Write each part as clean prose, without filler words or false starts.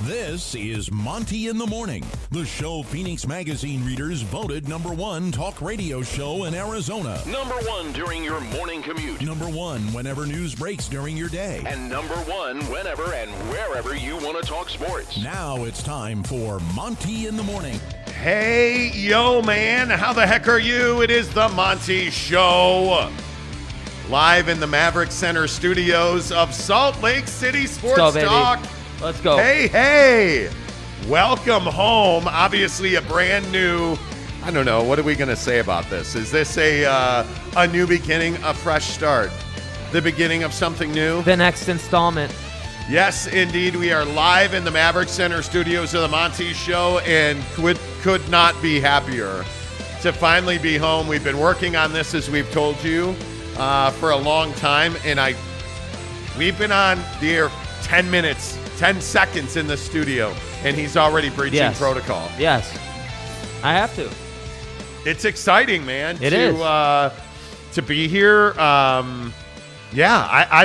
This is Monty in the Morning, the show Phoenix Magazine readers voted #1 talk radio show in Arizona. #1 during your morning commute. #1 whenever news breaks during your day. And #1 whenever and wherever you want to talk sports. Now it's time for Monty in the Morning. Hey, yo, man. How the heck are you? It is the Monty Show. Live in the Maverick Center studios of Salt Lake City Sports Talk. Let's go. Hey. Welcome home. Obviously a brand new, I don't know, what are we going to say about this? Is this a new beginning, a fresh start? The beginning of something new? The next installment. Yes, indeed. We are live in the Maverick Center studios of the Monty Show and could not be happier to finally be home. We've been working on this, as we've told you, for a long time, and we've been on the air 10 minutes, 10 seconds in the studio, and he's already breaching protocol. Yes, I have to. It's exciting, man. It is. To be here. I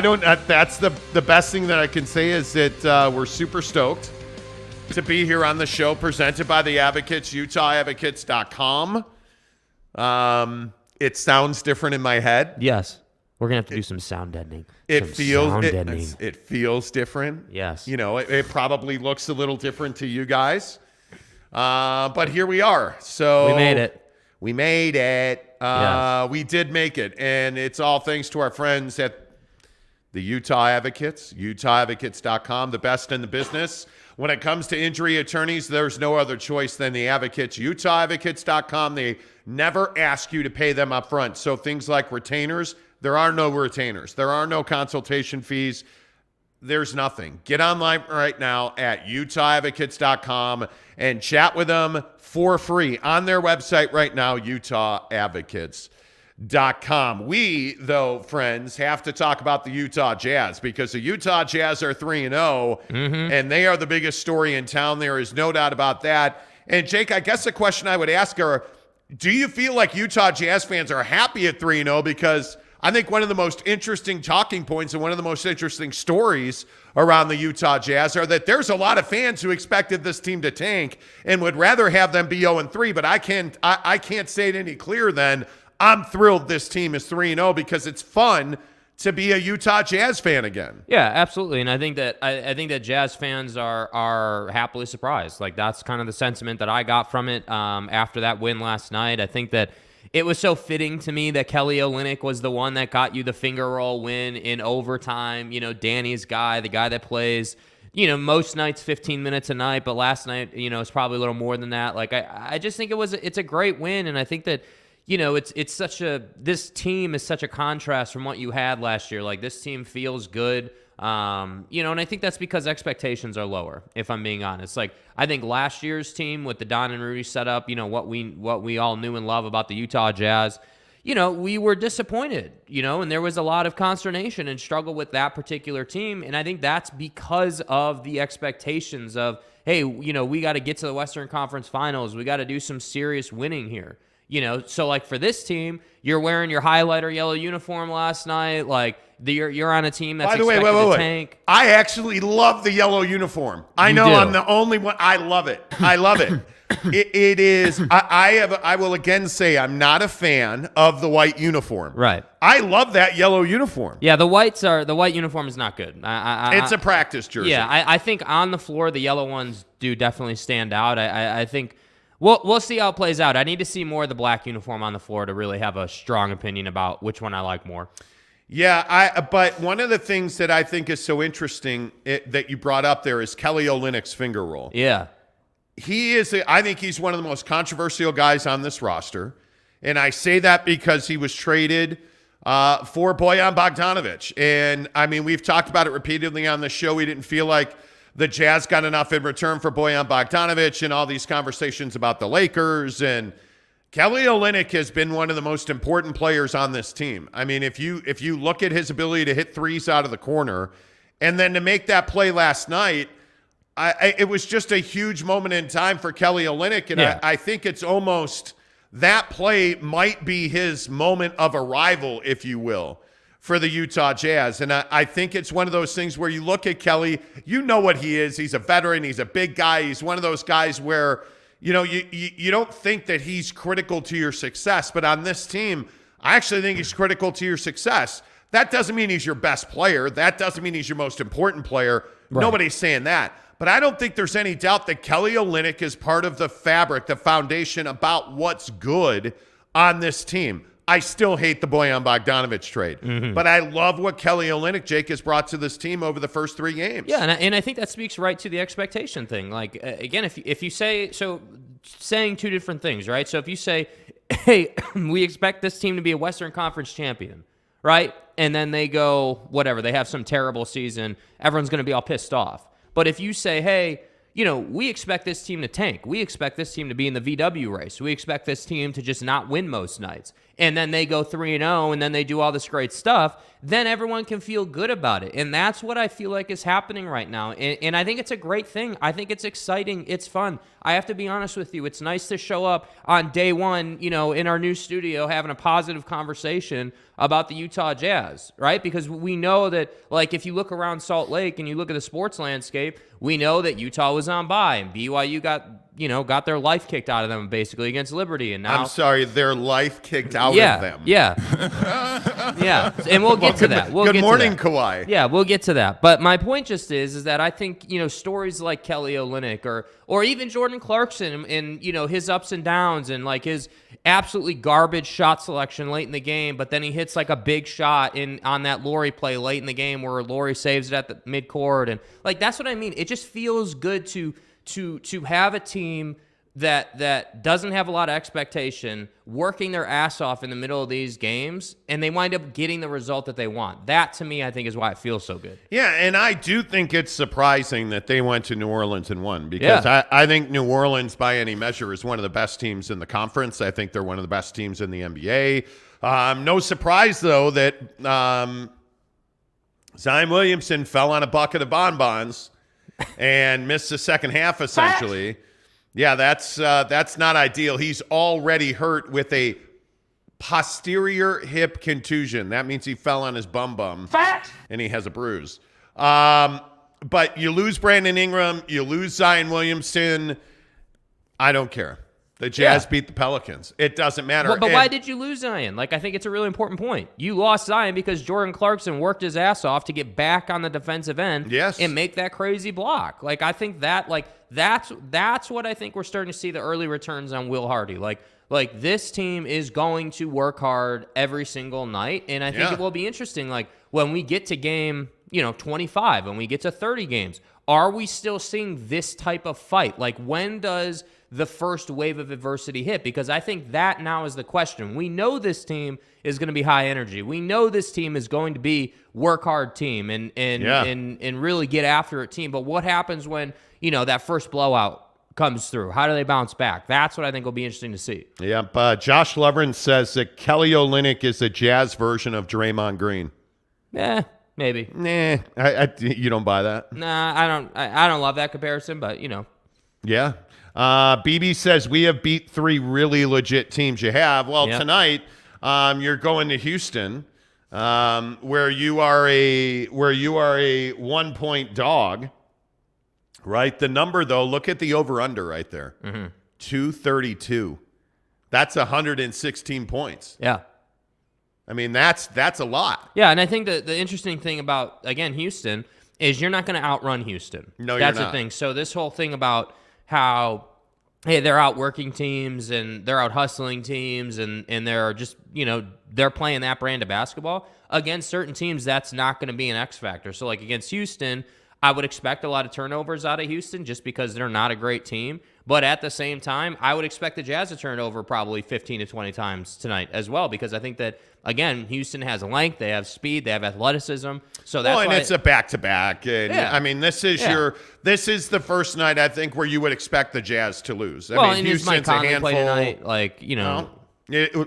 don't. That's the best thing that I can say is that we're super stoked to be here on the show, presented by the Advocates, UtahAdvocates.com. It sounds different in my head. Yes. We're going to have to do some sound deadening. It feels different. Yes. You know, it probably looks a little different to you guys. But here we are. So we made it. We made it. Yes. We did make it. And it's all thanks to our friends at the Utah Advocates, UtahAdvocates.com, the best in the business. When it comes to injury attorneys, there's no other choice than the Advocates, UtahAdvocates.com. They never ask you to pay them up front. So things like retainers, there are no retainers. There are no consultation fees. There's nothing. Get online right now at UtahAdvocates.com and chat with them for free on their website right now, UtahAdvocates.com. We, though, friends, have to talk about the Utah Jazz because the Utah Jazz are 3-0, and they are the biggest story in town. There is no doubt about that. And, Jake, I guess the question I would ask are, do you feel like Utah Jazz fans are happy at 3-0? Because I think one of the most interesting talking points and one of the most interesting stories around the Utah Jazz are that there's a lot of fans who expected this team to tank and would rather have them be 0-3, but I can't say it any clearer than I'm thrilled this team is 3-0 because it's fun to be a Utah Jazz fan again. Yeah, absolutely. And I think that Jazz fans are happily surprised. Like, that's kind of the sentiment that I got from it after that win last night. I think that it was so fitting to me that Kelly Olynyk was the one that got you the finger roll win in overtime. You know, Danny's guy, the guy that plays, most nights 15 minutes a night, but last night, it's probably a little more than that. Like, I just think it's a great win, and I think that, this team is such a contrast from what you had last year. Like, this team feels good. And I think that's because expectations are lower, if I'm being honest. Like, I think last year's team with the Don and Rudy setup, what we all knew and love about the Utah Jazz, we were disappointed, and there was a lot of consternation and struggle with that particular team. And I think that's because of the expectations of, hey, we got to get to the Western Conference Finals. We got to do some serious winning here. So like for this team, you're wearing your highlighter yellow uniform last night. Like, you're on a team that's expected to tank. I actually love the yellow uniform. I know I'm the only one. I love it. It is. I will again say I'm not a fan of the white uniform. Right. I love that yellow uniform. Yeah, the white uniform is not good. It's a practice jersey. Yeah, I think on the floor the yellow ones do definitely stand out. I think. We'll see how it plays out. I need to see more of the black uniform on the floor to really have a strong opinion about which one I like more. Yeah, but one of the things that I think is so interesting that you brought up there is Kelly Olynyk's finger roll. Yeah. I think he's one of the most controversial guys on this roster. And I say that because he was traded for Bojan Bogdanovic. And, I mean, we've talked about it repeatedly on the show. We didn't feel like the Jazz got enough in return for Bojan Bogdanovic and all these conversations about the Lakers. And Kelly Olynyk has been one of the most important players on this team. I mean, if you look at his ability to hit threes out of the corner and then to make that play last night, it was just a huge moment in time for Kelly Olynyk. And I think it's almost that play might be his moment of arrival, if you will, for the Utah Jazz. And I think it's one of those things where you look at Kelly, you know what he is. He's a veteran. He's a big guy. He's one of those guys where, you know, you don't think that he's critical to your success. But on this team, I actually think he's critical to your success. That doesn't mean he's your best player. That doesn't mean he's your most important player. Right. Nobody's saying that. But I don't think there's any doubt that Kelly Olynyk is part of the fabric, the foundation about what's good on this team. I still hate the Bojan Bogdanovic trade, but I love what Kelly Olynyk, Jake, has brought to this team over the first 3 games. Yeah, and I think that speaks right to the expectation thing. Like, again, if you say, so saying 2 different things, right? So if you say, hey, we expect this team to be a Western Conference champion, right? And then they go, whatever, they have some terrible season, everyone's going to be all pissed off. But if you say, hey, you know, we expect this team to tank. We expect this team to be in the VW race. We expect this team to just not win most nights. And then they go 3-0 and then they do all this great stuff. Then everyone can feel good about it. And that's what I feel like is happening right now. And I think it's a great thing. I think it's exciting. It's fun. I have to be honest with you. It's nice to show up on day one, you know, in our new studio having a positive conversation about the Utah Jazz, right? Because we know that, like, if you look around Salt Lake and you look at the sports landscape, we know that Utah was on bye and BYU got their life kicked out of them basically against Liberty. And now, I'm sorry, their life kicked out of them. Yeah. Yeah. And we'll get to that. Good morning, Kawhi. Yeah, we'll get to that. But my point just is that I think, you know, stories like Kelly Olynyk or even Jordan Clarkson and, you know, his ups and downs and like his absolutely garbage shot selection late in the game, but then he hits like a big shot on that Laurie play late in the game where Laurie saves it at the midcourt. And like, that's what I mean. It just feels good to have a team that doesn't have a lot of expectation, working their ass off in the middle of these games, and they wind up getting the result that they want. That, to me, I think is why it feels so good. Yeah, and I do think it's surprising that they went to New Orleans and won because I think New Orleans, by any measure, is one of the best teams in the conference. I think they're one of the best teams in the NBA. No surprise, though, that Zion Williamson fell on a bucket of bonbons and missed the second half, essentially. Yeah, that's not ideal. He's already hurt with a posterior hip contusion. That means he fell on his bum, and he has a bruise. But you lose Brandon Ingram, you lose Zion Williamson. I don't care. The Jazz beat the Pelicans. It doesn't matter. But why did you lose Zion? Like, I think it's a really important point. You lost Zion because Jordan Clarkson worked his ass off to get back on the defensive end and make that crazy block. Like, I think that, like, that's what I think we're starting to see the early returns on Will Hardy. Like this team is going to work hard every single night, and I think it will be interesting. Like, when we get to game, 25, when we get to 30 games, are we still seeing this type of fight? Like, when does the first wave of adversity hit? Because I think that now is the question. We know this team is going to be high energy. We know this team is going to be work hard team and really get after it team. But what happens when, that first blowout comes through? How do they bounce back? That's what I think will be interesting to see. Yeah, Josh Lovren says that Kelly Olynyk is the Jazz version of Draymond Green. Yeah, maybe. You don't buy that? Nah, I don't love that comparison, but Yeah. BB says we have beat 3 really legit teams. You have. Well, tonight you're going to Houston, where you are a 1-point dog. Right. The number though, look at the over/under right there. 232. That's 116 points. Yeah. I mean, that's a lot. Yeah, and I think the interesting thing about, again, Houston is you're not going to outrun Houston. No, you're not. That's the thing. So this whole thing about how, hey, they're out working teams and they're out hustling teams and they're just, they're playing that brand of basketball. Against certain teams, that's not going to be an X factor. So, like, against Houston, I would expect a lot of turnovers out of Houston just because they're not a great team. But at the same time, I would expect the Jazz to turn over probably 15 to 20 times tonight as well, because I think that, again, Houston has length, they have speed, they have athleticism. So that's and it's a back-to-back. And I mean, this is the first night, I think, where you would expect the Jazz to lose. I mean, and Houston's a handful. Tonight,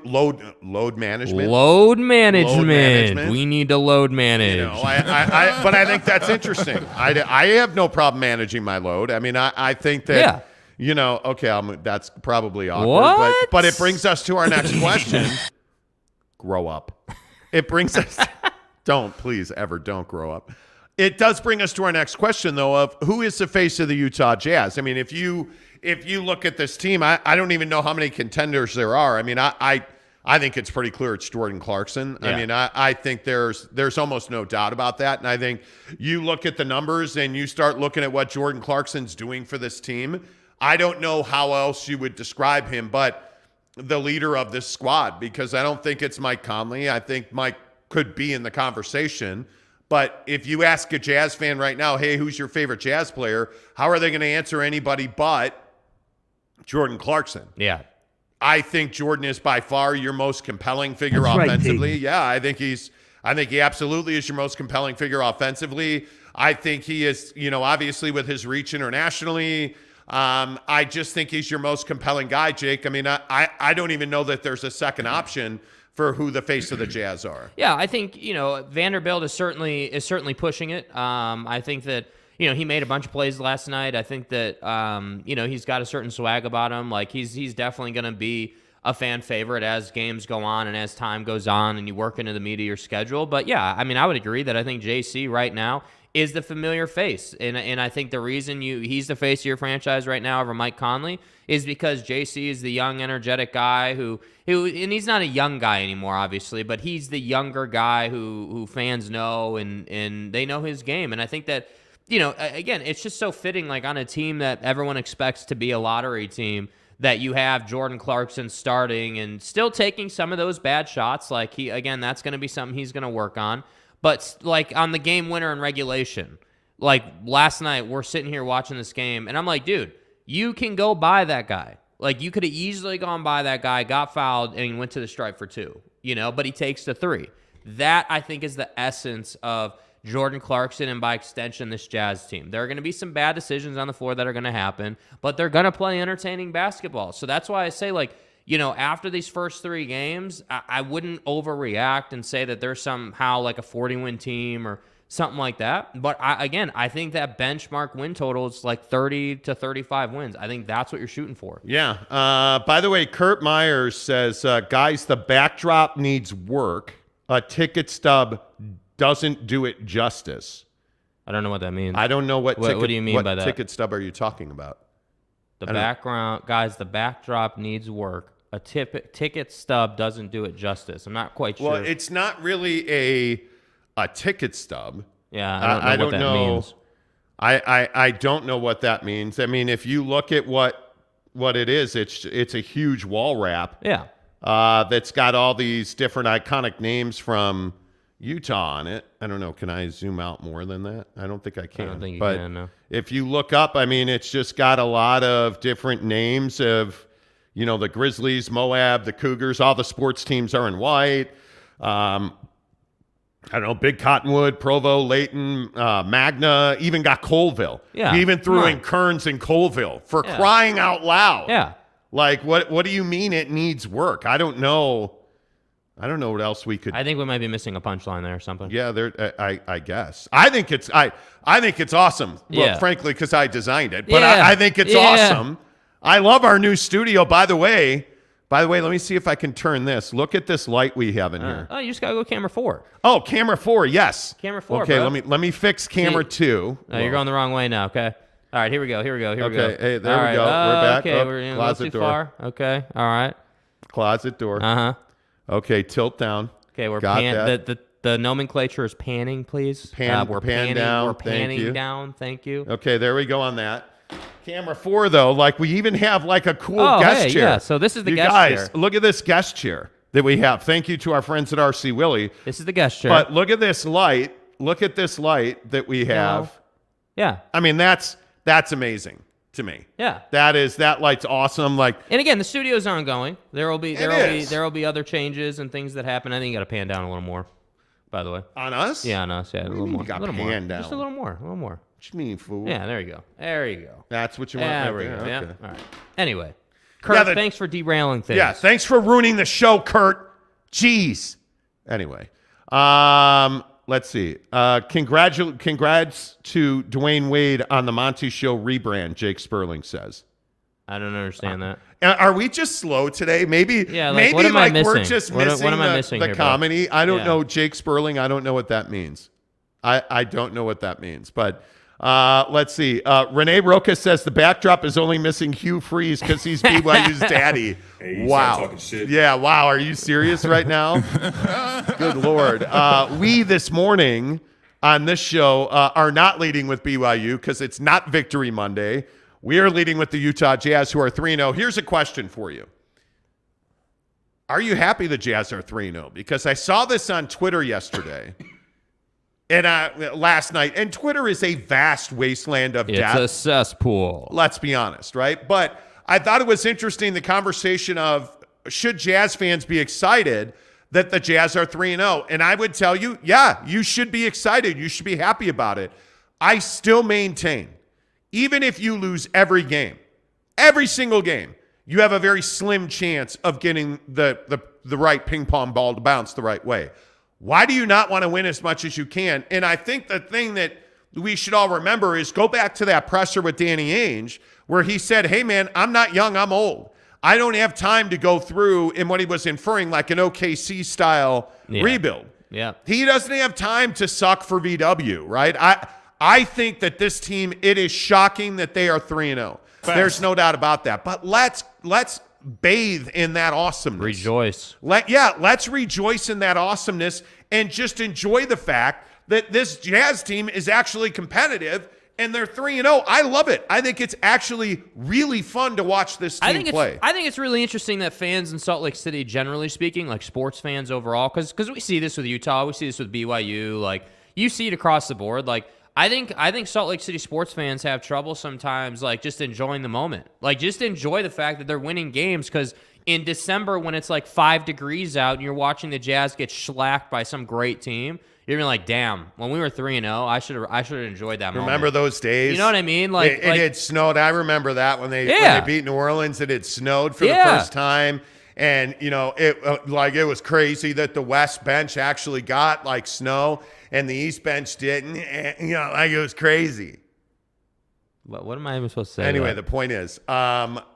Load management. Load management. We need to load manage. But I think that's interesting. I have no problem managing my load. I mean, I think that, that's probably awkward. What? But it brings us to our next question. Grow up. It brings us Don't, please, ever don't grow up. It does bring us to our next question, though, of who is the face of the Utah Jazz? I mean, if you look at this team, I don't even know how many contenders there are. I mean, I think it's pretty clear it's Jordan Clarkson. Yeah. I mean, I think there's almost no doubt about that. And I think you look at the numbers and you start looking at what Jordan Clarkson's doing for this team. I don't know how else you would describe him, but the leader of this squad, because I don't think it's Mike Conley. I think Mike could be in the conversation. But if you ask a Jazz fan right now, hey, who's your favorite Jazz player? How are they going to answer anybody but Jordan Clarkson? Yeah. I think Jordan is by far your most compelling figure offensively. Right, yeah, I think he absolutely is your most compelling figure offensively. I think he is, obviously with his reach internationally. I just think he's your most compelling guy, Jake. I mean, I don't even know that there's a second option for who the face of the Jazz are. Yeah, I think, Vanderbilt is certainly pushing it. I think that, he made a bunch of plays last night. I think that, he's got a certain swag about him. Like, he's definitely going to be a fan favorite as games go on and as time goes on and you work into the meat of your schedule. But, yeah, I mean, I would agree that I think JC right now is the familiar face. And I think the reason he's the face of your franchise right now over Mike Conley is because JC is the young, energetic guy who and he's not a young guy anymore, obviously, but he's the younger guy who fans know and they know his game. And I think that, again, it's just so fitting, like on a team that everyone expects to be a lottery team, that you have Jordan Clarkson starting and still taking some of those bad shots. Like that's going to be something he's going to work on. But like on the game winner in regulation, like last night, we're sitting here watching this game, and I'm like, dude, you can go by that guy. Like you could have easily gone by that guy, got fouled, and went to the stripe for 2, but he takes the 3. That, I think, is the essence of Jordan Clarkson and, by extension, this Jazz team. There are going to be some bad decisions on the floor that are going to happen, but they're going to play entertaining basketball. So that's why I say, like, after these first 3 games, I wouldn't overreact and say that they're somehow like a 40-win team or something like that. But I think that benchmark win total is like 30 to 35 wins. I think that's what you're shooting for. Yeah. By the way, Kurt Myers says, guys, the backdrop needs work. A ticket stub doesn't do it justice. I don't know what that means. I don't know what do you mean by that? What ticket stub are you talking about? The backdrop needs work. A ticket stub doesn't do it justice. I'm not quite sure. Well, it's not really a ticket stub. Yeah, I don't know what that means. I don't know what that means. I mean, if you look at what it is, it's a huge wall wrap. Yeah. That's got all these different iconic names from Utah on it. I don't know. Can I zoom out more than that? I don't think I can. I don't think you can, no. If you look up, I mean, it's just got a lot of different names of, the Grizzlies, Moab, the Cougars, all the sports teams are in white. I don't know, Big Cottonwood, Provo, Layton, Magna, even got Colville. Yeah. He even threw in Kearns and Colville for crying out loud. Yeah. Like, what do you mean it needs work? I don't know what else we could. I think we might be missing a punchline there or something. Yeah, I guess. I think it's awesome. Yeah. Well, frankly, because I designed it. But I think it's awesome. I love our new studio. By the way, let me see if I can turn this. Look at this light we have in here. Oh, you just gotta go camera 4. Oh, camera 4. Yes. Camera 4. Okay, bro. let me fix camera 2. No, you're going the wrong way now. Okay. All right, here we go. Okay, hey, there All we go. right. We're back. Okay, we're in a little too far. Okay. All right. Closet door. Okay, tilt down. Okay, we're got that. The nomenclature is panning, please. We're panning down. We're panning down. Thank you. Okay, there we go on that. Camera 4, though, like we even have like a cool guest chair. Yeah, so this is the guest chair. Guys, look at this guest chair that we have. Thank you to our friends at RC Willie. This is the guest chair. But look at this light. Look at this light that we have. Yeah. I mean, that's amazing to me. Yeah. That light's awesome. Like, and again, the studio's ongoing. There will be other changes and things that happen. I think you got to pan down a little more. By the way. On us? Yeah, on us. Yeah, a little more. You got a little pan more. down. Just a little more. What you mean, fool? Yeah, there you go. There you go. That's what you want. There we go. Okay. Yeah. All right. Anyway, Kurt, thanks for derailing things. Yeah, thanks for ruining the show, Kurt. Jeez. Anyway, let's see. Congrats to Dwayne Wade on the Monty Show rebrand, Jake Sperling says. I don't understand that. Are we just slow today? Maybe. Yeah. Like, maybe what am I like missing? we're just missing what am I missing the here, comedy. I don't Yeah. know. Jake Sperling. I don't know what that means. I don't know what that means. But let's see. Renee Roca says the backdrop is only missing Hugh Freeze because he's BYU's daddy. Hey, Wow. talking shit. Yeah. Wow. Are you serious right now? Good Lord. We this morning on this show are not leading with BYU because it's not Victory Monday. We are leading with the Utah Jazz, who are 3-0. Here's a question for you. Are you happy the Jazz are 3-0? Because I saw this on Twitter yesterday and last night, and Twitter is a vast wasteland of death. It's a cesspool. Let's be honest, right? But I thought it was interesting, the conversation of should Jazz fans be excited that the Jazz are 3-0? And I would tell you, yeah, you should be excited. You should be happy about it. I still maintain, even if you lose every game, every single game, you have a very slim chance of getting the right ping pong ball to bounce the right way. Why do you not want to win as much as you can? And I think the thing that we should all remember is go back to that presser with Danny Ainge where he said, hey, man, I'm not young, I'm old. I don't have time to go through in what he was inferring like an OKC-style rebuild. Yeah. He doesn't have time to suck for VW, right? I think that this team, it is shocking that they are 3-0. There's no doubt about that. But let's bathe in that awesomeness. Rejoice. Let's rejoice in that awesomeness and just enjoy the fact that this Jazz team is actually competitive and they're 3-0. I love it. I think it's actually really fun to watch this team play. I think it's really interesting that fans in Salt Lake City, generally speaking, like sports fans overall, because we see this with Utah, we see this with BYU, like you see it across the board. Like I think Salt Lake City sports fans have trouble sometimes, like just enjoying the moment, like just enjoy the fact that they're winning games. Because in December, when it's like 5 degrees out and you're watching the Jazz get shellacked by some great team, you're gonna be like, damn, when we were 3-0, I should have enjoyed that moment. Remember those days? You know what I mean? Like it had snowed. I remember that when they beat New Orleans, it had snowed for the first time. And, you know, it was crazy that the West bench actually got like snow and the East bench didn't. And, you know, like it was crazy. What am I even supposed to say? Anyway, the point is,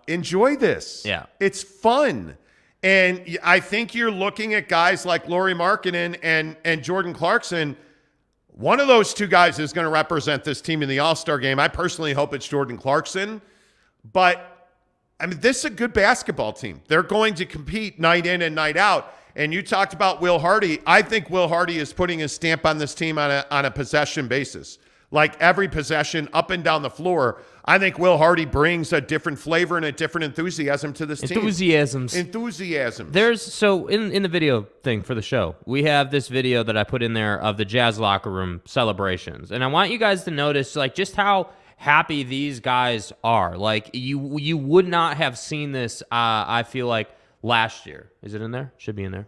enjoy this. Yeah. It's fun. And I think you're looking at guys like Lauri Markkanen and Jordan Clarkson. One of those two guys is going to represent this team in the All-Star game. I personally hope it's Jordan Clarkson. But, I mean, this is a good basketball team. They're going to compete night in and night out. And you talked about Will Hardy. I think Will Hardy is putting his stamp on this team on a possession basis. Like every possession up and down the floor, I think Will Hardy brings a different flavor and a different enthusiasm to this team. Enthusiasm. There's so in the video thing for the show, we have this video that I put in there of the Jazz locker room celebrations. And I want you guys to notice like just how happy these guys are. Like you would not have seen this, I feel like, last year. Is it in there? Should be in there.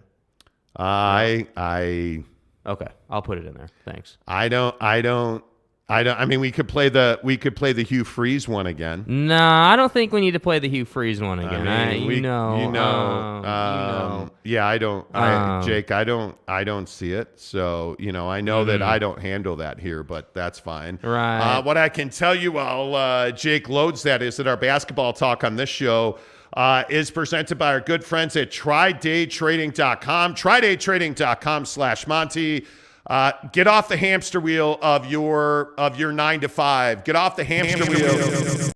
Okay, I'll put it in there. Thanks. I mean, we could play the Hugh Freeze one again. No, I don't think we need to play the Hugh Freeze one again. Yeah, I don't. Jake, I don't see it. So I know that I don't handle that here, but that's fine. Right. What I can tell you while Jake loads that is that our basketball talk on this show is presented by our good friends at TryDayTrading.com. TryDayTrading.com/Monty. Get off the hamster wheel of your 9 to 5. Get off the hamster wheel.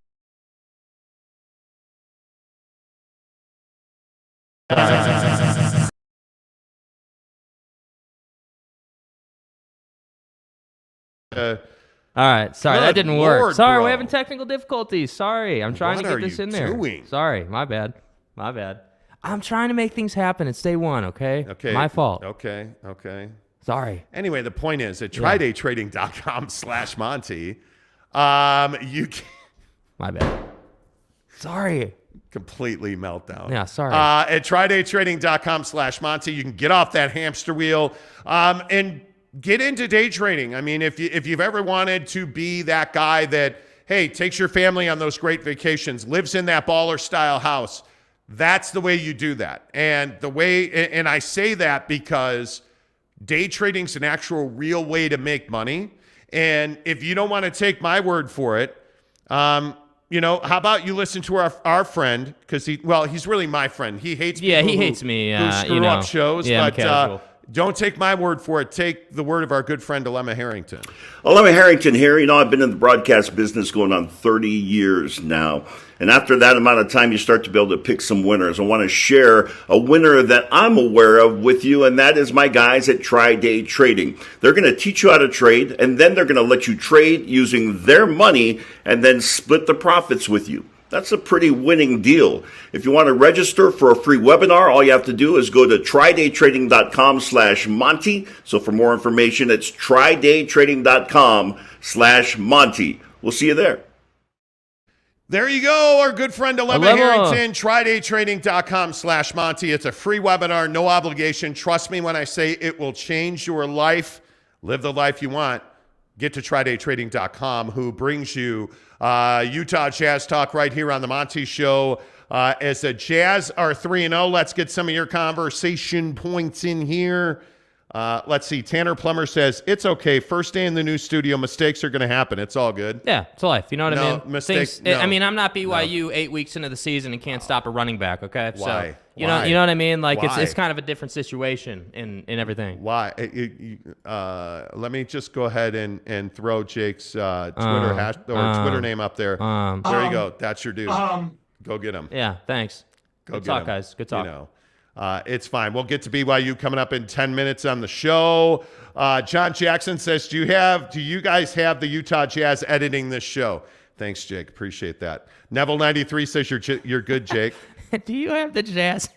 All right, sorry, that didn't work. Lord, Sorry, bro. we're having technical difficulties. Sorry, I'm trying to get this in there. What are you doing? Sorry, my bad. I'm trying to make things happen. It's day one, okay? Okay. My fault. Okay. Sorry. Anyway, the point is at TryDayTrading.com/Monty, you can My bad. Sorry. completely meltdown. Yeah, sorry. At TryDayTrading.com/Monty, you can get off that hamster wheel and get into day trading. I mean, if you've ever wanted to be that guy that, hey, takes your family on those great vacations, lives in that baller style house, that's the way you do that. And I say that because day trading is an actual real way to make money. And if you don't want to take my word for it, how about you listen to our friend, because he's really my friend. He hates people he hates me. who screw up shows, yeah, but don't take my word for it. Take the word of our good friend Alema Harrington. Alema Harrington here. I've been in the broadcast business going on 30 years now. And after that amount of time, you start to be able to pick some winners. I want to share a winner that I'm aware of with you, and that is my guys at Tri-Day Trading. They're going to teach you how to trade, and then they're going to let you trade using their money and then split the profits with you. That's a pretty winning deal. If you want to register for a free webinar, all you have to do is go to trydaytrading.com/Monty. So for more information, it's trydaytrading.com/Monty. We'll see you there. There you go, our good friend Alema Harrington, trydaytrading.com/Monty. It's a free webinar, no obligation. Trust me when I say it will change your life. Live the life you want. Get to trydaytrading.com, who brings you Utah Jazz talk right here on the Monty Show. As the Jazz are 3-0, let's get some of your conversation points in here. Let's see. Tanner Plummer says, it's okay. First day in the new studio. Mistakes are going to happen. It's all good. Yeah, it's life. You know what I mean? Mistakes. I'm not BYU 8 weeks into the season and can't stop a running back, okay? Why? So, you know what I mean? Like, Why? it's kind of a different situation in everything. Why? Let me just go ahead and throw Jake's Twitter name up there. There you go. That's your dude. Go get him. Yeah, thanks. Good talk, guys. Good talk. It's fine. We'll get to BYU coming up in 10 minutes on the show. John Jackson says, do you guys have the Utah Jazz editing this show? Thanks, Jake. Appreciate that. Neville93 says you're good, Jake. Do you have the Jazz?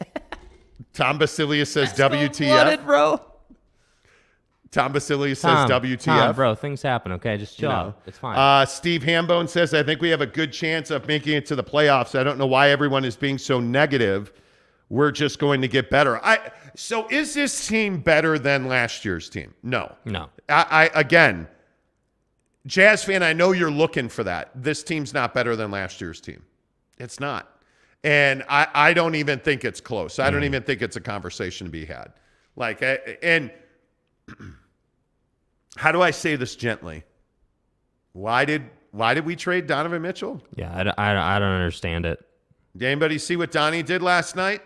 Tom Basilius says WTF. Flooded, bro. Tom Basilius says WTF. Tom, bro, things happen, okay? Just chill out. It's fine. Steve Hambone says, I think we have a good chance of making it to the playoffs. I don't know why everyone is being so negative. We're just going to get better. So is this team better than last year's team? No. Again, Jazz fan, I know you're looking for that. This team's not better than last year's team. It's not. And I don't even think it's close. I don't even think it's a conversation to be had. And how do I say this gently? Why did we trade Donovan Mitchell? Yeah, I don't understand it. Did anybody see what Donnie did last night?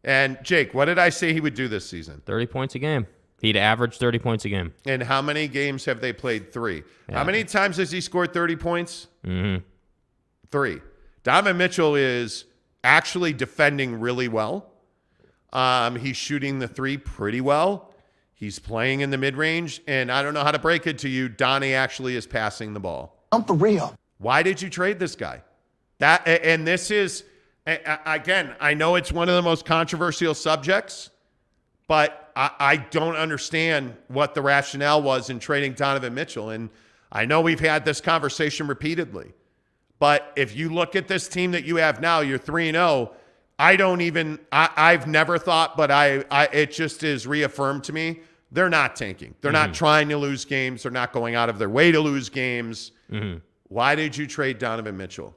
And Jake, what did I say he would do this season? 30 points a game. He'd average 30 points a game. And how many games have they played? 3. Yeah. How many times has he scored 30 points? 3. Donovan Mitchell is actually defending really well. He's shooting the 3 pretty well. He's playing in the mid-range. And I don't know how to break it to you. Donnie actually is passing the ball. I'm for real. Why did you trade this guy? This is, again, I know it's one of the most controversial subjects, but I don't understand what the rationale was in trading Donovan Mitchell. And I know we've had this conversation repeatedly, but if you look at this team that you have now, you're 3-0. I've never thought, but it just is reaffirmed to me. They're not tanking. They're not trying to lose games. They're not going out of their way to lose games. Why did you trade Donovan Mitchell?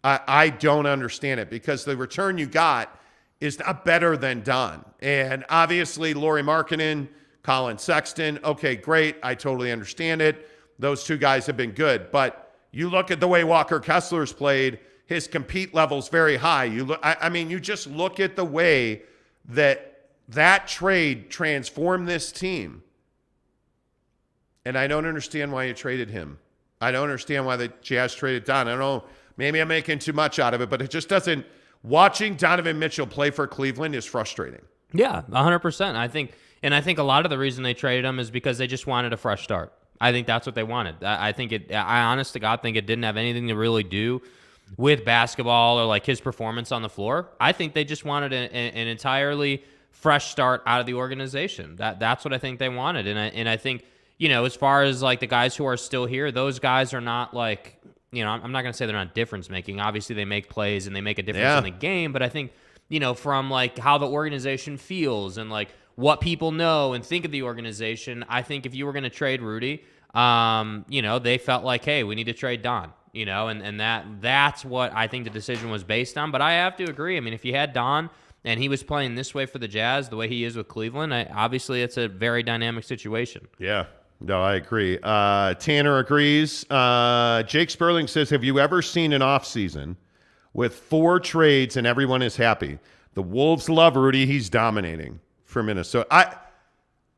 I don't understand it, because the return you got is not better than Don. And obviously, Lauri Markkanen, Colin Sexton, okay, great. I totally understand it. Those two guys have been good. But you look at the way Walker Kessler's played, his compete level's very high. You just look at the way that trade transformed this team. And I don't understand why you traded him. I don't understand why the Jazz traded Don. I don't know. Maybe I'm making too much out of it, but it just doesn't. Watching Donovan Mitchell play for Cleveland is frustrating. Yeah, 100%. I think a lot of the reason they traded him is because they just wanted a fresh start. I think that's what they wanted. I honest to God think it didn't have anything to really do with basketball or like his performance on the floor. I think they just wanted an entirely fresh start out of the organization. That's what I think they wanted. And I think, as far as like the guys who are still here, those guys are not like, I'm not going to say they're not difference making. Obviously they make plays and they make a difference in the game, but I think, from like how the organization feels and like what people know and think of the organization, I think if you were going to trade Rudy, they felt like, hey, we need to trade Don, and that's what I think the decision was based on. But I have to agree. I mean, if you had Don and he was playing this way for the Jazz, the way he is with Cleveland, obviously it's a very dynamic situation. Yeah. No, I agree. Tanner agrees. Jake Sperling says, have you ever seen an offseason with 4 trades and everyone is happy? The Wolves love Rudy. He's dominating for Minnesota.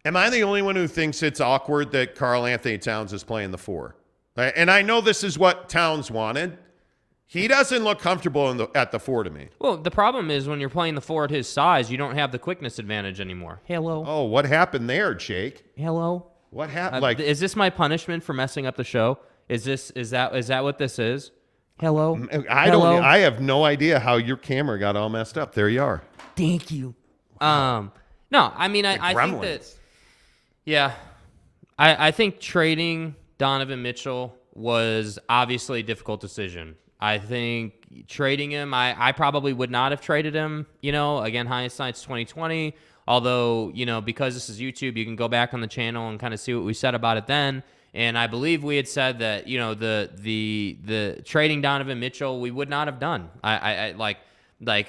Am I the only one who thinks it's awkward that Karl Anthony Towns is playing the 4? And I know this is what Towns wanted. He doesn't look comfortable at the 4 to me. Well, the problem is when you're playing the 4 at his size, you don't have the quickness advantage anymore. Hello. Oh, what happened there, Jake? Hello. What happened? Is this my punishment for messing up the show? Is that what this is? Hello. I have no idea how your camera got all messed up. There you are. Thank you. No, I mean I think that. Yeah, I think trading Donovan Mitchell was obviously a difficult decision. I think trading him, I probably would not have traded him. Again, hindsight's 2020. Although, because this is YouTube, you can go back on the channel and kind of see what we said about it then. And I believe we had said that, the trading Donovan Mitchell, we would not have done. I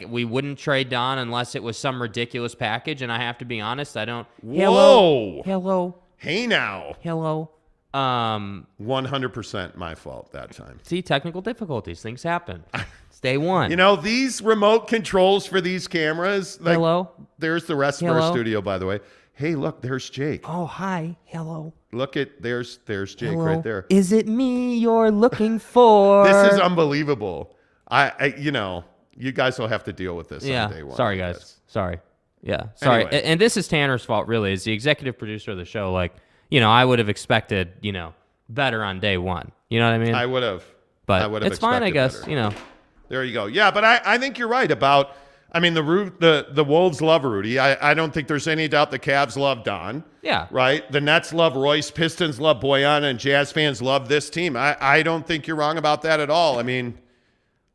we wouldn't trade Don unless it was some ridiculous package. And I have to be honest, I don't. Whoa. Hello. Hey now. Hello. 100% my fault that time. See, technical difficulties. Things happen. It's day one. These remote controls for these cameras. Hello. There's the rest of our studio, by the way. Hey, look, there's Jake. Oh, hi. Hello. Look at there's Jake Hello. right there. Is it me you're looking for? This is unbelievable. You guys will have to deal with this on day one. Sorry, guys. Sorry. Yeah. Sorry. Anyway. And this is Tanner's fault, really. As the executive producer of the show, I would have expected, better on day one. You know what I mean? I would have. But it's fine, I guess. Better. There you go. Yeah, but I think you're right about. The Wolves love Rudy. I don't think there's any doubt the Cavs love Don. Yeah. Right? The Nets love Royce. Pistons love Bojan. And Jazz fans love this team. I don't think you're wrong about that at all.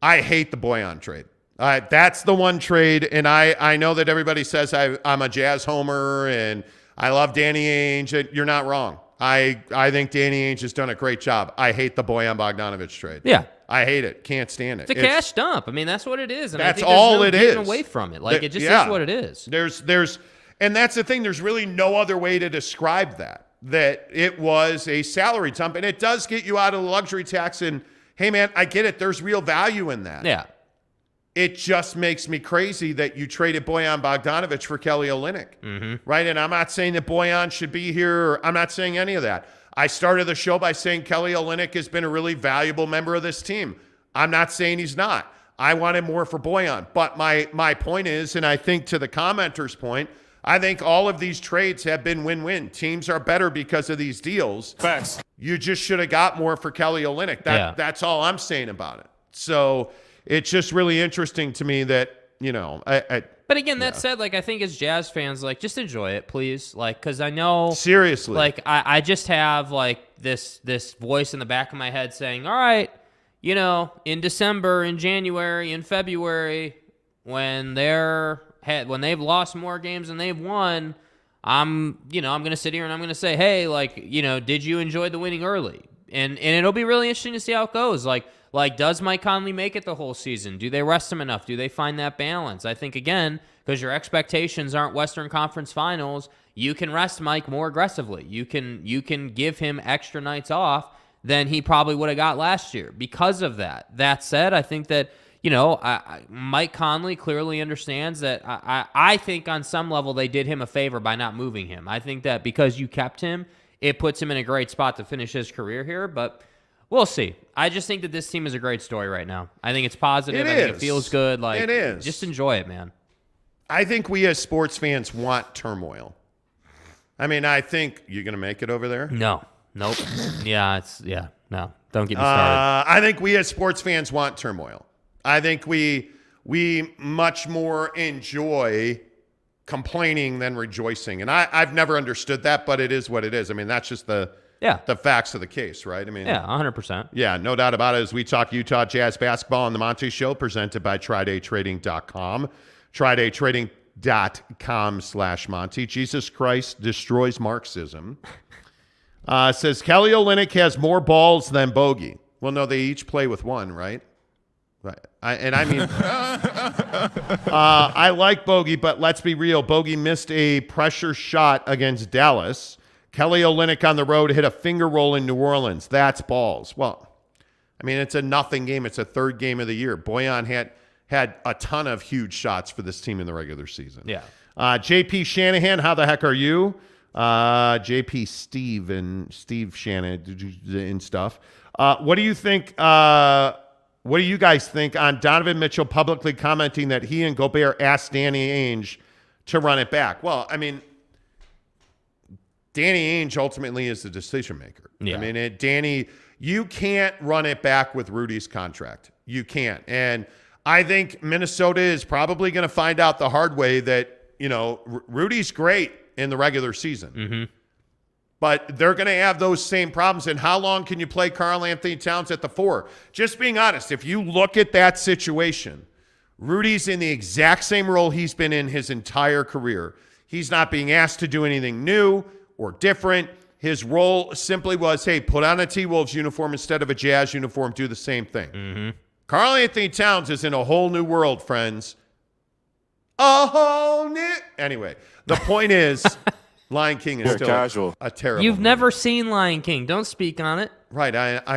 I hate the Bojan trade. That's the one trade. And I know that everybody says I'm a Jazz homer and I love Danny Ainge. You're not wrong. I think Danny Ainge has done a great job. I hate the Bojan Bogdanovic trade. Yeah. I hate it. Can't stand it. It's a cash dump. That's what it is. And that's I think all there's no it is. getting away from it. It just is what it is. And that's the thing. There's really no other way to describe that it was a salary dump. And it does get you out of the luxury tax. And, hey, man, I get it. There's real value in that. Yeah. It just makes me crazy that you traded Bojan Bogdanovic for Kelly Olynyk, right? And I'm not saying that Bojan should be here. I'm not saying any of that. I started the show by saying Kelly Olynyk has been a really valuable member of this team. I'm not saying he's not. I wanted more for Bojan. But my point is, and I think to the commenter's point, I think all of these trades have been win-win. Teams are better because of these deals. Facts. You just should have got more for Kelly Olynyk. That's all I'm saying about it. So it's just really interesting to me that, But again, that said, I think as Jazz fans, just enjoy it, please. Because I know. Seriously. I just have, this voice in the back of my head saying, all right, in December, in January, in February, when they've lost more games than they've won, I'm going to sit here and I'm going to say, hey, did you enjoy the winning early? And it'll be really interesting to see how it goes. Does Mike Conley make it the whole season? Do they rest him enough? Do they find that balance? I think, again, because your expectations aren't Western Conference Finals, you can rest Mike more aggressively. You can give him extra nights off than he probably would have got last year because of that. That said, I think that, Mike Conley clearly understands that I think on some level they did him a favor by not moving him. I think that because you kept him, it puts him in a great spot to finish his career here, but we'll see. I just think that this team is a great story right now. I think it's positive. I think it feels good. It is. Just enjoy it, man. I think we as sports fans want turmoil. I think you're going to make it over there? No. Nope. No. Don't get me started. I think we as sports fans want turmoil. I think we much more enjoy complaining than rejoicing. And I've never understood that, but it is what it is. That's just the facts of the case, right? 100%. Yeah, no doubt about it. As we talk Utah Jazz basketball on the Monty Show, presented by TridayTrading.com. TridayTrading.com/Monty. Jesus Christ destroys Marxism. Says Kelly Olynyk has more balls than Bogey. Well, no, they each play with one, right? Right. I like Bogey, but let's be real. Bogey missed a pressure shot against Dallas. Kelly Olynyk on the road hit a finger roll in New Orleans. That's balls. Well, I mean, it's a nothing game. It's a third game of the year. Bojan had a ton of huge shots for this team in the regular season. Yeah. JP Shanahan, how the heck are you? JP Steve Shanahan and stuff. What do you think? What do you guys think on Donovan Mitchell publicly commenting that he and Gobert asked Danny Ainge to run it back? Well, I mean, Danny Ainge ultimately is the decision maker. Yeah. I mean, Danny, you can't run it back with Rudy's contract. You can't. And I think Minnesota is probably going to find out the hard way that, Rudy's great in the regular season. Mm-hmm. But they're going to have those same problems. And how long can you play Karl Anthony Towns at the 4? Just being honest, if you look at that situation, Rudy's in the exact same role he's been in his entire career. He's not being asked to do anything new or different. His role simply was, hey, put on a T-Wolves uniform instead of a Jazz uniform, do the same thing. Mm-hmm. Karl Anthony Towns is in a whole new world, friends. A whole new... Anyway, the point is... Lion King is still casual. A terrible You've movie. Never seen Lion King. Don't speak on it. Right.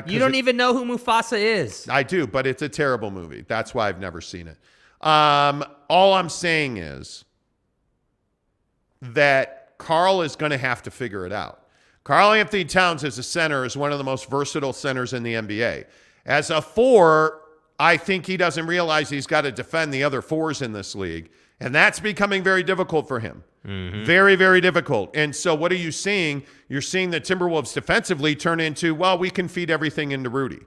You don't even know who Mufasa is. I do, but it's a terrible movie. That's why I've never seen it. All I'm saying is that Karl is going to have to figure it out. Karl Anthony Towns as a center is one of the most versatile centers in the NBA. As a 4, I think he doesn't realize he's got to defend the other 4s in this league, and that's becoming very difficult for him. Mm-hmm. Very, very difficult. And so what are you seeing? You're seeing the Timberwolves defensively turn into, well, we can feed everything into Rudy.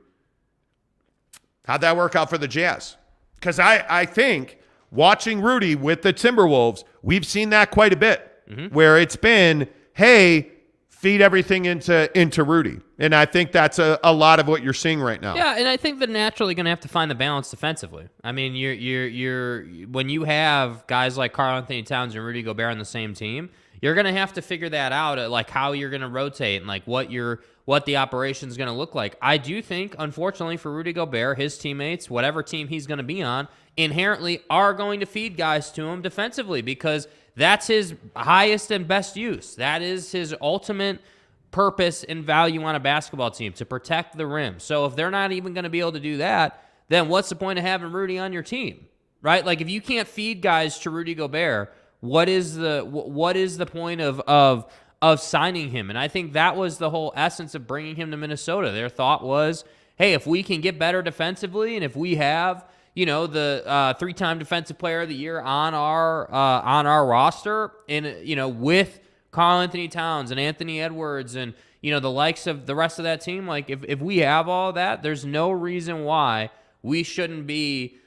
How'd that work out for the Jazz? Because I think watching Rudy with the Timberwolves, we've seen that quite a bit, where it's been, hey, feed everything into Rudy. And I think that's a lot of what you're seeing right now. Yeah, and I think they're naturally going to have to find the balance defensively. I mean, you're when you have guys like Karl Anthony Towns and Rudy Gobert on the same team, you're going to have to figure that out, like how you're going to rotate and like what the operation is going to look like. I do think, unfortunately for Rudy Gobert, his teammates, whatever team he's going to be on, inherently are going to feed guys to him defensively because that's his highest and best use. That is his ultimate purpose and value on a basketball team, to protect the rim. So if they're not even going to be able to do that, then what's the point of having Rudy on your team, right? Like if you can't feed guys to Rudy Gobert, what is the point of signing him? And I think that was the whole essence of bringing him to Minnesota. Their thought was, hey, if we can get better defensively, and if we have the 3-time Defensive Player of the Year on our roster, and with Karl Anthony Towns and Anthony Edwards and the likes of the rest of that team, like if we have all that, there's no reason why we shouldn't be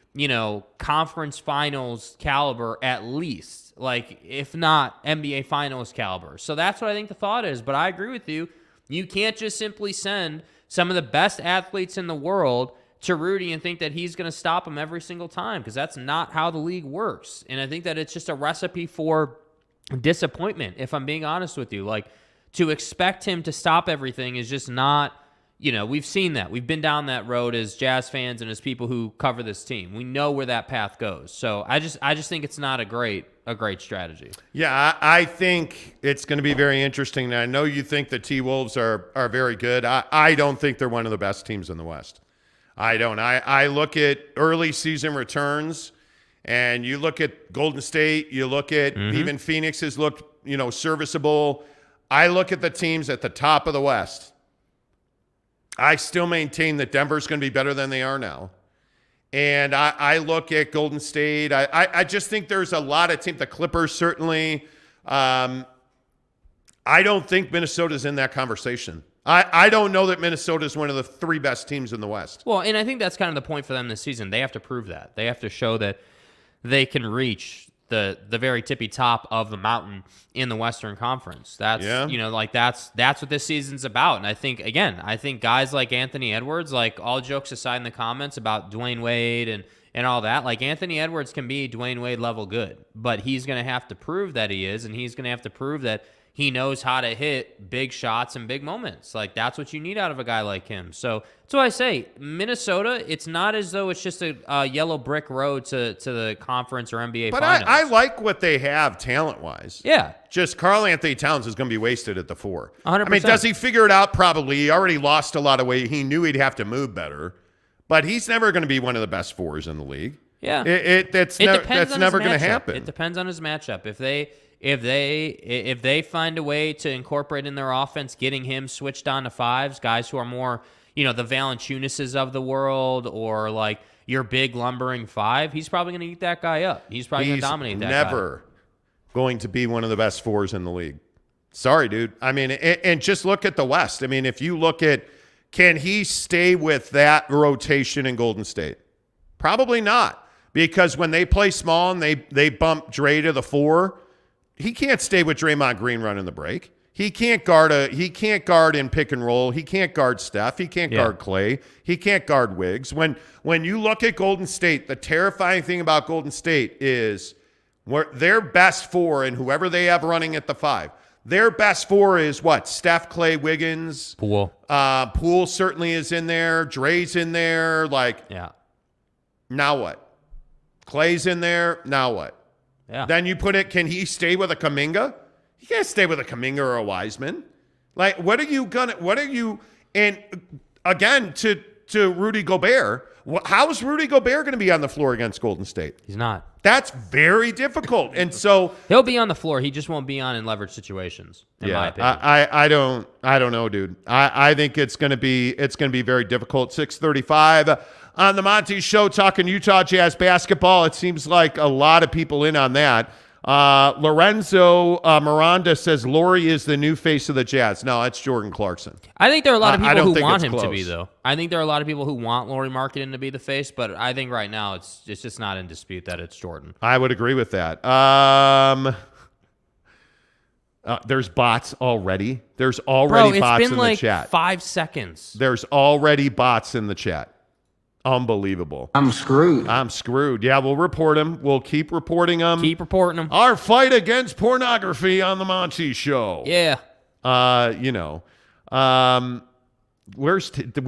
conference finals caliber at least, like if not NBA finals caliber. So that's what I think the thought is. But I agree with you. You can't just simply send some of the best athletes in the world to Rudy and think that he's going to stop him every single time, because that's not how the league works. And I think that it's just a recipe for disappointment, if I'm being honest with you. Like, to expect him to stop everything is just not, we've seen that. We've been down that road as Jazz fans and as people who cover this team. We know where that path goes. So I just think it's not a great strategy. Yeah, I think it's going to be very interesting. I know you think the T-Wolves are very good. I don't think they're one of the best teams in the West. I don't. I look at early season returns, and you look at Golden State, you look at even Phoenix has looked, serviceable. I look at the teams at the top of the West. I still maintain that Denver's going to be better than they are now. And I look at Golden State. I just think there's a lot of teams. The Clippers, certainly. I don't think Minnesota's in that conversation. I don't know that Minnesota is one of the 3 best teams in the West. Well, and I think that's kind of the point for them this season. They have to prove that. They have to show that they can reach the very tippy top of the mountain in the Western Conference. That's that's what this season's about. And I think guys like Anthony Edwards, like all jokes aside in the comments about Dwayne Wade and all that, like Anthony Edwards can be Dwayne Wade level good, but he's going to have to prove that he is, and he's going to have to prove that he knows how to hit big shots and big moments. Like, that's what you need out of a guy like him. So that's why I say Minnesota, it's not as though it's just a yellow brick road to the conference or NBA finals. But I like what they have talent-wise. Yeah. Just Karl Anthony Towns is going to be wasted at the 4. 100%. I mean, does he figure it out? Probably. He already lost a lot of weight. He knew he'd have to move better. But he's never going to be one of the best 4s in the league. Yeah. That's never going to happen. It depends on his matchup. If they find a way to incorporate in their offense, getting him switched on to 5s, guys who are more, the Valanciunises of the world, or like your big lumbering 5, he's probably going to eat that guy up. He's probably going to dominate that guy. He's never going to be one of the best 4s in the league. Sorry, dude. I mean, and just look at the West. I mean, if you look at, can he stay with that rotation in Golden State? Probably not, because when they play small and they bump Dre to the 4, he can't stay with Draymond Green running the break. He can't guard in pick and roll. He can't guard Steph. He can't guard Clay. He can't guard Wiggs. When you look at Golden State, the terrifying thing about Golden State is their best 4, and whoever they have running at the 5, their best 4 is what? Steph, Clay, Wiggins. Poole. Poole certainly is in there. Dre's in there. Now what? Clay's in there. Now what? Yeah. Then you put it, can he stay with a Kuminga? He can't stay with a Kuminga or a Wiseman. And again, to Rudy Gobert, how is Rudy Gobert going to be on the floor against Golden State? He's not. That's very difficult. And so he'll be on the floor. He just won't be on in leverage situations, in my opinion. I don't know, dude. I think it's going to be very difficult. 6:35 on the Monty Show, talking Utah Jazz basketball. It seems like a lot of people in on that. Lorenzo Miranda says Laurie is the new face of the Jazz. No, it's Jordan Clarkson. I think there are a lot of people who want him close. to be, though. I think there are a lot of people who want Laurie Markkanen to be the face, but I think right now it's just not in dispute that it's Jordan. I would agree with that. There's bots already. There's already bots in the chat. 5 seconds. There's already bots in the chat. Unbelievable. I'm screwed. Yeah, we'll report them. We'll keep reporting them. Keep reporting them. Our fight against pornography on the Monty Show. Yeah. We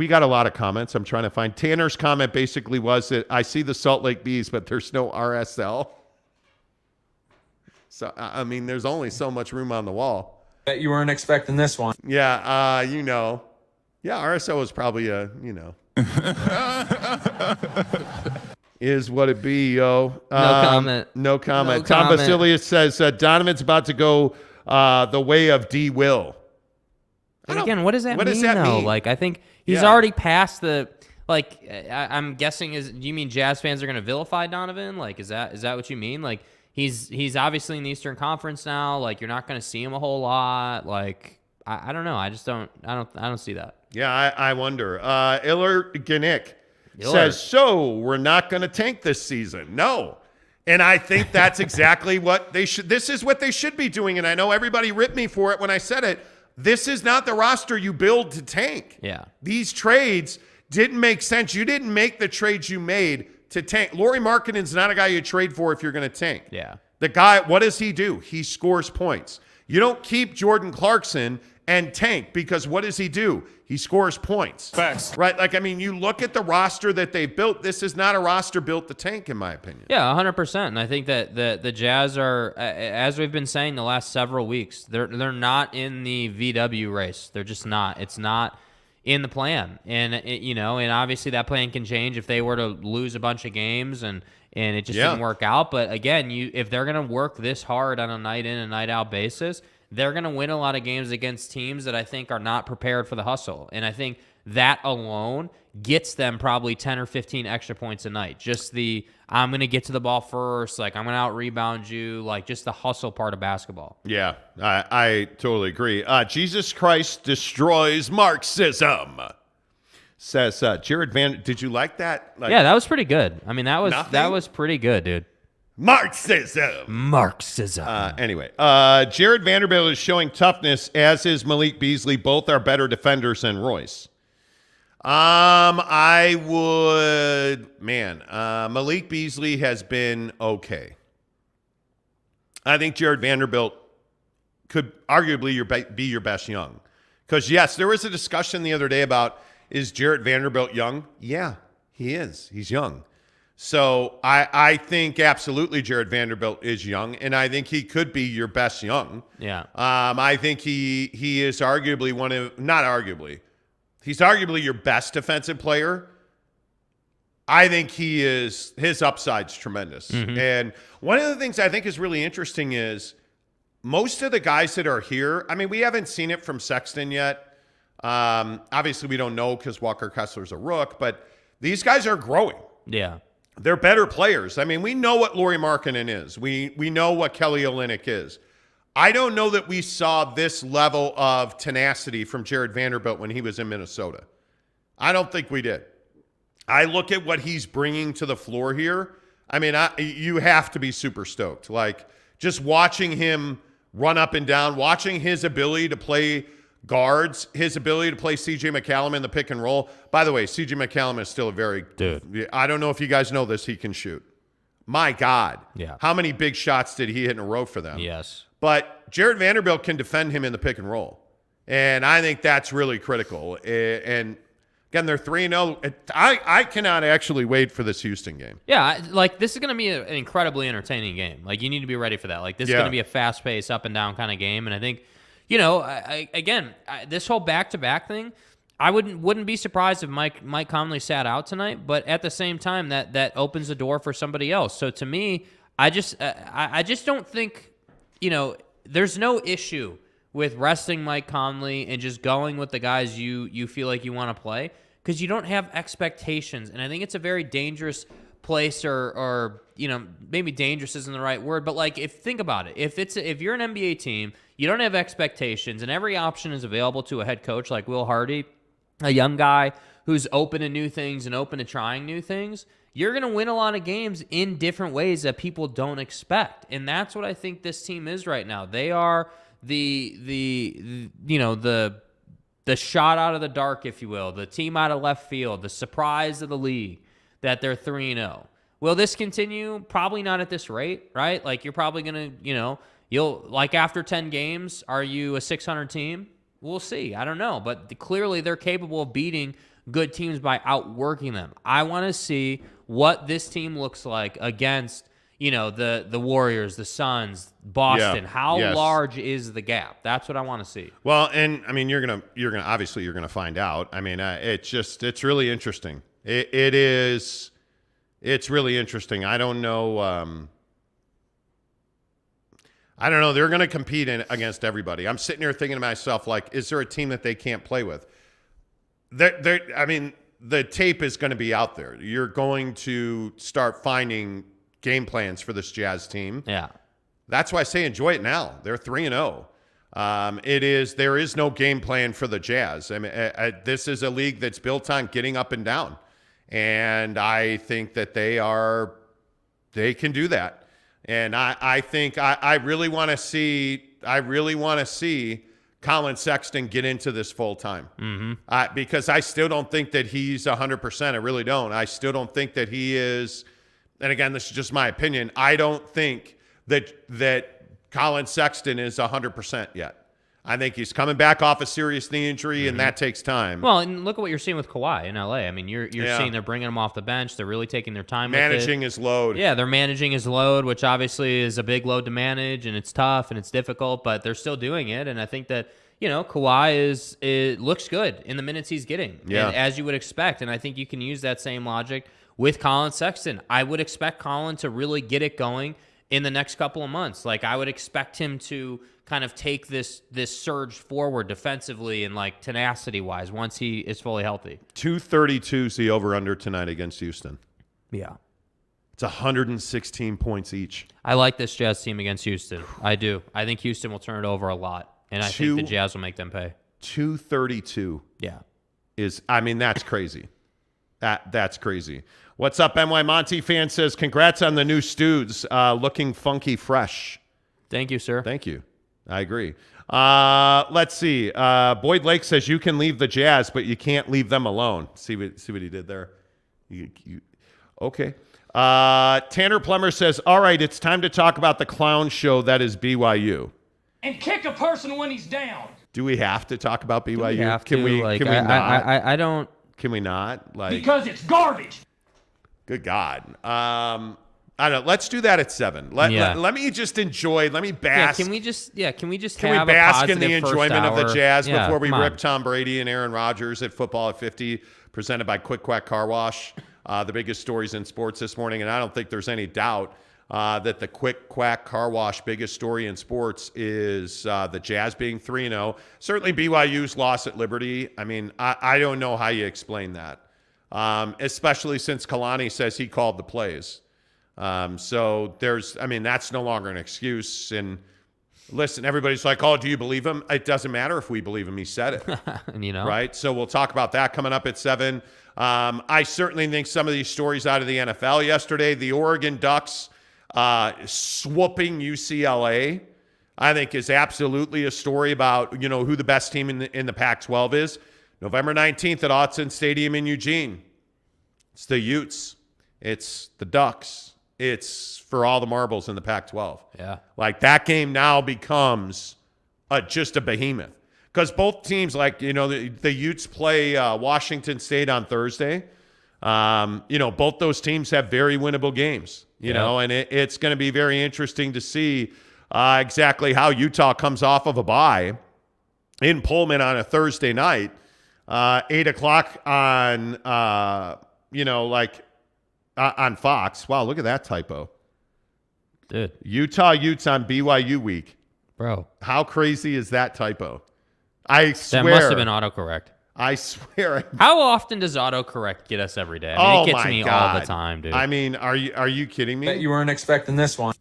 got a lot of comments. I'm trying to find. Tanner's comment basically was that I see the Salt Lake Bees, but there's no RSL. So, I mean, there's only so much room on the wall. Bet you weren't expecting this one. Yeah, Yeah, RSL was probably is what it be, yo. No comment. Tom Basilius says Donovan's about to go the way of D. Will. And again, what does that mean? Like, I think he's already past the. Like, I'm guessing do you mean Jazz fans are going to vilify Donovan? Like, is that what you mean? Like, he's obviously in the Eastern Conference now. Like, you're not going to see him a whole lot. Like, I don't know. I don't see that. Yeah, I wonder. Iller Genick says, so we're not going to tank this season. No. And I think that's exactly what they should. This is what they should be doing. And I know everybody ripped me for it when I said it. This is not the roster you build to tank. Yeah. These trades didn't make sense. You didn't make the trades you made to tank. Laurie Markkanen's not a guy you trade for if you're going to tank. Yeah. The guy, what does he do? He scores points. You don't keep Jordan Clarkson and tank, because what does he do? He scores points. Facts. Right? Like, I mean, you look at the roster that they built. This is not a roster built to tank, in my opinion. Yeah, 100%. And I think that the Jazz are, as we've been saying the last several weeks, they're not in the VW race. They're just not. It's not in the plan. And, and obviously that plan can change if they were to lose a bunch of games and it just didn't work out. But again, if they're going to work this hard on a night in and night out basis, they're going to win a lot of games against teams that I think are not prepared for the hustle. And I think that alone gets them probably 10 or 15 extra points a night. Just I'm going to get to the ball first, like I'm going to out-rebound you, like just the hustle part of basketball. Yeah, I totally agree. Jesus Christ destroys Marxism, says Jared Van. Did you like that? Yeah, that was pretty good. I mean, that was pretty good, dude. Marxism. Anyway, Jared Vanderbilt is showing toughness, as is Malik Beasley. Both are better defenders than Royce. Malik Beasley has been okay. I think Jared Vanderbilt could arguably be your best young. Because, yes, there was a discussion the other day about, is Jarrett Vanderbilt young? Yeah, he is. He's young. So I think absolutely Jarrett Vanderbilt is young, and I think he could be your best young. Yeah. I think he is arguably he's arguably your best defensive player. I think his upside's tremendous. Mm-hmm. And one of the things I think is really interesting is most of the guys that are here, I mean, we haven't seen it from Sexton yet. Obviously, we don't know because Walker Kessler's a rook, but these guys are growing. Yeah. They're better players. I mean, we know what Lauri Markkanen is. We know what Kelly Olynyk is. I don't know that we saw this level of tenacity from Jarrett Vanderbilt when he was in Minnesota. I don't think we did. I look at what he's bringing to the floor here. I mean, you have to be super stoked. Like, just watching him run up and down, watching his ability to play guards, his ability to play C.J. McCallum in the pick and roll. By the way, C.J. McCallum is still a very dude. I don't know if you guys know this. He can shoot. My God. Yeah. How many big shots did he hit in a row for them? Yes. But Jarrett Vanderbilt can defend him in the pick and roll. And I think that's really critical. And again, they're 3-0. I cannot actually wait for this Houston game. Yeah, like this is going to be an incredibly entertaining game. Like you need to be ready for that. Like this is going to be a fast-paced, up and down kind of game. And I think, you know, this whole back-to-back thing, I wouldn't be surprised if Mike Conley sat out tonight. But at the same time, that opens the door for somebody else. So to me, I just don't think, you know, there's no issue with resting Mike Conley and just going with the guys you feel like you want to play because you don't have expectations. And I think it's a very dangerous place or you know, maybe dangerous isn't the right word, but like think about it. If you're an NBA team, you don't have expectations and every option is available to a head coach like Will Hardy, a young guy who's open to new things and open to trying new things, you're going to win a lot of games in different ways that people don't expect. And that's what I think this team is right now. They are the shot out of the dark, if you will, the team out of left field, the surprise of the league that they're 3-0. Will this continue? Probably not at this rate, right? Like you're probably going to, you'll like after 10 games, are you a 600 team? We'll see. I don't know, but clearly they're capable of beating good teams by outworking them. I want to see what this team looks like against, the Warriors, the Suns, Boston. How large is the gap? That's what I want to see. Well, and I mean, you're gonna obviously you're gonna find out. I mean, it's really interesting. It's really interesting. I don't know. They're going to compete against everybody. I'm sitting here thinking to myself, like, is there a team that they can't play with? I mean, the tape is going to be out there. You're going to start finding game plans for this Jazz team. Yeah. That's why I say enjoy it now. They're 3-0. There is no game plan for the Jazz. I mean, this is a league that's built on getting up and down. And I think that they can do that. And I think I really want to see Colin Sexton get into this full time. Mm-hmm. Because I still don't think that he's 100%. I really don't. I still don't think that he is. And again, this is just my opinion. I don't think that Colin Sexton is 100% yet. I think he's coming back off a serious knee injury, and that takes time. Well, and look at what you're seeing with Kawhi in LA. I mean, you're seeing they're bringing him off the bench. They're really taking their time managing his load. Yeah, they're managing his load, which obviously is a big load to manage, and it's tough and it's difficult, but they're still doing it. And I think that, Kawhi looks good in the minutes he's getting, and as you would expect. And I think you can use that same logic with Colin Sexton. I would expect Colin to really get it going in the next couple of months. Like, I would expect him to kind of take this surge forward defensively and like tenacity wise once he is fully healthy. 232 is the over under tonight against Houston. Yeah. It's 116 points each. I like this Jazz team against Houston. I do. I think Houston will turn it over a lot, and I think the Jazz will make them pay. 232. Yeah. That's crazy. That's crazy. What's up, NY Monty fan says, congrats on the new Stoods, looking funky fresh. Thank you, sir. Thank you. I agree. Let's see. Boyd Lake says you can leave the Jazz, but you can't leave them alone. See what he did there? Okay. Tanner Plummer says, all right, it's time to talk about the clown show that is BYU. and kick a person when he's down. Do we have to talk about BYU? Can we not? I don't. Can we not? Because it's garbage. Good God. I don't know. Let's do that at 7. Let me just enjoy. Let me bask. Can we just Can we have bask a in the enjoyment of the Jazz before we rip on. Tom Brady and Aaron Rodgers at Football at 50, presented by Quick Quack Car Wash? The biggest stories in sports this morning, and I don't think there's any doubt that the Quick Quack Car Wash biggest story in sports is the Jazz being 3-0. Certainly BYU's loss at Liberty. I mean, I don't know how you explain that, especially since Kalani says he called the plays. So that's no longer an excuse. And listen, everybody's like, oh, do you believe him? It doesn't matter if we believe him. He said it. Right? So we'll talk about that coming up at 7. I certainly think some of these stories out of the NFL yesterday, the Oregon Ducks swooping UCLA, I think is absolutely a story about, who the best team in the Pac-12 is. November 19th at Autzen Stadium in Eugene. It's the Utes. It's the Ducks. It's for all the marbles in the Pac-12. Yeah. Like that game now becomes just a behemoth. Because both teams, the Utes play Washington State on Thursday. Both those teams have very winnable games, and it's going to be very interesting to see exactly how Utah comes off of a bye in Pullman on a Thursday night, 8 o'clock on, on Fox. Wow, look at that typo. Dude. Utah Utes on BYU week. Bro. How crazy is that typo? I swear. That must have been autocorrect. I swear. How often does autocorrect get us every day? I mean, it gets me all the time, dude. I mean, are you kidding me? Bet you weren't expecting this one.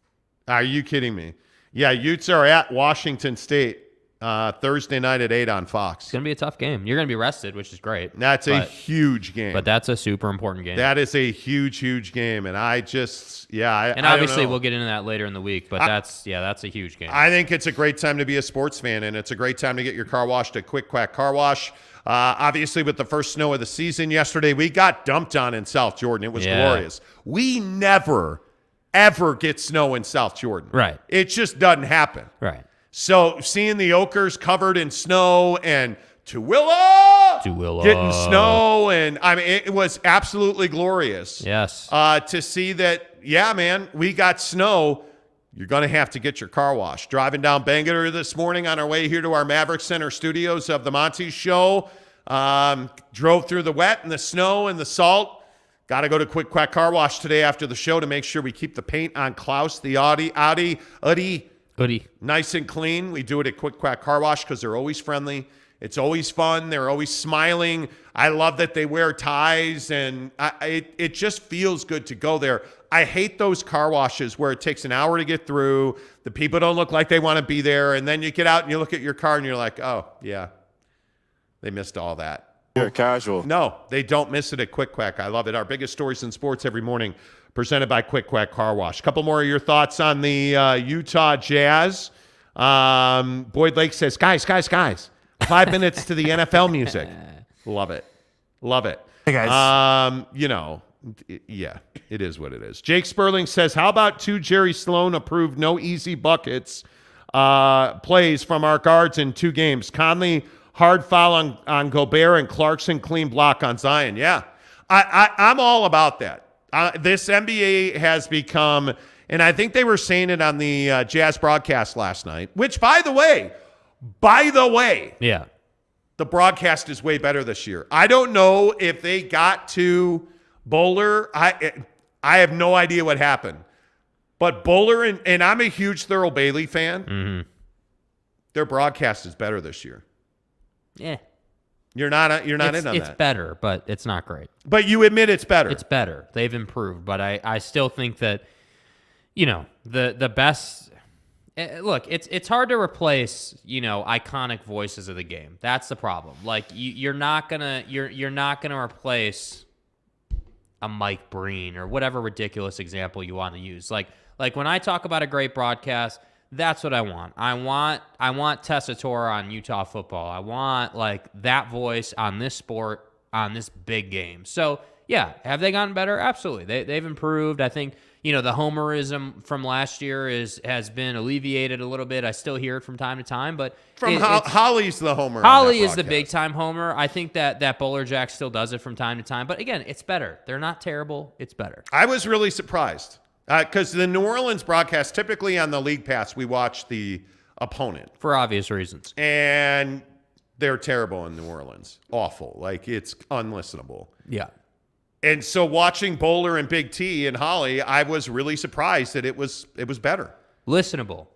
Are you kidding me? Yeah, Utes are at Washington State Thursday night at 8 on Fox. It's going to be a tough game. You're going to be rested, which is great. That's a huge game. But that's a super important game. That is a huge, huge game. And obviously we'll get into that later in the week, but that's a huge game. I think it's a great time to be a sports fan, and it's a great time to get your car washed at Quick Quack Car Wash. Obviously, with the first snow of the season yesterday, we got dumped on in South Jordan. It was glorious. We never, ever get snow in South Jordan. Right. It just doesn't happen. Right. So seeing the Okers covered in snow and Tooele getting snow, and I mean, it was absolutely glorious. Yes. To see that, yeah, man, we got snow. You're going to have to get your car washed. Driving down Bangor this morning on our way here to our Maverick Center studios of the Monty Show. Drove through the wet and the snow and the salt. Got to go to Quick Quack Car Wash today after the show to make sure we keep the paint on Klaus, the Audi. Nice and clean. We do it at Quick Quack Car Wash because they're always friendly. It's always fun. They're always smiling. I love that they wear ties, and it just feels good to go there. I hate those car washes where it takes an hour to get through. The people don't look like they want to be there, and then you get out and you look at your car and you're like, oh, yeah, they missed all that. You're casual. No, they don't miss it at Quick Quack. I love it. Our biggest stories in sports every morning, presented by Quick Quack Car Wash. A couple more of your thoughts on the Utah Jazz. Boyd Lake says, guys, 5 minutes to the NFL music. Love it. Hey, guys. Yeah, it is what it is. Jake Sperling says, how about 2 Jerry Sloan approved no easy buckets plays from our guards in 2 games? Conley, hard foul on Gobert, and Clarkson, clean block on Zion. Yeah, I'm all about that. This NBA has become, and I think they were saying it on the Jazz broadcast last night, which, by the way, yeah, the broadcast is way better this year. I don't know if they got to Bowler. I have no idea what happened. But Bowler, and I'm a huge Thurl Bailey fan, their broadcast is better this year. Yeah. You're not in on that. It's better, but it's not great. But you admit it's better. It's better. They've improved, but I still think that, the best. Look, it's hard to replace, iconic voices of the game. That's the problem. Like you're not gonna replace a Mike Breen or whatever ridiculous example you want to use. Like when I talk about a great broadcast, that's what I want. I want Tessitore on Utah football. I want like that voice on this sport, on this big game. So Yeah. Have they gotten better? Absolutely. They've improved. I think, the homerism from last year has been alleviated a little bit. I still hear it from time to time, but Holly's the homer. Holly is the big time homer. I think that Bowler Jack still does it from time to time, but again, it's better. They're not terrible. It's better. I was really surprised because the New Orleans broadcast, typically on the League Pass, we watch the opponent for obvious reasons, and they're terrible in New Orleans. Awful. Like, it's unlistenable. Yeah. And so watching Bowler and Big T and Holly, I was really surprised that it was better. Listenable.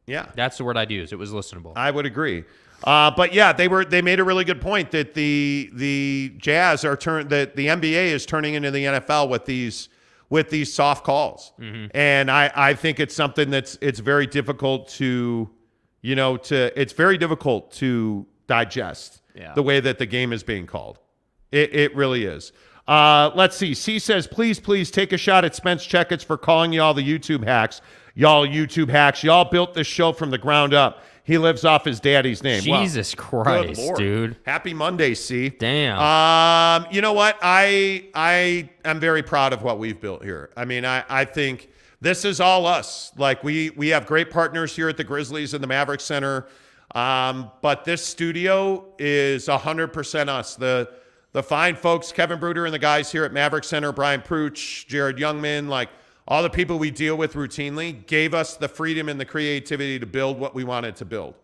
Yeah. That's the word I'd use. It was listenable. I would agree. But yeah, they made a really good point that the Jazz are that the NBA is turning into the NFL with these soft calls. Mm-hmm. And I think it's something it's very difficult to it's very difficult to digest the way that the game is being called. It really is. Let's see. C says, please take a shot at Spence Checkets for calling y'all the YouTube hacks. Y'all YouTube hacks. Y'all built this show from the ground up. He lives off his daddy's name. Jesus Christ, dude. Happy Monday, C. Damn. You know what? I am very proud of what we've built here. I mean, I think this is all us. Like, we have great partners here at the Grizzlies and the Maverick Center. But this studio is 100% us. The fine folks, Kevin Bruder and the guys here at Maverick Center, Brian Pruch, Jared Youngman, like all the people we deal with routinely, gave us the freedom and the creativity to build what we wanted to build.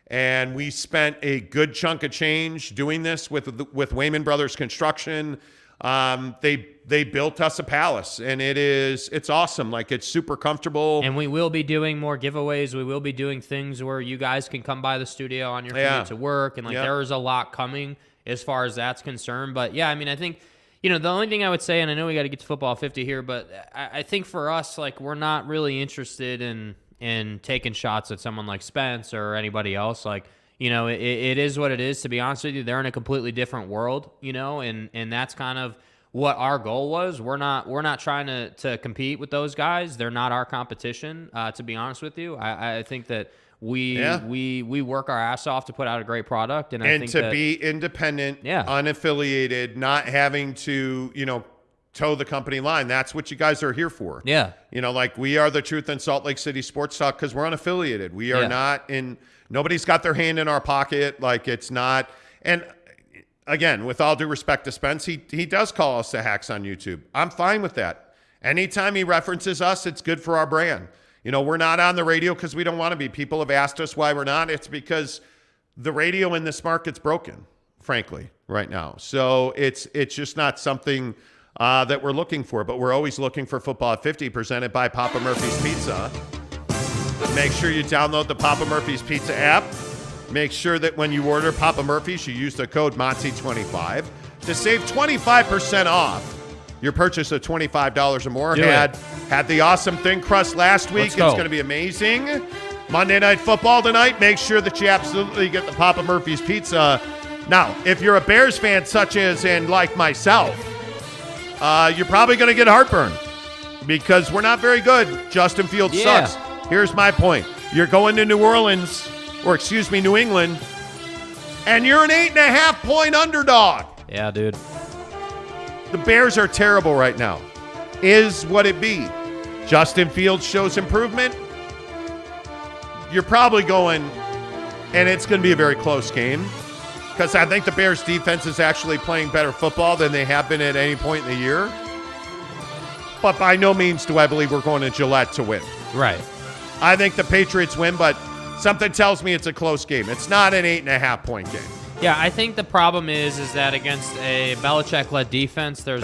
And we spent a good chunk of change doing this with Wayman Brothers Construction. They built us a palace, and it's awesome. Like, it's super comfortable. And we will be doing more giveaways. We will be doing things where you guys can come by the studio on your commute to work, and there is a lot coming as far as that's concerned. But yeah, I mean, I think, the only thing I would say, and I know we got to get to football 50 here, but I think for us, like, we're not really interested in taking shots at someone like Spence or anybody else. Like, it is what it is, to be honest with you. They're in a completely different world, and that's kind of what our goal was. We're not trying to compete with those guys. They're not our competition, to be honest with you. I think that we work our ass off to put out a great product, and I think to be independent, unaffiliated, not having to toe the company line. That's what you guys are here for. Yeah, like, we are the truth in Salt Lake City sports talk because we're unaffiliated. We are not in. Nobody's got their hand in our pocket. Like, it's not. And again, with all due respect to Spence, he does call us the hacks on YouTube. I'm fine with that. Anytime he references us, it's good for our brand. We're not on the radio because we don't want to be. People have asked us why we're not. It's because the radio in this market's broken, frankly, right now. So it's just not something that we're looking for. But we're always looking for Football at 50, presented by Papa Murphy's Pizza. Make sure you download the Papa Murphy's Pizza app. Make sure that when you order Papa Murphy's, you use the code Monty25 to save 25% off your purchase of $25 or more. Had the awesome thin crust last week. It's going to be amazing. Monday Night Football tonight. Make sure that you absolutely get the Papa Murphy's Pizza. Now, if you're a Bears fan such as and like myself, you're probably going to get heartburn because we're not very good. Justin Fields sucks. Here's my point. You're going to New England, and you're an 8.5-point underdog. Yeah, dude. The Bears are terrible right now. Is what it be. Justin Fields shows improvement. You're probably going, and it's going to be a very close game because I think the Bears defense is actually playing better football than they have been at any point in the year. But by no means do I believe we're going to Gillette to win. Right. I think the Patriots win, but something tells me it's a close game. It's not an 8.5-point game. Yeah, I think the problem is that against a Belichick-led defense, there's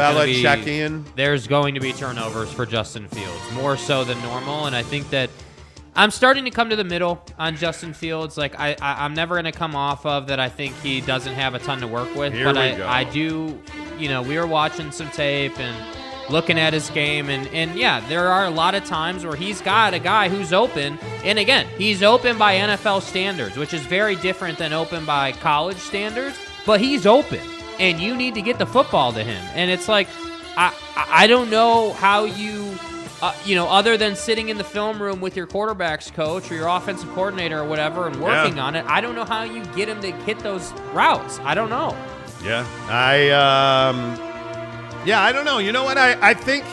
going to be turnovers for Justin Fields, more so than normal. And I think that I'm starting to come to the middle on Justin Fields. Like, I'm never going to come off of that I think he doesn't have a ton to work with. I do, we were watching some tape and looking at his game, and yeah, there are a lot of times where he's got a guy who's open, and again, he's open by NFL standards, which is very different than open by college standards, but he's open, and you need to get the football to him. And it's like, I don't know how you, other than sitting in the film room with your quarterback's coach or your offensive coordinator or whatever and working on it, I don't know how you get him to hit those routes. I don't know. Yeah. Yeah, I don't know. You know what? I think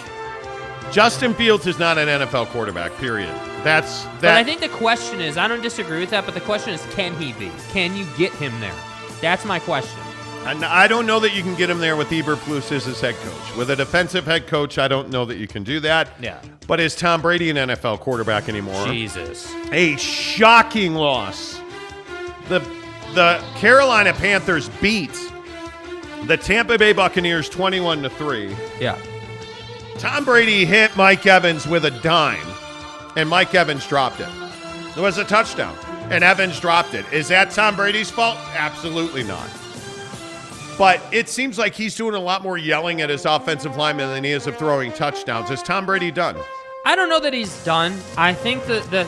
Justin Fields is not an NFL quarterback, period. But I think the question is, I don't disagree with that, but the question is, can he be? Can you get him there? That's my question. I don't know that you can get him there with Eberflus as his head coach. With a defensive head coach, I don't know that you can do that. Yeah. But is Tom Brady an NFL quarterback anymore? Jesus. A shocking loss. The Carolina Panthers beat the Tampa Bay Buccaneers 21-3. Yeah. Tom Brady hit Mike Evans with a dime, and Mike Evans dropped it. It was a touchdown, and Evans dropped it. Is that Tom Brady's fault? Absolutely not. But it seems like he's doing a lot more yelling at his offensive lineman than he is of throwing touchdowns. Is Tom Brady done? I don't know that he's done. I think the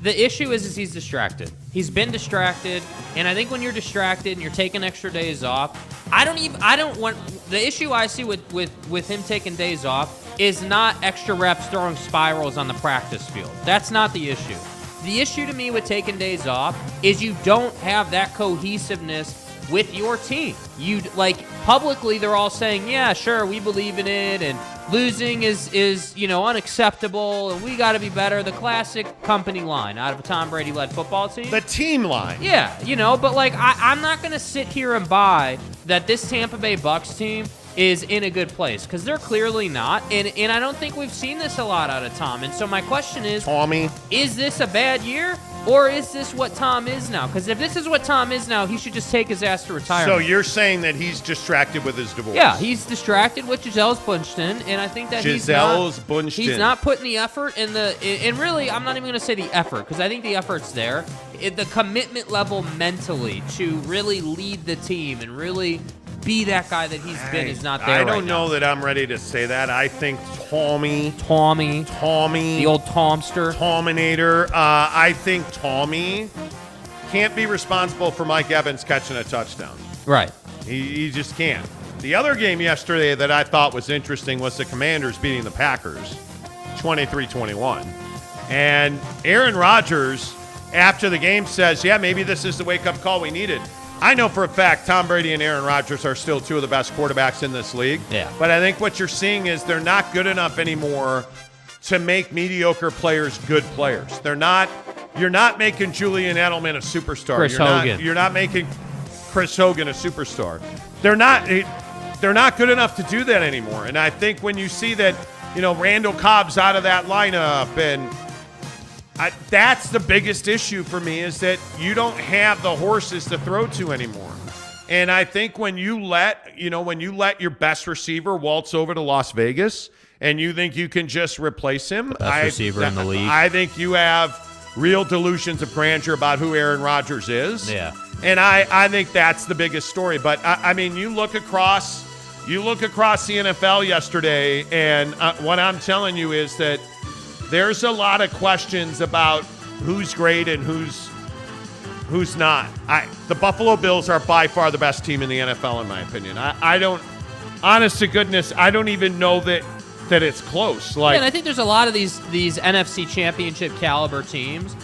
issue is he's distracted. He's been distracted, and I think when you're distracted and you're taking extra days off, the issue I see with him taking days off is not extra reps throwing spirals on the practice field. That's not the issue. The issue to me with taking days off is you don't have that cohesiveness with your team. Publicly they're all saying, yeah, sure, we believe in it, and losing is unacceptable, and we got to be better. The classic company line out of a Tom Brady-led football team. The team line. Yeah, but I'm not going to sit here and buy that this Tampa Bay Bucs team is in a good place, because they're clearly not, and I don't think we've seen this a lot out of Tom. And so my question is, Tommy, is this a bad year, or is this what Tom is now? Because if this is what Tom is now, he should just take his ass to retirement. So you're saying that he's distracted with his divorce? Yeah, he's distracted with Gisele's Bunchton, and I think that he's not putting the effort and really, I'm not even going to say the effort, because I think the effort's there. The commitment level mentally to really lead the team and really be that guy that he's been is not there. I don't know that I'm ready to say that. I think Tommy, the old Tomster, Tominator. I think Tommy can't be responsible for Mike Evans catching a touchdown. Right. He just can't. The other game yesterday that I thought was interesting was the Commanders beating the Packers 23-21. And Aaron Rodgers, after the game, says, yeah, maybe this is the wake-up call we needed. I know for a fact Tom Brady and Aaron Rodgers are still two of the best quarterbacks in this league. Yeah. But I think what you're seeing is they're not good enough anymore to make mediocre players good players. You're not making Julian Edelman a superstar. You're not making Chris Hogan a superstar. They're not good enough to do that anymore. And I think when you see that, Randall Cobb's out of that lineup, and that's the biggest issue for me, is that you don't have the horses to throw to anymore. And I think when you let your best receiver waltz over to Las Vegas and you think you can just replace him, best receiver in the league, I think you have real delusions of grandeur about who Aaron Rodgers is. Yeah. And I think that's the biggest story. But you look across the NFL yesterday, and what I'm telling you is that there's a lot of questions about who's great and who's not. The Buffalo Bills are by far the best team in the NFL, in my opinion. Honest to goodness, I don't even know that it's close. And I think there's a lot of these NFC Championship caliber teams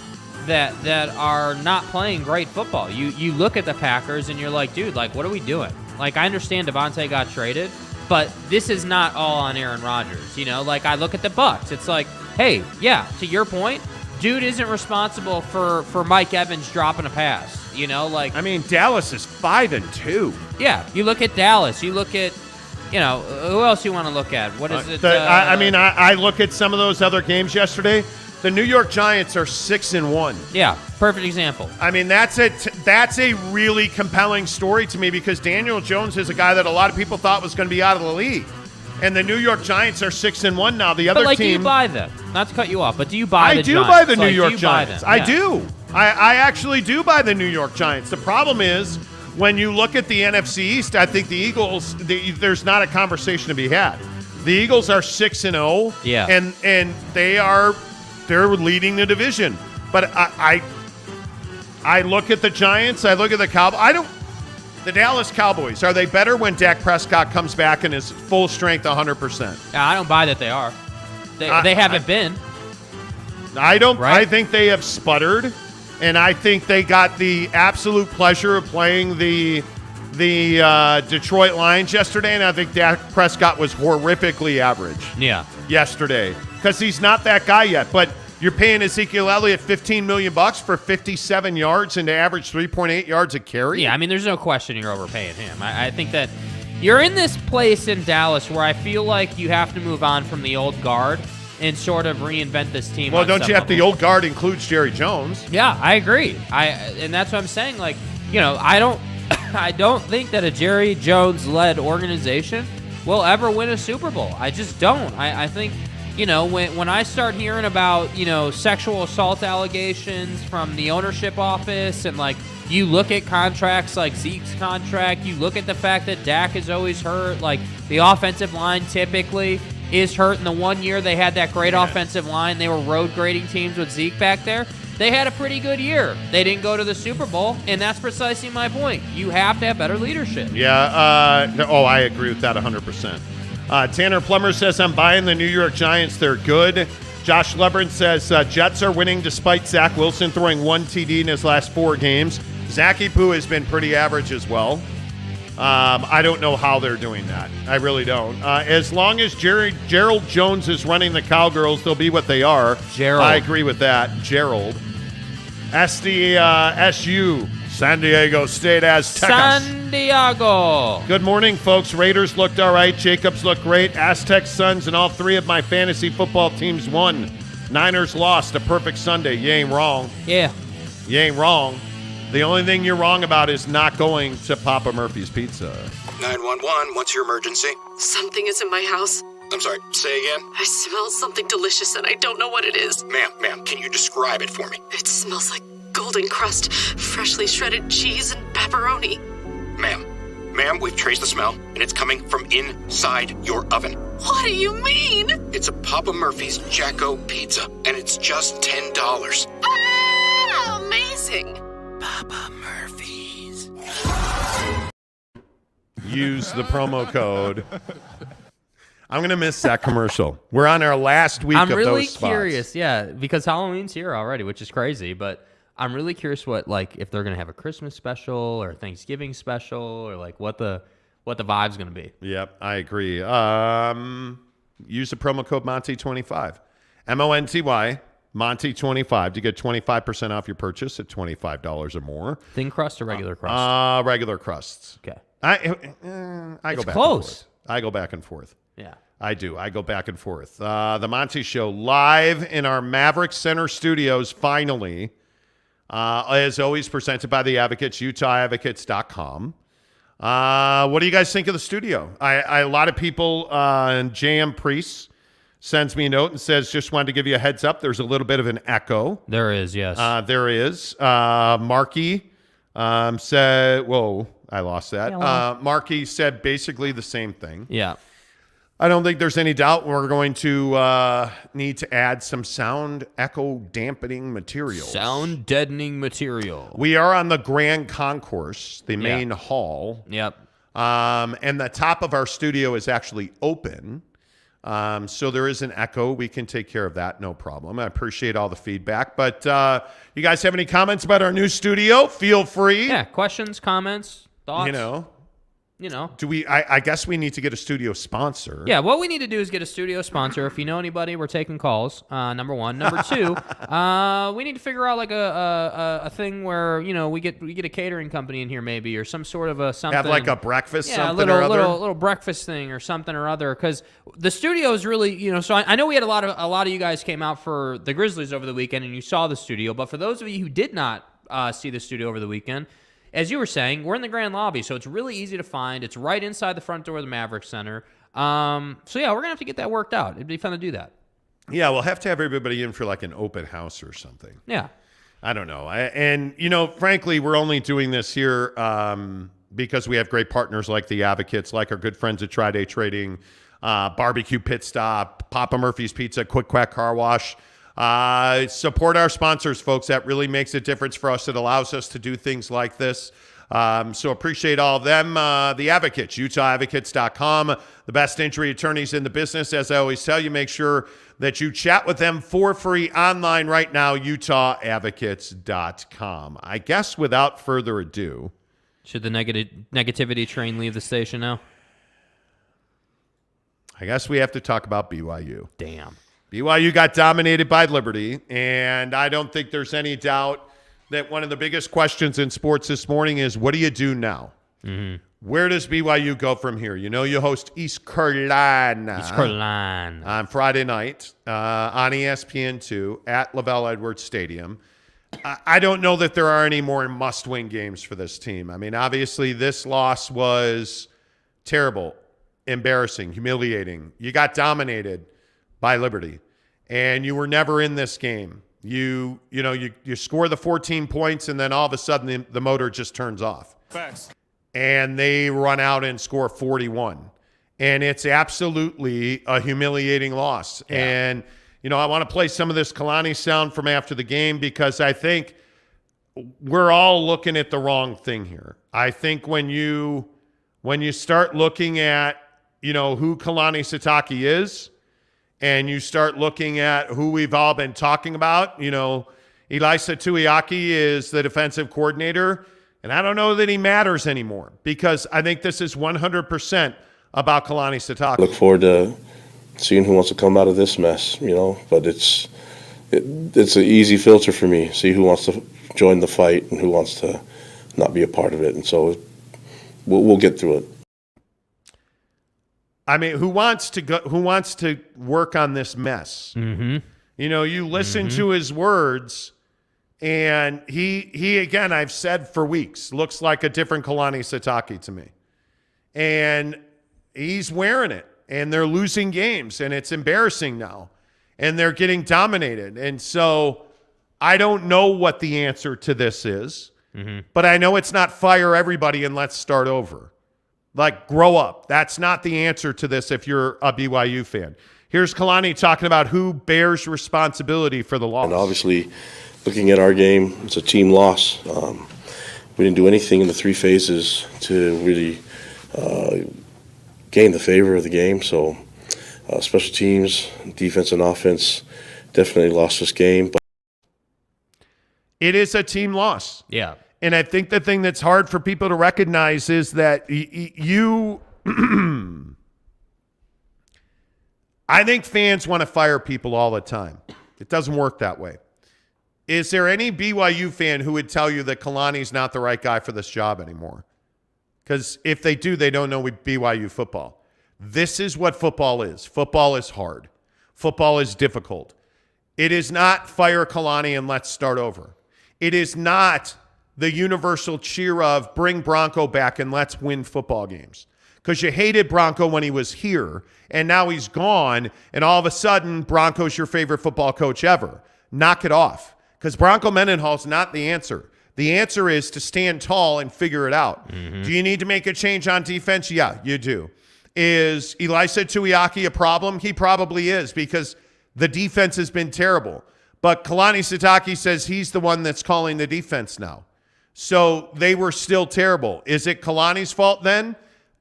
that are not playing great football. You look at the Packers and you're like, dude, what are we doing? I understand Devontae got traded, but this is not all on Aaron Rodgers. I look at the Bucs. It's like, hey, yeah, to your point, dude isn't responsible for Mike Evans dropping a pass. Dallas is 5-2. Yeah, you look at Dallas. You look at, who else you want to look at? What is it? I look at some of those other games yesterday. The New York Giants are 6-1. Yeah, perfect example. That's a really compelling story to me, because Daniel Jones is a guy that a lot of people thought was going to be out of the league. And the New York Giants are 6-1 now. The other team. Do you buy them? Not to cut you off, but do you buy the Giants? I do buy the New York Giants. Yeah. I do. I actually do buy the New York Giants. The problem is, when you look at the NFC East, I think the Eagles, there's not a conversation to be had. The Eagles are 6-0. Yeah. And they're leading the division. But I look at the Giants, I look at the Cowboys. The Dallas Cowboys, are they better when Dak Prescott comes back and is full strength 100%? I don't buy that they are. They haven't been. I don't. Right? I think they have sputtered, and I think they got the absolute pleasure of playing the the Detroit Lions yesterday, and I think Dak Prescott was horrifically average. Yeah. Yesterday, because he's not that guy yet. But you're paying Ezekiel Elliott $15 million for 57 yards and to average 3.8 yards a carry. Yeah, I mean, there's no question you're overpaying him. I think that you're in this place in Dallas where I feel like you have to move on from the old guard and sort of reinvent this team. Well, don't you have the old guard includes Jerry Jones? Yeah, I agree. And that's what I'm saying. Like, I don't think that a Jerry Jones-led organization will ever win a Super Bowl. I just don't. I think, when I start hearing about, sexual assault allegations from the ownership office and, like, you look at contracts like Zeke's contract, you look at the fact that Dak is always hurt, like, the offensive line typically is hurt. In the 1 year they had that great offensive line, they were road grading teams with Zeke back there. They had a pretty good year. They didn't go to the Super Bowl, and that's precisely my point. You have to have better leadership. Yeah, I agree with that 100%. Tanner Plummer says, I'm buying the New York Giants. They're good. Josh Lebron says, Jets are winning despite Zach Wilson throwing 1 TD in his last 4 games. Zachy Poo has been pretty average as well. I don't know how they're doing that. I really don't. As long as Gerald Jones is running the Cowgirls, they'll be what they are. Gerald. I agree with that. Gerald. SDSU, San Diego State Aztecas. San Diego. Good morning, folks. Raiders looked all right. Jacobs looked great. Aztecs, Suns, and all 3 of my fantasy football teams won. Niners lost. A perfect Sunday. You ain't wrong. Yeah. You ain't wrong. The only thing you're wrong about is not going to Papa Murphy's Pizza. 911, what's your emergency? Something is in my house. I'm sorry, say again? I smell something delicious and I don't know what it is. Ma'am, can you describe it for me? It smells like golden crust, freshly shredded cheese, and pepperoni. Ma'am, we've traced the smell, and it's coming from inside your oven. What do you mean? It's a Papa Murphy's Jacko Pizza, and it's just $10. Ah, amazing. Papa Murphy's. Use the promo code. I'm going to miss that commercial. We're on our last week of those spots. I'm really curious, yeah, because Halloween's here already, which is crazy, but I'm really curious if they're going to have a Christmas special or Thanksgiving special or like what the vibe's going to be. Yep, I agree. Use the promo code Monty25. MONTY. Monty25 to get 25% off your purchase at $25 or more. Thin crust or regular crust? Regular crusts. Okay. I it's go back close. and forth. I go back and forth. Yeah. I do. I go back and forth. The Monty Show live in our Maverick Center studios finally. As always, presented by the Advocates, UtahAdvocates.com. What do you guys think of the studio? A lot of people, JM Priest sends me a note and says, just wanted to give you a heads up. There's a little bit of an echo. There is, yes. There is. Marky said, whoa, I lost that. Marky said basically the same thing. Yeah. I don't think there's any doubt we're going to need to add some sound echo dampening material. Sound deadening material. We are on the Grand Concourse, the main hall. Yep. And the top of our studio is actually open. So there is an echo. We can take care of that, no problem. I appreciate all the feedback. But you guys have any comments about our new studio? Feel free. Yeah, questions, comments, thoughts. Do we? I guess we need to get a studio sponsor. Yeah, what we need to do is get a studio sponsor. If you know anybody, we're taking calls. Number one. Number two, we need to figure out like a thing where we get a catering company in here maybe, or some sort of a something. Have like a breakfast, something or other. little breakfast thing or something or other. Because the studio is really So I know we had a lot of you guys came out for the Grizzlies over the weekend and you saw the studio. But for those of you who did not see the studio over the weekend. As you were saying, we're in the grand lobby, so it's really easy to find. It's right inside the front door of the Maverick Center. So, yeah, we're going to have to get that worked out. It'd be fun to do that. Yeah, we'll have to have everybody in for like an open house or something. Yeah. I don't know. Frankly, we're only doing this here because we have great partners like the Advocates, like our good friends at Tri-Day Trading, Barbecue Pit Stop, Papa Murphy's Pizza, Quick Quack Car Wash. Support our sponsors, folks. That really makes a difference for us. It allows us to do things like this. So appreciate all of them. The Advocates, UtahAdvocates.com, the best injury attorneys in the business. As I always tell you, make sure that you chat with them for free online right now, UtahAdvocates.com. I guess without further ado, Should the negativity train leave the station now? I guess we have to talk about BYU. Damn. BYU got dominated by Liberty, and I don't think there's any doubt that one of the biggest questions in sports this morning is, what do you do now? Mm-hmm. Where does BYU go from here? You know, you host East Carolina. On Friday night on ESPN2 at LaVell Edwards Stadium. I don't know that there are any more must-win games for this team. I mean, obviously, this loss was terrible, embarrassing, humiliating. You got dominated by Liberty, and you were never in this game. You score the 14 points, and then all of a sudden the motor just turns off. Facts. And they run out and score 41. And it's absolutely a humiliating loss. Yeah. And I want to play some of this Kalani sound from after the game because I think we're all looking at the wrong thing here. I think when you start looking at, who Kalani Sitake is, and you start looking at who we've all been talking about, Elisa Tuiaki is the defensive coordinator, and I don't know that he matters anymore because I think this is 100% about Kalani Sitake. Look forward to seeing who wants to come out of this mess, but it's an easy filter for me. See who wants to join the fight and who wants to not be a part of it. And so we'll get through it. I mean, who wants to work on this mess? Mm-hmm. You listen to his words, and he again, I've said for weeks, looks like a different Kalani Sitake to me. And he's wearing it. And they're losing games, and it's embarrassing now. And they're getting dominated. And so I don't know what the answer to this is, but I know it's not fire everybody and let's start over. Like, grow up. That's not the answer to this if you're a BYU fan. Here's Kalani talking about who bears responsibility for the loss. And obviously, looking at our game, it's a team loss. We didn't do anything in the three phases to really gain the favor of the game. So special teams, defense and offense definitely lost this game. But it is a team loss. Yeah. And I think the thing that's hard for people to recognize is that you I think fans want to fire people all the time. It doesn't work that way. Is there any BYU fan who would tell you that Kalani's not the right guy for this job anymore? Because if they do, they don't know BYU football. This is what football is. Football is hard. Football is difficult. It is not fire Kalani and let's start over. It is not the universal cheer of bring Bronco back and let's win football games. Because you hated Bronco when he was here, and now he's gone, and all of a sudden Bronco's your favorite football coach ever. Knock it off. Because Bronco Mendenhall's not the answer. The answer is to stand tall and figure it out. Mm-hmm. Do you need to make a change on defense? Yeah, you do. Is Elisa Tuiaki a problem? He probably is because the defense has been terrible. But Kalani Sitake says he's the one that's calling the defense now. So they were still terrible. Is it Kalani's fault then?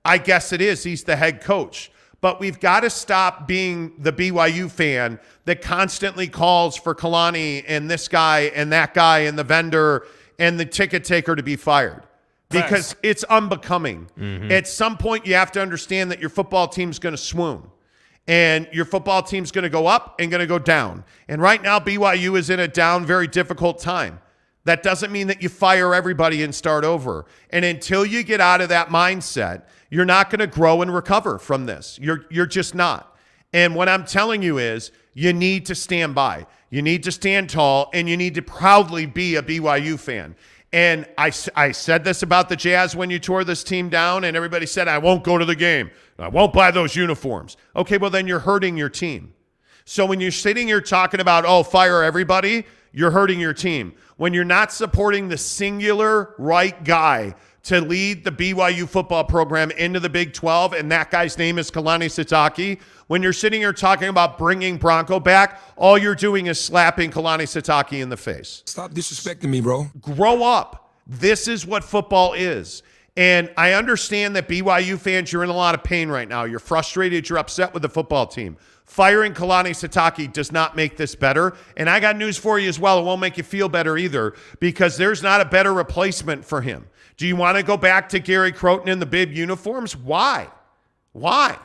I guess it is. He's the head coach. But we've got to stop being the BYU fan that constantly calls for Kalani and this guy and that guy and the vendor and the ticket taker to be fired because it's unbecoming. Mm-hmm. At some point, you have to understand that your football team's going to swoon and your football team's going to go up and going to go down. And right now, BYU is in a down, very difficult time. That doesn't mean that you fire everybody and start over. And until you get out of that mindset, you're not going to grow and recover from this. You're just not. And what I'm telling you is you need to stand by. You need to stand tall, and you need to proudly be a BYU fan. And I said this about the Jazz when you tore this team down, and everybody said, I won't go to the game. I won't buy those uniforms. Okay, well, then you're hurting your team. So when you're sitting here talking about, fire everybody, you're hurting your team. When you're not supporting the singular right guy to lead the BYU football program into the Big 12, and that guy's name is Kalani Sitake, when you're sitting here talking about bringing Bronco back, all you're doing is slapping Kalani Sitake in the face. Stop disrespecting me, bro. Grow up. This is what football is. And I understand that BYU fans, you're in a lot of pain right now. You're frustrated. You're upset with the football team. Firing Kalani Sitake does not make this better. And I got news for you as well. It won't make you feel better either because there's not a better replacement for him. Do you want to go back to Gary Crowton in the bib uniforms? Why? Kalani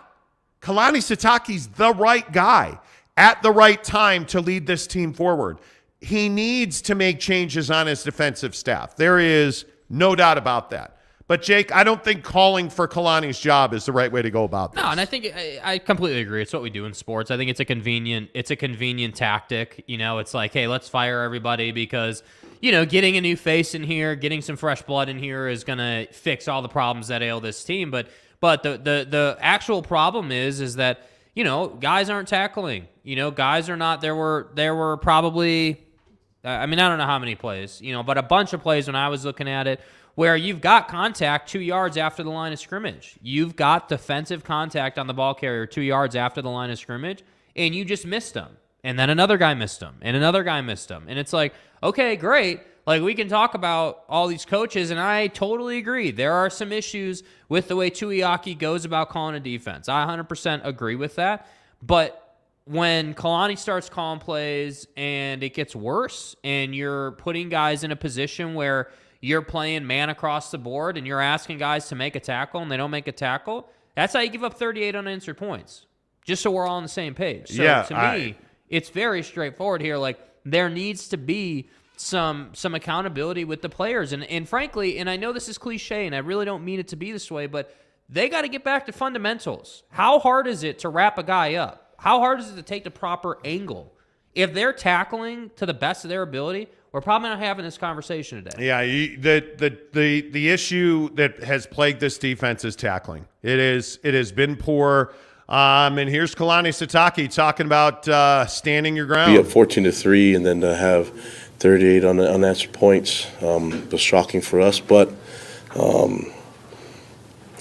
Sitake's the right guy at the right time to lead this team forward. He needs to make changes on his defensive staff. There is no doubt about that. But, Jake, I don't think calling for Kalani's job is the right way to go about this. No, and I think I completely agree. It's what we do in sports. I think it's a convenient tactic. It's like, hey, let's fire everybody because, getting a new face in here, getting some fresh blood in here is going to fix all the problems that ail this team. But the actual problem is that, guys aren't tackling. Guys are not. There were probably, I don't know how many plays, but a bunch of plays when I was looking at it, where you've got contact 2 yards after the line of scrimmage. You've got defensive contact on the ball carrier 2 yards after the line of scrimmage, and you just missed them. And then another guy missed them, and another guy missed them. And it's like, okay, great. Like, we can talk about all these coaches, and I totally agree. There are some issues with the way Tuiaki goes about calling a defense. I 100% agree with that. But when Kalani starts calling plays and it gets worse, and you're putting guys in a position where you're playing man across the board and you're asking guys to make a tackle and they don't make a tackle, that's how you give up 38 unanswered points, just so we're all on the same page. So to me, it's very straightforward here. Like, there needs to be some accountability with the players. And frankly, and I know this is cliche and I really don't mean it to be this way, but they got to get back to fundamentals. How hard is it to wrap a guy up? How hard is it to take the proper angle? If they're tackling to the best of their ability, we're probably not having this conversation today. Yeah, the issue that has plagued this defense is tackling. It has been poor. And here's Kalani Sitake talking about standing your ground. Be up 14-3 and then to have 38 unanswered points was shocking for us. But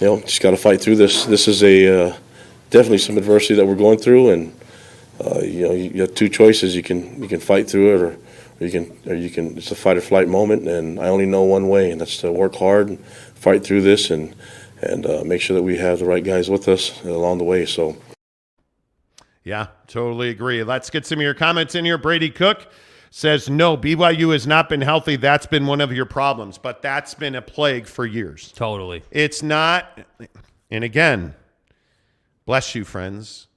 just got to fight through this. This is definitely some adversity that we're going through, and you have two choices. You can fight through it, or you can. It's a fight or flight moment, and I only know one way, and that's to work hard and fight through this, and make sure that we have the right guys with us along the way. So, yeah, totally agree. Let's get some of your comments in here. Brady Cook says, no, BYU has not been healthy. That's been one of your problems, but that's been a plague for years. Totally. It's not, and again, bless you, friends.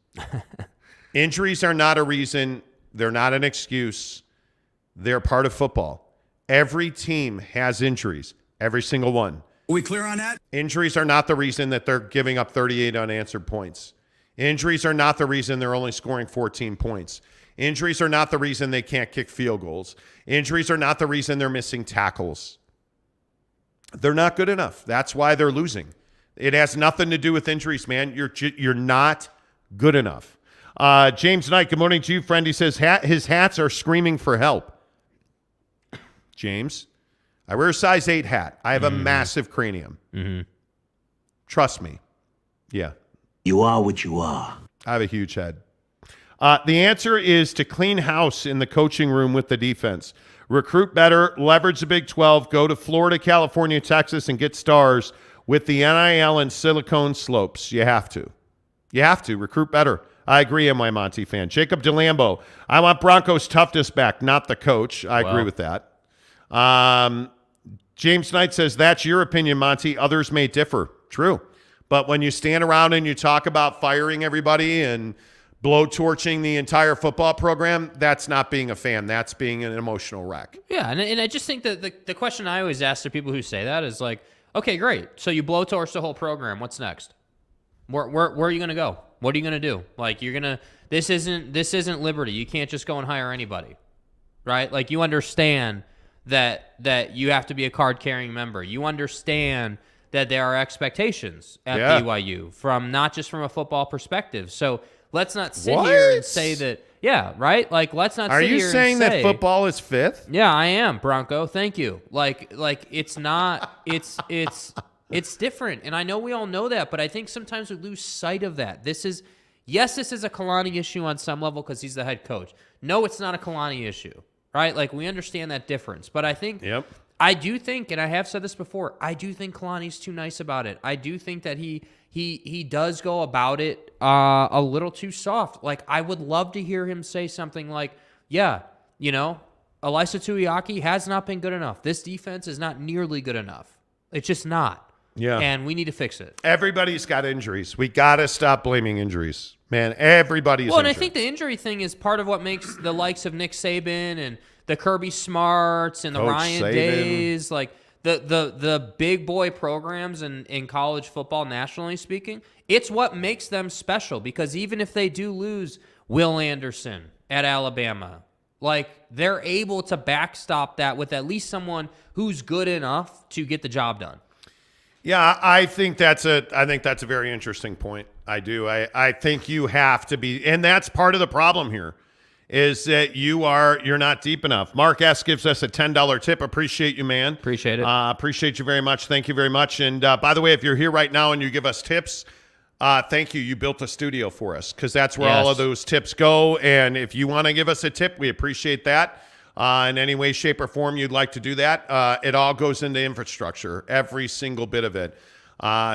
Injuries are not a reason. They're not an excuse. They're part of football. Every team has injuries, every single one. Are we clear on that? Injuries are not the reason that they're giving up 38 unanswered points. Injuries are not the reason they're only scoring 14 points. Injuries are not the reason they can't kick field goals. Injuries are not the reason they're missing tackles. They're not good enough. That's why they're losing. It has nothing to do with injuries, man. You're not good enough. James Knight, good morning to you, friend. He says his hats are screaming for help. James, I wear a size 8 hat. I have a massive cranium. Mm-hmm. Trust me. Yeah. You are what you are. I have a huge head. The answer is to clean house in the coaching room with the defense. Recruit better, leverage the Big 12, go to Florida, California, Texas, and get stars with the NIL and Silicone Slopes. You have to. You have to. Recruit better. I agree, I'm my Monty fan. Jacob DeLambo, I want Broncos toughness back, not the coach. I agree with that. James Knight says, that's your opinion, Monty. Others may differ. True. But when you stand around and you talk about firing everybody and blowtorching the entire football program, that's not being a fan. That's being an emotional wreck. Yeah, and I just think that the question I always ask to people who say that is like, okay, great. So you blowtorch the whole program. What's next? Where are you going to go? What are you going to do? Like, you're going to – this isn't Liberty. You can't just go and hire anybody, right? Like, you understand that you have to be a card-carrying member. You understand that there are expectations at BYU from not just from a football perspective. So let's not sit here and say that – yeah, right? Like, let's not sit here and say – Are you saying that football is fifth? Yeah, I am, Bronco. Thank you. Like it's not – it's different, and I know we all know that, but I think sometimes we lose sight of that. This is a Kalani issue on some level because he's the head coach. No, it's not a Kalani issue, right? Like, we understand that difference, but I think I do think, and I have said this before, I do think Kalani's too nice about it. I do think that he does go about it a little too soft. Like, I would love to hear him say something like, yeah, Elisa Tuiaki has not been good enough. This defense is not nearly good enough. It's just not. Yeah. And we need to fix it. Everybody's got injuries. We got to stop blaming injuries. Man, everybody's Well, and injured. I think the injury thing is part of what makes the likes of Nick Saban and the Kirby Smarts and the Coach Ryan Saban. Days, like the big boy programs in college football, nationally speaking, it's what makes them special, because even if they do lose Will Anderson at Alabama, like, they're able to backstop that with at least someone who's good enough to get the job done. Yeah, I think that's a very interesting point. I do. I think you have to be, and that's part of the problem here, is that you're not deep enough. Mark S gives us a $10 tip. Appreciate you, man. Appreciate it. Appreciate you very much. Thank you very much. And by the way, if you're here right now and you give us tips, thank you. You built a studio for us, because that's where all of those tips go. And if you want to give us a tip, we appreciate that. In any way, shape, or form you'd like to do that, it all goes into infrastructure, every single bit of it.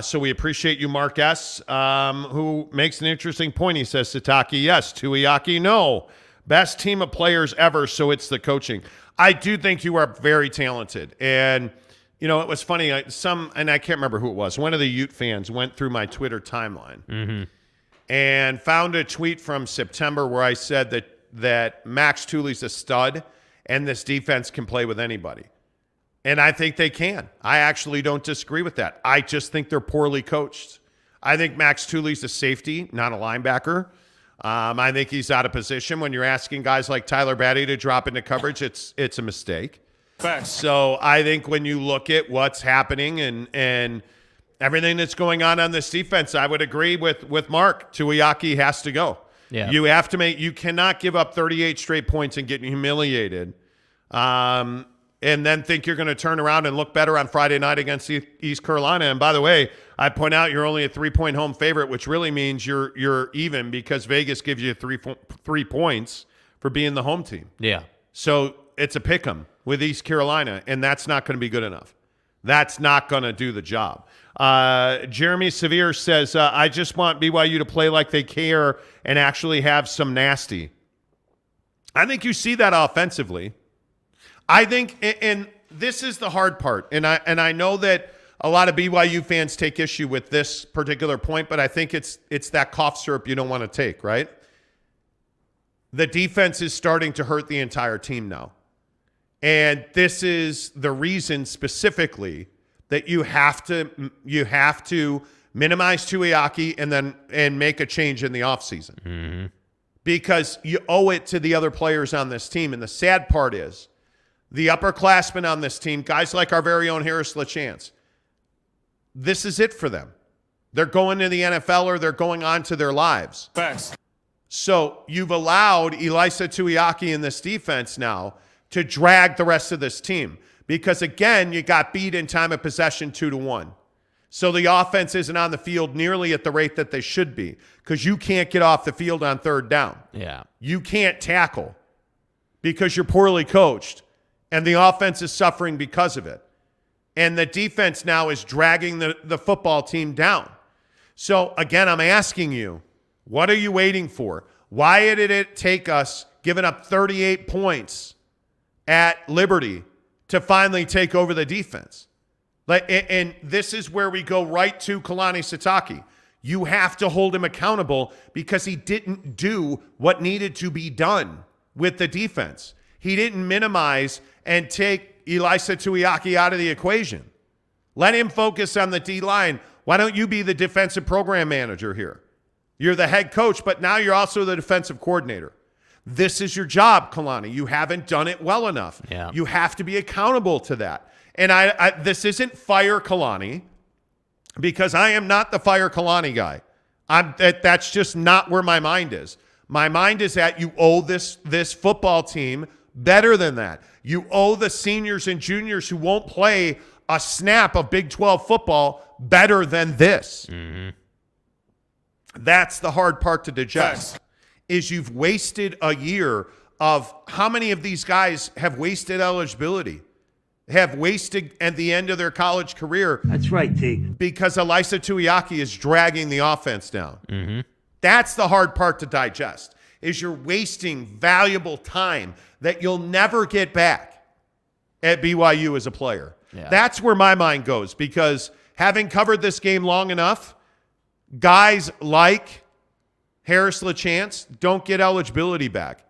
So we appreciate you, Mark S., who makes an interesting point. He says, Sitake, yes. Tuiaki, no. Best team of players ever, so it's the coaching. I do think you are very talented. And, you know, it was funny. And I can't remember who it was. One of the Ute fans went through my Twitter timeline and found a tweet from September where I said that Max Tooley's a stud and this defense can play with anybody. And I think they can. I actually don't disagree with that. I just think they're poorly coached. I think Max Tooley's a safety, not a linebacker. I think he's out of position. When you're asking guys like Tyler Batty to drop into coverage, it's a mistake. Facts. So I think when you look at what's happening and everything that's going on this defense, I would agree with Mark. Tuiaki has to go. Yeah. You cannot give up 38 straight points and get humiliated. And then think you're going to turn around and look better on Friday night against East Carolina. And by the way, I point out you're only a 3-point home favorite, which really means you're even, because Vegas gives you 3 points for being the home team. Yeah. So it's a pick 'em with East Carolina, and that's not going to be good enough. That's not going to do the job. Jeremy Sevier says, I just want BYU to play like they care and actually have some nasty. I think you see that offensively. I think, and this is the hard part, and I know that a lot of BYU fans take issue with this particular point, but I think it's that cough syrup you don't want to take, right? The defense is starting to hurt the entire team now. And this is the reason specifically that you have to minimize Tuiaki and make a change in the offseason. Mm-hmm. Because you owe it to the other players on this team. And the sad part is, the upperclassmen on this team, guys like our very own Harris LaChance, this is it for them. They're going to the NFL or they're going on to their lives. Facts. So you've allowed Elisa Tuiaki in this defense now to drag the rest of this team. Because, again, you got beat in time of possession 2-1. So the offense isn't on the field nearly at the rate that they should be, because you can't get off the field on third down. Yeah. You can't tackle because you're poorly coached. And the offense is suffering because of it. And the defense now is dragging the football team down. So, again, I'm asking you, what are you waiting for? Why did it take us giving up 38 points at Liberty to finally take over the defense? And this is where we go right to Kalani Sitake. You have to hold him accountable because he didn't do what needed to be done with the defense. He didn't minimize and take Elisa Tuiaki out of the equation. Let him focus on the D-line. Why don't you be the defensive program manager here? You're the head coach, but now you're also the defensive coordinator. This is your job, Kalani. You haven't done it well enough. Yeah. You have to be accountable to that. And this isn't fire Kalani, because I am not the fire Kalani guy. That's just not where my mind is. My mind is that you owe this football team better than that. You owe the seniors and juniors who won't play a snap of Big 12 football better than this. Mm-hmm. That's the hard part to digest. Is you've wasted a year of how many of these guys have wasted eligibility, have wasted at the end of their college career. That's right, T. Because Elisa Tuiaki is dragging the offense down. Mm-hmm. That's the hard part to digest, is you're wasting valuable time that you'll never get back at BYU as a player. Yeah. That's where my mind goes, because having covered this game long enough, guys like Harris LaChance don't get eligibility back.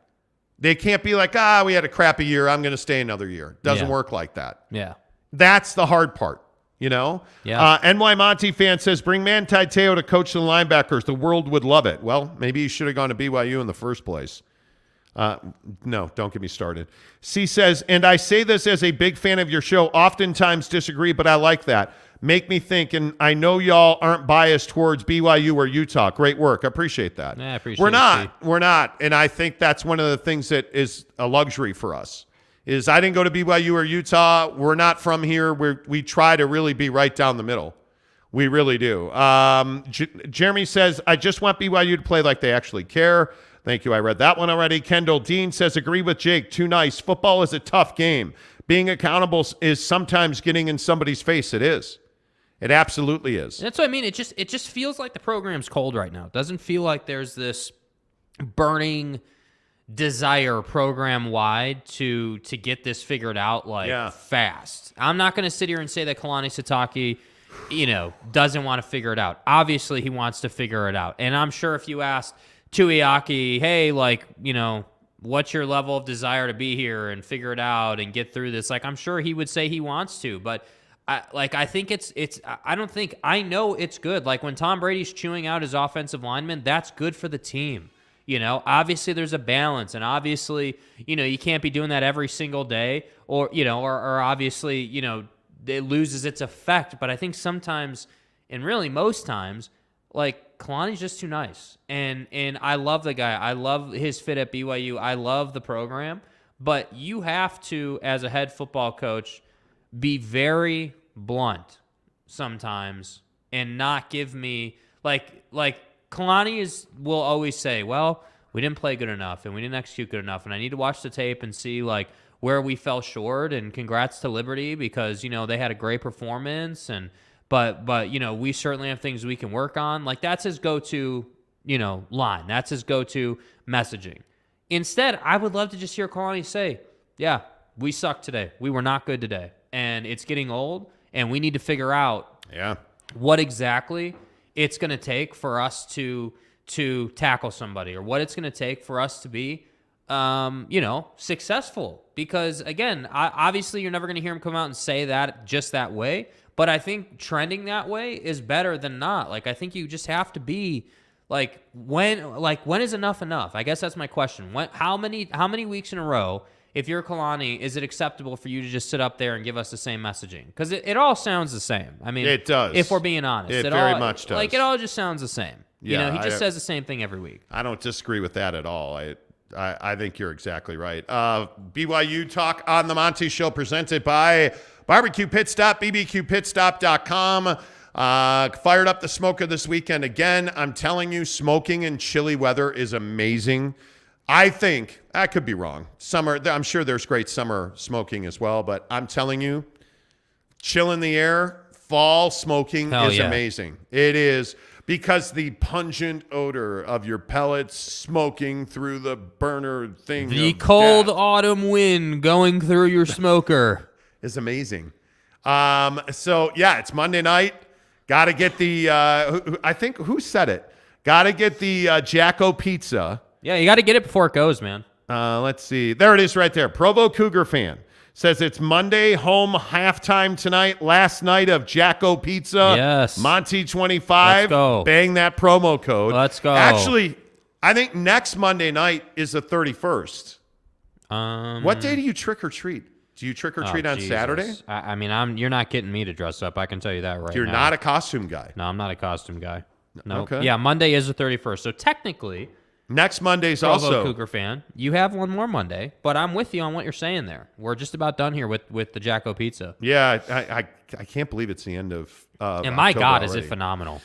They can't be like, we had a crappy year, I'm going to stay another year. Doesn't work like that. Yeah. That's the hard part, Yeah. NY Monty fan says, bring Manti Te'o to coach the linebackers. The world would love it. Well, maybe he should have gone to BYU in the first place. No, don't get me started. C says, and I say this as a big fan of your show, oftentimes disagree, but I like that. Make me think, and I know y'all aren't biased towards BYU or Utah. Great work. I appreciate that. Yeah, I appreciate it. We're not. And I think that's one of the things that is a luxury for us, is I didn't go to BYU or Utah. We're not from here. We try to really be right down the middle. We really do. Jeremy says, I just want BYU to play like they actually care. Thank you. I read that one already. Kendall Dean says, agree with Jake. Too nice. Football is a tough game. Being accountable is sometimes getting in somebody's face. It is. It absolutely is. That's what I mean. It just feels like the program's cold right now. It doesn't feel like there's this burning desire program-wide to get this figured out fast. I'm not going to sit here and say that Kalani Sitake, doesn't want to figure it out. Obviously, he wants to figure it out. And I'm sure if you asked Tuiaki, hey, what's your level of desire to be here and figure it out and get through this? I'm sure he would say he wants to, but I think I know it's good. When Tom Brady's chewing out his offensive linemen, that's good for the team. Obviously there's a balance, and obviously, you can't be doing that every single day, or obviously, it loses its effect. But I think sometimes, and really most times, Kalani's just too nice. And I love the guy. I love his fit at BYU. I love the program. But you have to, as a head football coach, be very blunt sometimes and not give me Kalani will always say, well, we didn't play good enough and we didn't execute good enough, and I need to watch the tape and see where we fell short, and congrats to Liberty because they had a great performance, and but we certainly have things we can work on. That's his go-to line. That's his go-to messaging. Instead, I would love to just hear Kalani say, yeah, we sucked today. We were not good today. And it's getting old, and we need to figure out what exactly it's going to take for us to tackle somebody, or what it's going to take for us to be, successful. Because, again, obviously you're never going to hear him come out and say that just that way, but I think trending that way is better than not. I think you just have to be when is enough enough? I guess that's my question. How many weeks in a row, if you're Kalani, is it acceptable for you to just sit up there and give us the same messaging? Because it all sounds the same. I mean, it does. If we're being honest, it very much does. It all just sounds the same. Yeah, he just says the same thing every week. I don't disagree with that at all. I think you're exactly right. BYU Talk on the Monty Show, presented by Barbecue Pit Stop, bbqpitstop.com. Fired up the smoker this weekend again. I'm telling you, smoking in chilly weather is amazing. I think, I could be wrong. Summer, I'm sure there's great summer smoking as well, but I'm telling you, chill in the air, fall smoking is amazing. It is, because the pungent odor of your pellets smoking through the burner thing. The cold autumn wind going through your smoker is amazing. It's Monday night. Got to get the, I think, who said it? Got to get the Jacko Pizza. Yeah, you got to get it before it goes, man. Let's see. There it is right there. Provo Cougar fan says it's Monday, home halftime tonight. Last night of Jacko Pizza. Yes. Monty 25. Let's go. Bang that promo code. Let's go. Actually, I think next Monday night is the 31st. What day do you trick or treat? Do you trick or treat on Saturday? I mean, you're not getting me to dress up. I can tell you that right now. You're not a costume guy. No, I'm not a costume guy. No. Okay. Yeah, Monday is the 31st. So technically, next Monday's Provo also Cougar fan. You have one more Monday, but I'm with you on what you're saying there. We're just about done here with the Jacko Pizza. Yeah, I can't believe it's the end of and my October God, already. is it phenomenal.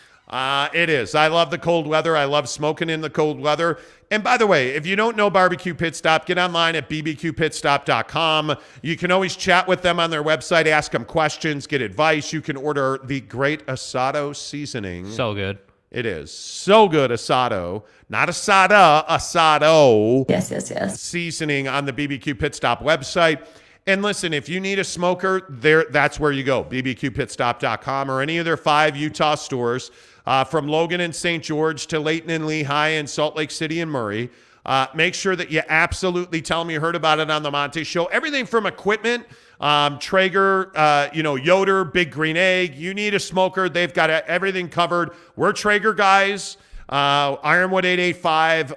It is. I love the cold weather. I love smoking in the cold weather. And by the way, if you don't know Barbecue Pit Stop, get online at bbqpitstop.com. You can always chat with them on their website, ask them questions, get advice. You can order the great asado seasoning. So good. It is. So good, asado. Not asada, asado. Yes. Seasoning on the BBQ Pit Stop website. And listen, if you need a smoker, that's where you go. bbqpitstop.com or any of their 5 Utah stores, from Logan and St. George to Layton and Lehigh and Salt Lake City and Murray. Make sure that you absolutely tell them you heard about it on the Monty Show. Everything from equipment, Traeger, Yoder, Big Green Egg. You need a smoker, they've got everything covered. We're Traeger guys. Ironwood 885,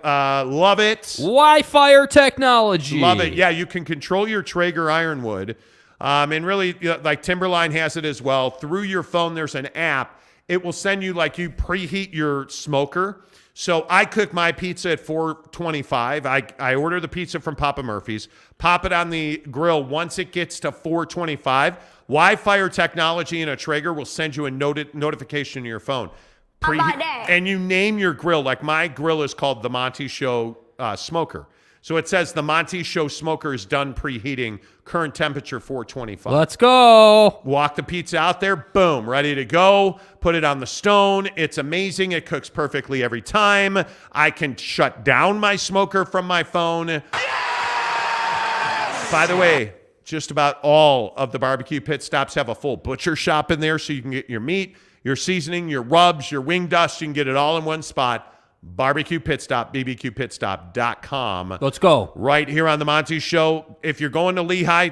love it. Wi-Fi technology. Love it. Yeah, you can control your Traeger Ironwood. And really, like Timberline has it as well. Through your phone, there's an app. It will send you, like, you preheat your smoker. So I cook my pizza at 425. I order the pizza from Papa Murphy's, pop it on the grill. Once it gets to 425, Wi-Fi technology in a Traeger will send you a notification to your phone. And you name your grill. Like my grill is called the Monty Show Smoker. So it says the Monty Show Smoker is done preheating, current temperature 425. Let's go. Walk the pizza out there, boom, ready to go. Put it on the stone. It's amazing. It cooks perfectly every time. I can shut down my smoker from my phone. Yes! By the way, just about all of the barbecue pit stops have a full butcher shop in there, so you can get your meat, your seasoning, your rubs, your wing dust. You can get it all in one spot. Barbecue Pit Stop, bbqpitstop.com. Let's go. Right here on the Monty Show. If you're going to Lehigh,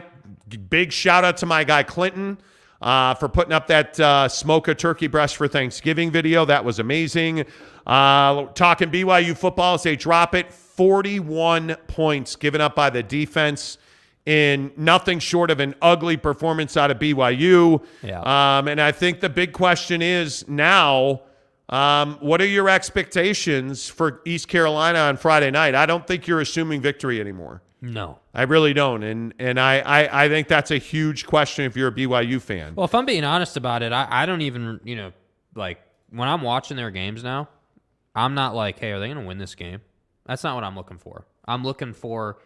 big shout out to my guy Clinton for putting up that smoke a turkey breast for Thanksgiving video. That was amazing. Talking BYU football as they drop it. 41 points given up by the defense in nothing short of an ugly performance out of BYU. Yeah. And I think the big question is now, what are your expectations for East Carolina on Friday night? I don't think you're assuming victory anymore. No. I really don't. And I think that's a huge question if you're a BYU fan. Well, if I'm being honest about it, I don't even, like when I'm watching their games now, I'm not like, hey, are they going to win this game? That's not what I'm looking for. I'm looking for,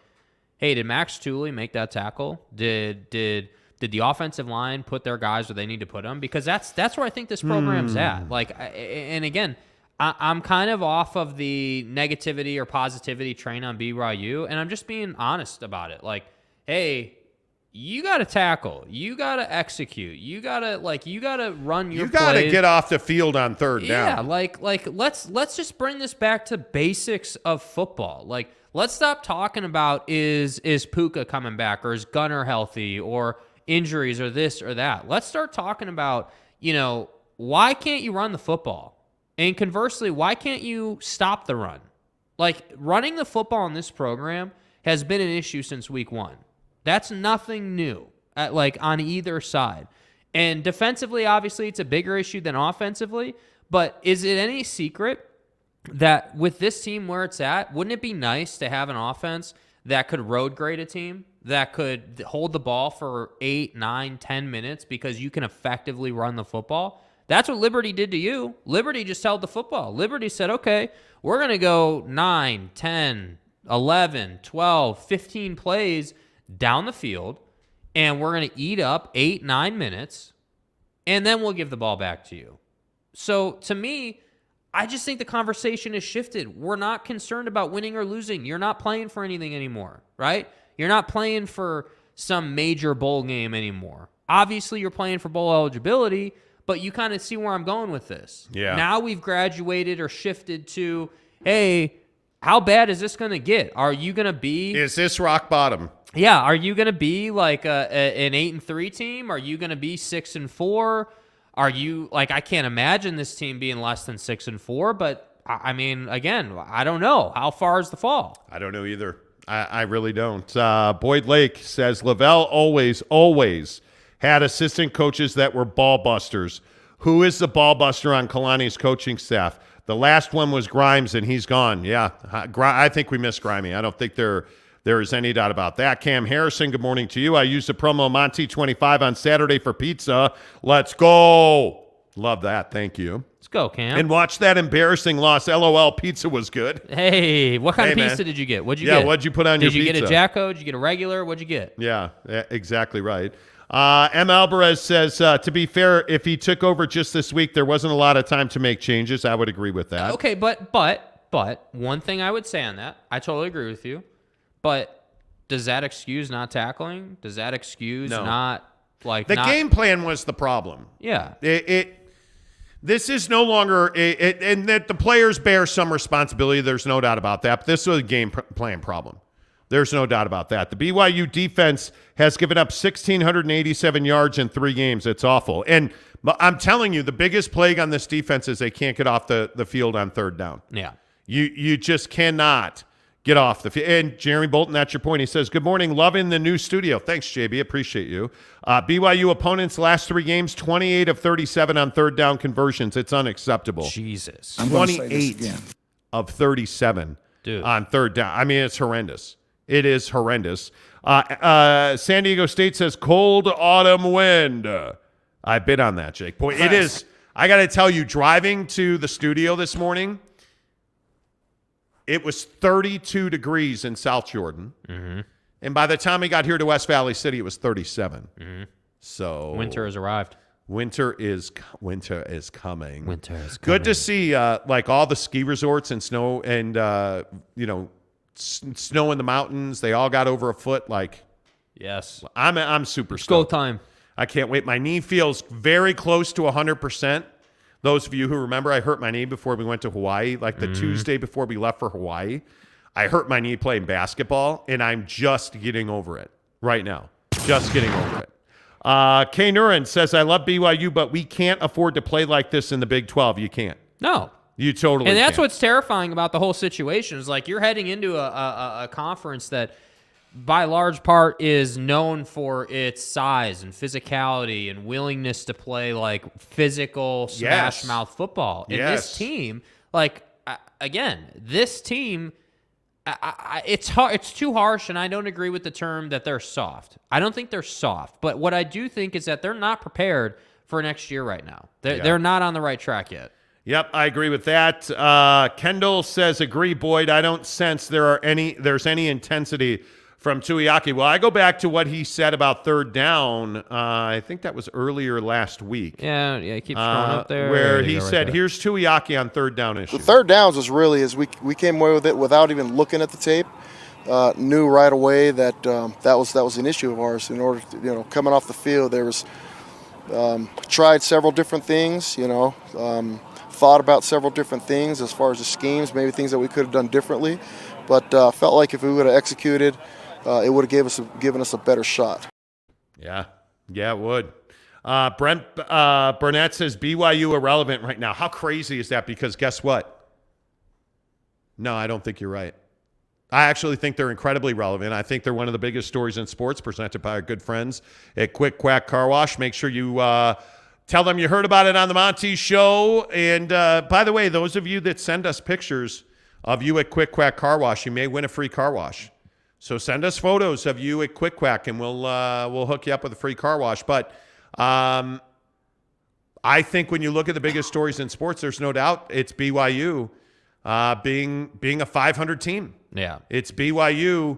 hey, did Max Tooley make that tackle? Did the offensive line put their guys where they need to put them? Because that's where I think this program's at. Like, and again, I'm kind of off of the negativity or positivity train on BYU, and I'm just being honest about it. Like, hey, you got to tackle, you got to execute, you got to run your. You got to plays. get off the field on third down. Yeah, like let's just bring this back to basics of football. Like, let's stop talking about is Puka coming back or is Gunner healthy or injuries or this or that. Let's start talking about, why can't you run the football? And conversely, why can't you stop the run? Like, running the football in this program has been an issue since week 1. That's nothing new, on either side. And defensively, obviously, it's a bigger issue than offensively. But is it any secret that with this team where it's at, wouldn't it be nice to have an offense that could road grade a team, that could hold the ball for 8, 9, 10 minutes because you can effectively run the football? That's what Liberty did to you. Liberty just held the football. Liberty said, okay, we're going to go 9, 10, 11, 12, 15 plays down the field, and we're going to eat up 8, 9 minutes, and then we'll give the ball back to you. So to me, I just think the conversation has shifted. We're not concerned about winning or losing. You're not playing for anything anymore, right? You're not playing for some major bowl game anymore. Obviously, you're playing for bowl eligibility, but you kind of see where I'm going with this. Yeah. Now we've graduated or shifted to, hey, how bad is this going to get? Are you going to be... Is this rock bottom? Yeah. Are you going to be like an 8-3 team? Are you going to be 6-4? Are you like, I can't imagine this team being less than 6-4, but I mean, again, I don't know. How far is the fall? I don't know either. I really don't. Boyd Lake says Lavelle always had assistant coaches that were ball busters. Who is the ball buster on Kalani's coaching staff? The last one was Grimes, and he's gone. Yeah, I think we miss Grimey. I don't think there is any doubt about that. Cam Harrison, good morning to you. I used the promo Monty25 on Saturday for pizza. Let's go. Love that. Thank you. Let's go, Cam. And watch that embarrassing loss. LOL, pizza was good. Hey, what kind of pizza man. Did you get? What'd you get? Yeah, what'd you put on your pizza? Did you get a Jacko? Did you get a regular? What'd you get? Yeah, exactly right. M. Alvarez says, to be fair, if he took over just this week, there wasn't a lot of time to make changes. I would agree with that. Okay, but one thing I would say on that, I totally agree with you, but does that excuse not tackling? Does that excuse No. not like the game plan was the problem? Yeah. This is no longer and that the players bear some responsibility. There's no doubt about that. But this was a game plan problem. There's no doubt about that. The BYU defense has given up 1,687 yards in 3 games. It's awful. And I'm telling you, the biggest plague on this defense is they can't get off the field on third down. Yeah. You just cannot get off the field. And Jeremy Bolton, that's your point. He says, good morning, loving the new studio. Thanks, JB. Appreciate you. BYU opponents last 3 games, 28 of 37 on third down conversions. It's unacceptable. Jesus. 28 of 37 on third down. I mean, it's horrendous. It is horrendous. San Diego State says cold autumn wind. I've been on that, Jake. Boy, it is. I got to tell you, driving to the studio this morning, it was 32 degrees in South Jordan. Mm-hmm. And by the time we got here to West Valley City, it was 37. Mm-hmm. So winter has arrived. Winter is coming. Winter is coming. Good to see like all the ski resorts and snow and snow in the mountains. They all got over a foot. Like, yes, I'm super stoked. Go time. I can't wait. My knee feels very close to 100%. Those of you who remember, I hurt my knee before we went to Hawaii, like the Tuesday before we left for Hawaii. I hurt my knee playing basketball, and I'm just getting over it right now. Just getting over it. Kay Nurin says, I love BYU, but we can't afford to play like this in the Big 12. You can't. No. You totally And that's can't. what's terrifying about the whole situation is like you're heading into a conference that by large part is known for its size and physicality and willingness to play like physical smash mouth football. And this team, like, again, this team, it's hard, it's too harsh, and I don't agree with the term that they're soft. I don't think they're soft, but what I do think is that they're not prepared for next year right now. They're not on the right track yet. Yep, I agree with that. Kendall says, agree, Boyd. I don't sense there's any intensity from Tuiaki. Well, I go back to what he said about third down. I think that was earlier last week. Yeah, he keeps going up there. Where he said, here's Tuiaki on third down issue. The third downs was really, as we came away with it without even looking at the tape, knew right away that that was an issue of ours. In order to, coming off the field, there was tried several different things, thought about several different things as far as the schemes, maybe things that we could have done differently, but felt like if we would have executed, it would have given us a better shot. Yeah, it would. Brent Burnett says BYU irrelevant right now. How crazy is that? Because guess what? No, I don't think you're right. I actually think they're incredibly relevant. I think they're one of the biggest stories in sports presented by our good friends at Quick Quack Car Wash. Make sure you tell them you heard about it on the Monty Show. And by the way, those of you that send us pictures of you at Quick Quack Car Wash, you may win a free car wash. So send us photos of you at Quick Quack, and we'll hook you up with a free car wash. But I think when you look at the biggest stories in sports, there's no doubt it's BYU being a 500 team. Yeah, it's BYU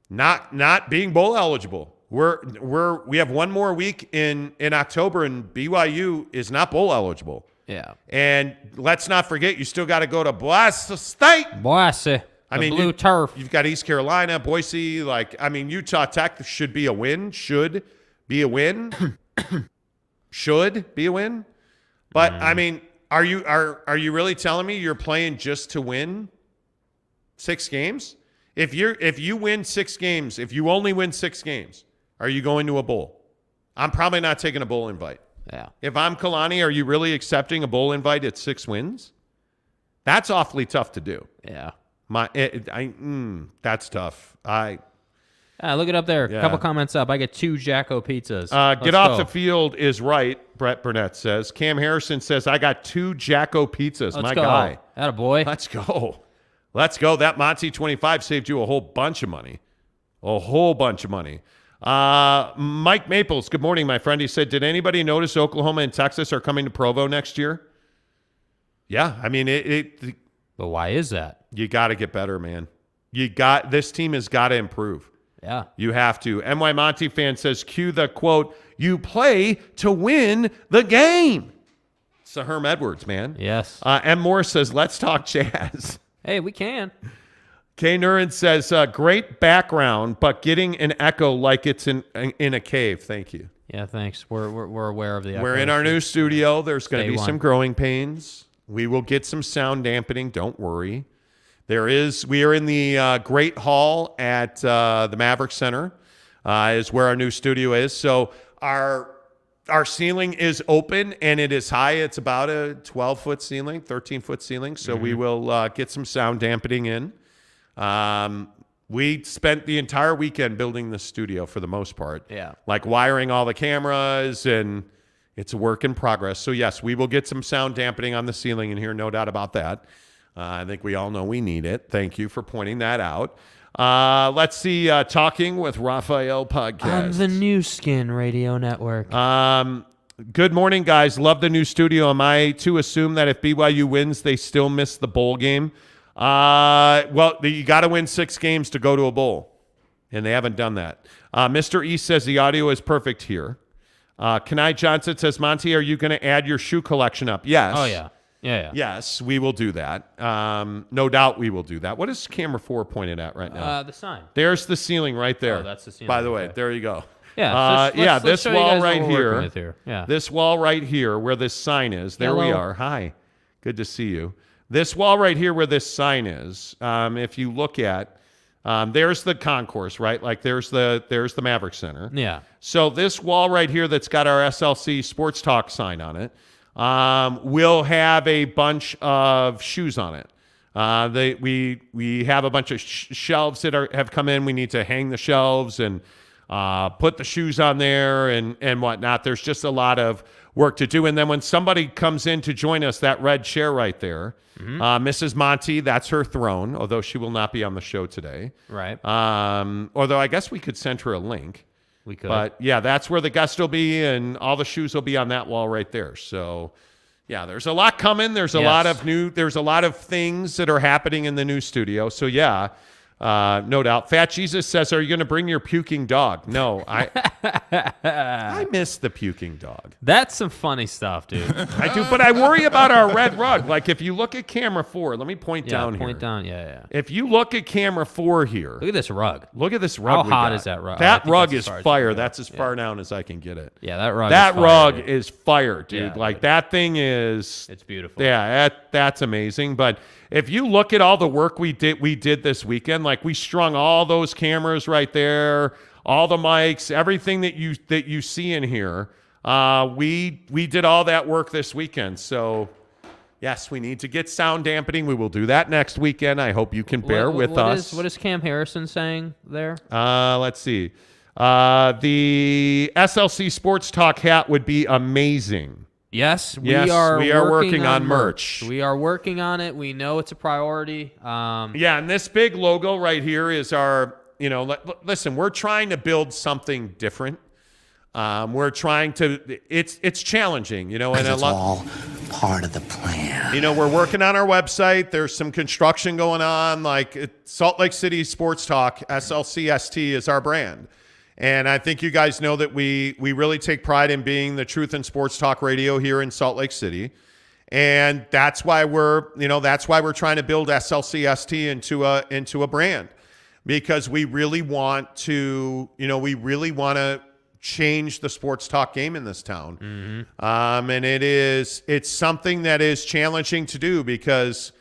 not being bowl eligible. We have one more week in October, and BYU is not bowl eligible. Yeah, and let's not forget, you still got to go to Boise State. Boise. Blue turf. You've got East Carolina, Boise. Utah Tech should be a win. Should be a win. Should be a win. But are you really telling me you're playing just to win 6 games? If you win 6 games, if you only win 6 games, are you going to a bowl? I'm probably not taking a bowl invite. Yeah. If I'm Kalani, are you really accepting a bowl invite at 6 wins? That's awfully tough to do. Yeah. That's tough. Look it up there. A couple comments up. I get 2 Jacko pizzas. Get off the field is right, Brett Burnett says. Cam Harrison says, I got 2 Jacko pizzas. Let's My go. guy. Attaboy. Let's go. That Monty 25 saved you a whole bunch of money. Mike Maples, good morning, my friend. He said, did anybody notice Oklahoma and Texas are coming to Provo next year? Yeah, but why is that? You got to get better, man. This team has got to improve. Yeah. You have to. NY Monty fan says, cue the quote, you play to win the game. It's a Herm Edwards, man. Yes. M. Morris says, let's talk Jazz. Hey, we can. Kay Nurin says, great background, but getting an echo like it's in a cave. Thank you. Yeah, thanks. We're aware of the echo. We're in our new studio. There's going to be Day one. some growing pains. We will get some sound dampening. Don't worry. We are in the Great Hall at the Maverick Center, is where our new studio is. So our ceiling is open and it is high. It's about a 12-foot ceiling, 13-foot ceiling. So we will get some sound dampening in. We spent the entire weekend building the studio for the most part. Yeah. Like wiring all the cameras, and it's a work in progress. So yes, we will get some sound dampening on the ceiling in here, no doubt about that. I think we all know we need it. Thank you for pointing that out. Let's see, Talking with Raphael podcast. On the New Skin Radio Network. Good morning, guys. Love the new studio. Am I to assume that if BYU wins, they still miss the bowl game? Well, you got to win 6 games to go to a bowl, and they haven't done that. Mr. East says the audio is perfect here. Kenai Johnson says, Monty, are you going to add your shoe collection up? Yes. Oh, yeah. Yeah. Yes, we will do that. No doubt we will do that. What is camera 4 pointed at right now? The sign. There's the ceiling right there. Oh, that's the ceiling. By the way, okay. there you go. Yeah, let's this show you wall guys right what we're here. working with here. Yeah. This wall right here where this sign is. There we Hello. are. Hi. Good to see you. This wall right here where this sign is, if you look at, there's the concourse, right? Like there's the Maverick Center. Yeah. So this wall right here that's got our SLC Sports Talk sign on it will have a bunch of shoes on it. We have a bunch of shelves that have come in. We need to hang the shelves and put the shoes on there and whatnot. There's just a lot of work to do. And then when somebody comes in to join us, that red chair right there, Mrs. Monty, that's her throne, although she will not be on the show today. Right. Although I guess we could send her a link. We could. But yeah, that's where the guest will be, and all the shoes will be on that wall right there. So yeah, there's a lot coming. There's a lot of things that are happening in the new studio. So yeah, no doubt. Fat Jesus says, are you going to bring your puking dog? No, I miss the puking dog. That's some funny stuff, dude. I do, but I worry about our red rug. Like if you look at camera 4, let me point down here. Point down, yeah. If you look at camera 4 here. Look at this rug. Look at this rug. How hot is that rug? That rug is fire. That's as far down as I can get it. Yeah, that rug That is fire, rug dude. is fire, dude. Yeah, like dude. that thing is. It's beautiful. Yeah, that's amazing. But if you look at all the work we did this weekend, like we strung all those cameras right there, all the mics, everything that you see in here, we did all that work this weekend. So yes, we need to get sound dampening. We will do that next weekend. I hope you can bear with us. What is Cam Harrison saying there? Let's see. The SLC Sports Talk hat would be amazing. Yes, we Yes, are. we are working on merch. We are working on it. We know it's a priority. Yeah, and this big logo right here is our. Listen, we're trying to build something different. We're trying to. It's challenging, and it's all part of the plan. We're working on our website. There's some construction going on. Like Salt Lake City Sports Talk, SLCST is our brand. And I think you guys know that we really take pride in being the truth in sports talk radio here in Salt Lake City. And that's why we're trying to build SLCST into a brand, because we really want to change the sports talk game in this town. Mm-hmm. And it's something that is challenging to do because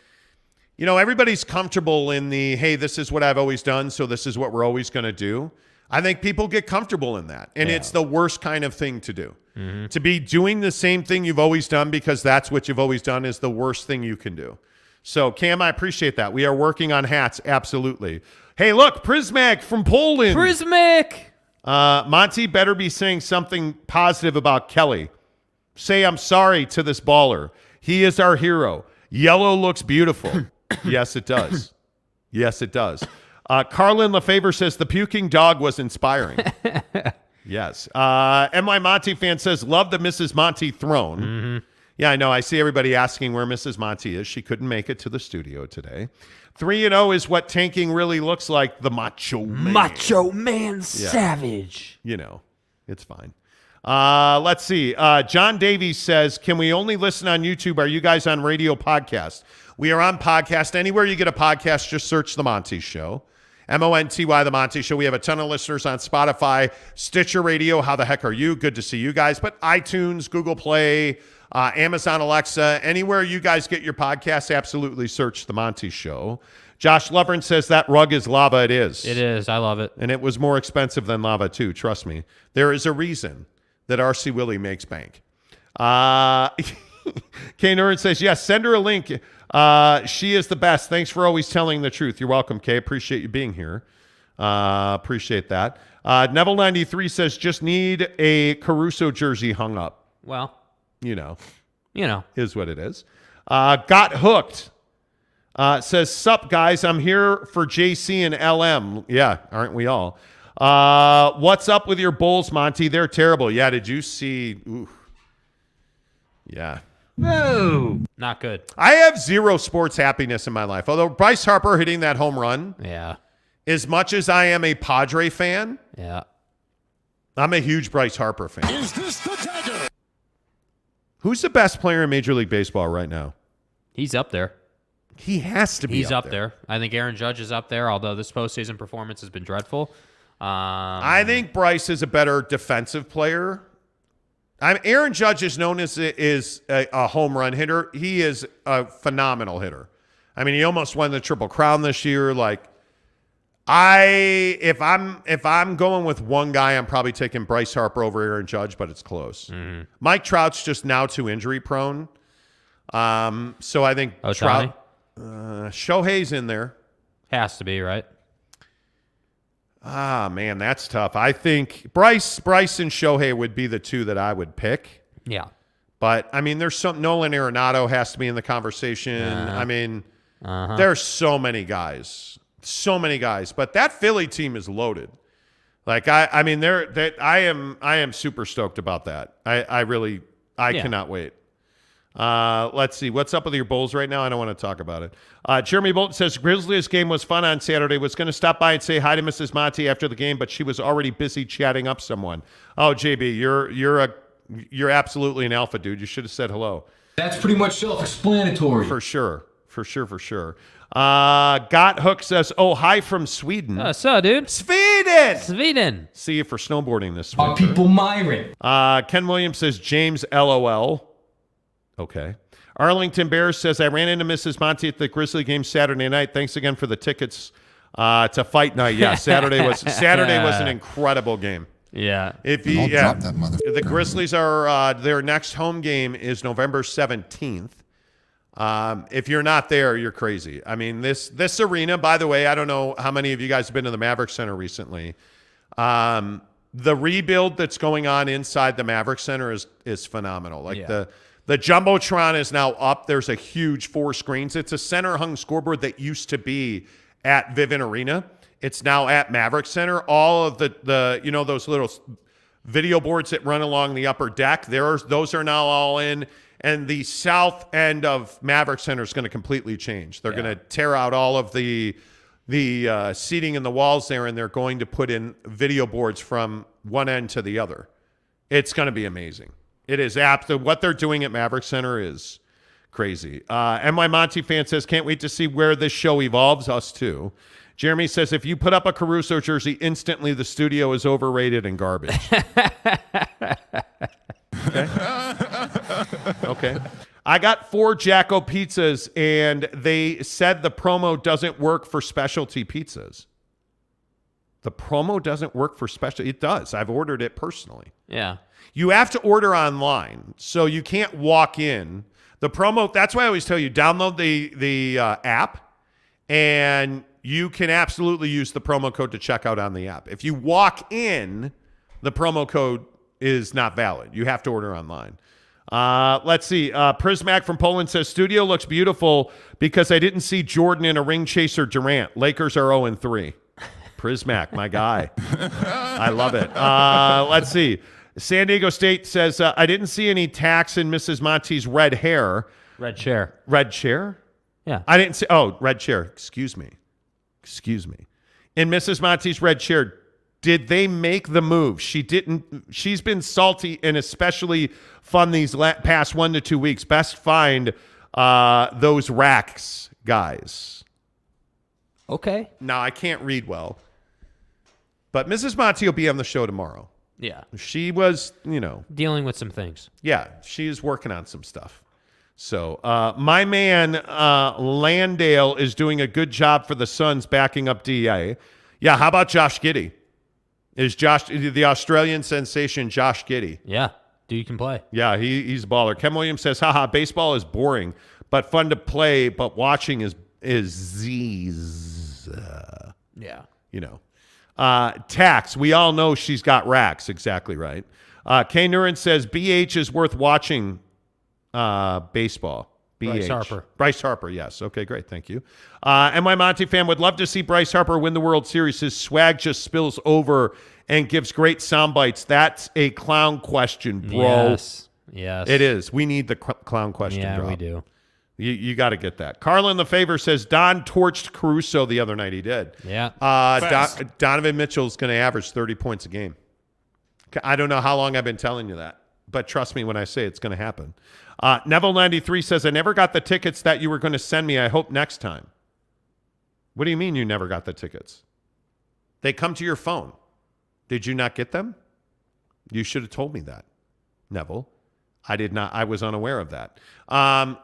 everybody's comfortable in the, hey, this is what I've always done, so this is what we're always going to do. I think people get comfortable in that, and it's the worst kind of thing to do. Mm-hmm. To be doing the same thing you've always done because that's what you've always done is the worst thing you can do. So, Cam, I appreciate that. We are working on hats, absolutely. Hey, look, Prismac from Poland. Prismac! Monty better be saying something positive about Kelly. Say I'm sorry to this baller. He is our hero. Yellow looks beautiful. Yes, it does. Yes, it does. Carlin Lefevre says the puking dog was inspiring. Yes. NY Monty fan says, love the Mrs. Monty throne. Mm-hmm. Yeah, I know. I see everybody asking where Mrs. Monty is. She couldn't make it to the studio today. 3-0 is what tanking really looks like. The Macho Man. Macho Man Savage. It's fine. Let's see. John Davies says, can we only listen on YouTube? Are you guys on radio podcast? We are on podcast. Anywhere you get a podcast, just search The Monty Show. Monty, The Monty Show. We have a ton of listeners on Spotify, Stitcher Radio. How the heck are you? Good to see you guys. But iTunes, Google Play, Amazon Alexa, anywhere you guys get your podcasts, absolutely search The Monty Show. Josh Lovren says that rug is lava. It is. It is. I love it. And it was more expensive than lava, too. Trust me. There is a reason that R.C. Willie makes bank. Kay Nurin says, yes, send her a link. She is the best. Thanks for always telling the truth. You're welcome, Kay. Appreciate you being here. Appreciate that. Neville93 says, just need a Caruso jersey hung up. Well, you know, is what it is. Got hooked. Says, sup, guys. I'm here for JC and LM. Yeah, aren't we all? What's up with your Bulls, Monty? They're terrible. Yeah, did you see? Ooh. Yeah. No. Not good. I have zero sports happiness in my life. Although Bryce Harper hitting that home run. Yeah. As much as I am a Padre fan. Yeah. I'm a huge Bryce Harper fan. Is this the dagger? Who's the best player in Major League Baseball right now? He's up there. He has to be. He's up there. I think Aaron Judge is up there, although this postseason performance has been dreadful. I think Bryce is a better defensive player. Aaron Judge is known as a home run hitter. He is a phenomenal hitter. I mean, he almost won the Triple Crown this year. Like, if I'm going with one guy, I'm probably taking Bryce Harper over Aaron Judge, but it's close. Mm-hmm. Mike Trout's just now too injury prone. So I think Ohtani? Shohei's in there. Has to be, right? Ah, man, that's tough. I think Bryce and Shohei would be the two that I would pick. Yeah. But, I mean, there's some – Nolan Arenado has to be in the conversation. I mean, there's so many guys. So many guys. But that Philly team is loaded. Like, I am super stoked about that. I cannot wait. Let's see. What's up with your Bulls right now? I don't want to talk about it. Jeremy Bolton says, Grizzlies game was fun on Saturday. Was going to stop by and say hi to Mrs. Monty after the game, but she was already busy chatting up someone. Oh, JB, you're absolutely an alpha, dude. You should have said hello. That's pretty much self-explanatory. For sure. Got Hook says, oh, hi from Sweden. So, dude. Sweden. See you for snowboarding this winter. Our people Myron. Ken Williams says, James LOL. Okay. Arlington Bears says, I ran into Mrs. Monty at the Grizzly game Saturday night. Thanks again for the tickets to fight night. Yeah, Saturday was an incredible game. Yeah. Drop that mother. The Grizzlies are their next home game is November 17th. If you're not there, you're crazy. I mean, this arena, by the way, I don't know how many of you guys have been to the Maverick Center recently. The rebuild that's going on inside the Maverick Center is phenomenal. Like the Jumbotron is now up. There's a huge 4 screens. It's a center-hung scoreboard that used to be at Vivint Arena. It's now at Maverick Center. All of the those little video boards that run along the upper deck, those are now all in. And the south end of Maverick Center is going to completely change. They're going to tear out all of the seating in the walls there, and they're going to put in video boards from one end to the other. It's going to be amazing. It is apt. What they're doing at Maverick Center is crazy. NY Monty fan says, can't wait to see where this show evolves. Us too. Jeremy says, if you put up a Caruso jersey, instantly the studio is overrated and garbage. Okay. I got 4 Jacko pizzas, and they said the promo doesn't work for specialty pizzas. The promo doesn't work for special. It does. I've ordered it personally. Yeah. You have to order online, so you can't walk in. The promo, that's why I always tell you, download the app, and you can absolutely use the promo code to check out on the app. If you walk in, the promo code is not valid. You have to order online. Let's see. Prismac from Poland says, studio looks beautiful because I didn't see Jordan in a ring chaser Durant. Lakers are 0-3. Prismac, my guy. I love it. Let's see. San Diego State says, I didn't see any tax in Mrs. Monty's red hair. Red chair. Red chair? Yeah. I didn't see. Oh, red chair. Excuse me. In Mrs. Monty's red chair, did they make the move? She didn't. She's been salty and especially fun these past 1 to 2 weeks. Best find those racks guys. Okay. Now, I can't read well, but Mrs. Monty will be on the show tomorrow. Yeah. She was, dealing with some things. Yeah, she's working on some stuff. So my man Landale is doing a good job for the Suns backing up DA. Yeah, how about Josh Giddey? Is the Australian sensation Josh Giddey? Yeah, dude can play. Yeah, he's a baller. Ken Williams says, haha, baseball is boring, but fun to play, but watching is Z's. Yeah. Tax, we all know she's got racks. Exactly right. K. Nurin says, BH is worth watching baseball. BH. Bryce Harper, yes. Okay, great. Thank you. My Monty fan would love to see Bryce Harper win the World Series. His swag just spills over and gives great sound bites. That's a clown question, bro. Yes. It is. We need the clown question. Yeah, drop. we do. You got to get that. Carlin the Favor says Don torched Caruso the other night. He did. Yeah. Donovan Mitchell's going to average 30 points a game. I don't know how long I've been telling you that, but trust me when I say it's going to happen. Neville93 says, I never got the tickets that you were going to send me. I hope next time. What do you mean you never got the tickets? They come to your phone. Did you not get them? You should have told me that, Neville. I did not. I was unaware of that.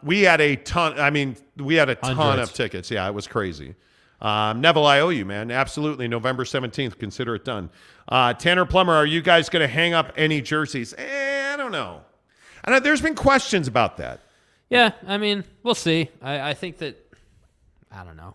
We had a ton. We had a ton of tickets. Yeah, it was crazy. Neville, I owe you, man. Absolutely. November 17th. Consider it done. Tanner Plummer, are you guys going to hang up any jerseys? I don't know. There's been questions about that. Yeah, we'll see. I think that, I don't know.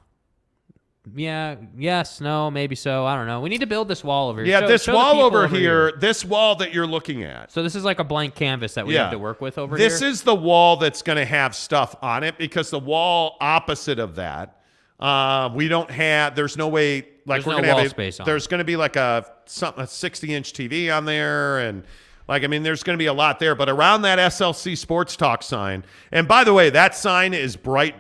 Yeah, yes, no, maybe so. I don't know. We need to build this wall over here. Yeah, this wall over here, this wall that you're looking at. So this is like a blank canvas that we have to work with over here? This is the wall that's going to have stuff on it, because the wall opposite of that, we don't have, there's no way, like we're going to have there's going to be like a 60-inch TV on there, and there's going to be a lot there, but around that SLC Sports Talk sign, and by the way, that sign is bright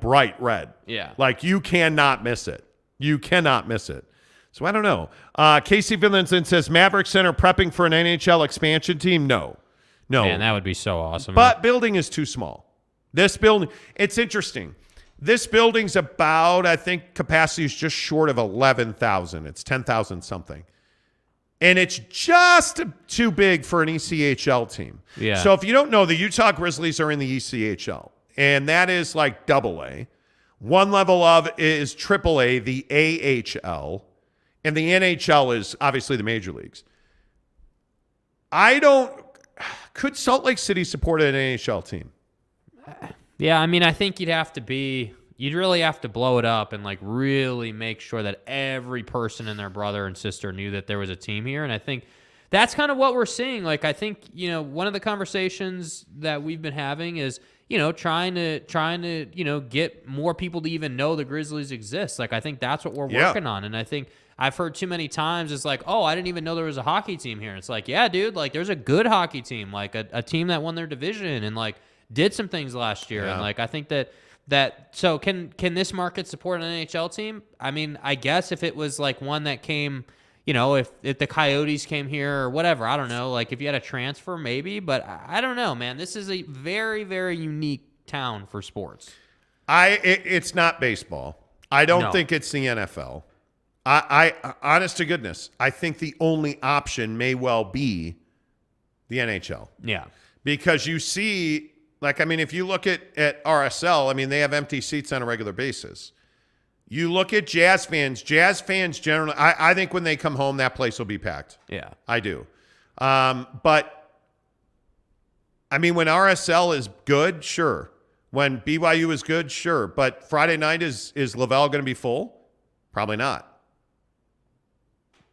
red. Yeah. Like, you cannot miss it. You cannot miss it. So I don't know. Casey Villenson says, Maverick Center prepping for an NHL expansion team? No. Man, that would be so awesome. But building is too small. This building, it's interesting. This building's about, I think, capacity is just short of 11,000. It's 10,000 something. And it's just too big for an ECHL team. Yeah. So if you don't know, the Utah Grizzlies are in the ECHL, and that is like AA. One level of is AAA, the AHL, and the NHL is obviously the major leagues. Could Salt Lake City support an NHL team? Yeah, I think you'd really have to blow it up and like really make sure that every person and their brother and sister knew that there was a team here. And I think that's kind of what we're seeing. Like, I think, one of the conversations that we've been having is, trying to, get more people to even know the Grizzlies exist. Like, I think that's what we're working on. And I think I've heard too many times it's like, oh, I didn't even know there was a hockey team here. It's like, yeah, dude, like there's a good hockey team, like a team that won their division and like did some things last year. Yeah. And like, I think so can this market support an NHL team? I guess if it was like one that came, if the Coyotes came here or whatever, I don't know. Like if you had a transfer, maybe, but I don't know, man. This is a very, very unique town for sports. It's not baseball. I don't think it's the NFL. I honest to goodness, I think the only option may well be the NHL. Yeah. Because you see, if you look at RSL, they have empty seats on a regular basis. You look at Jazz fans generally, I think when they come home, that place will be packed. Yeah. I do. But, when RSL is good, sure. When BYU is good, sure. But Friday night, is Lavelle going to be full? Probably not.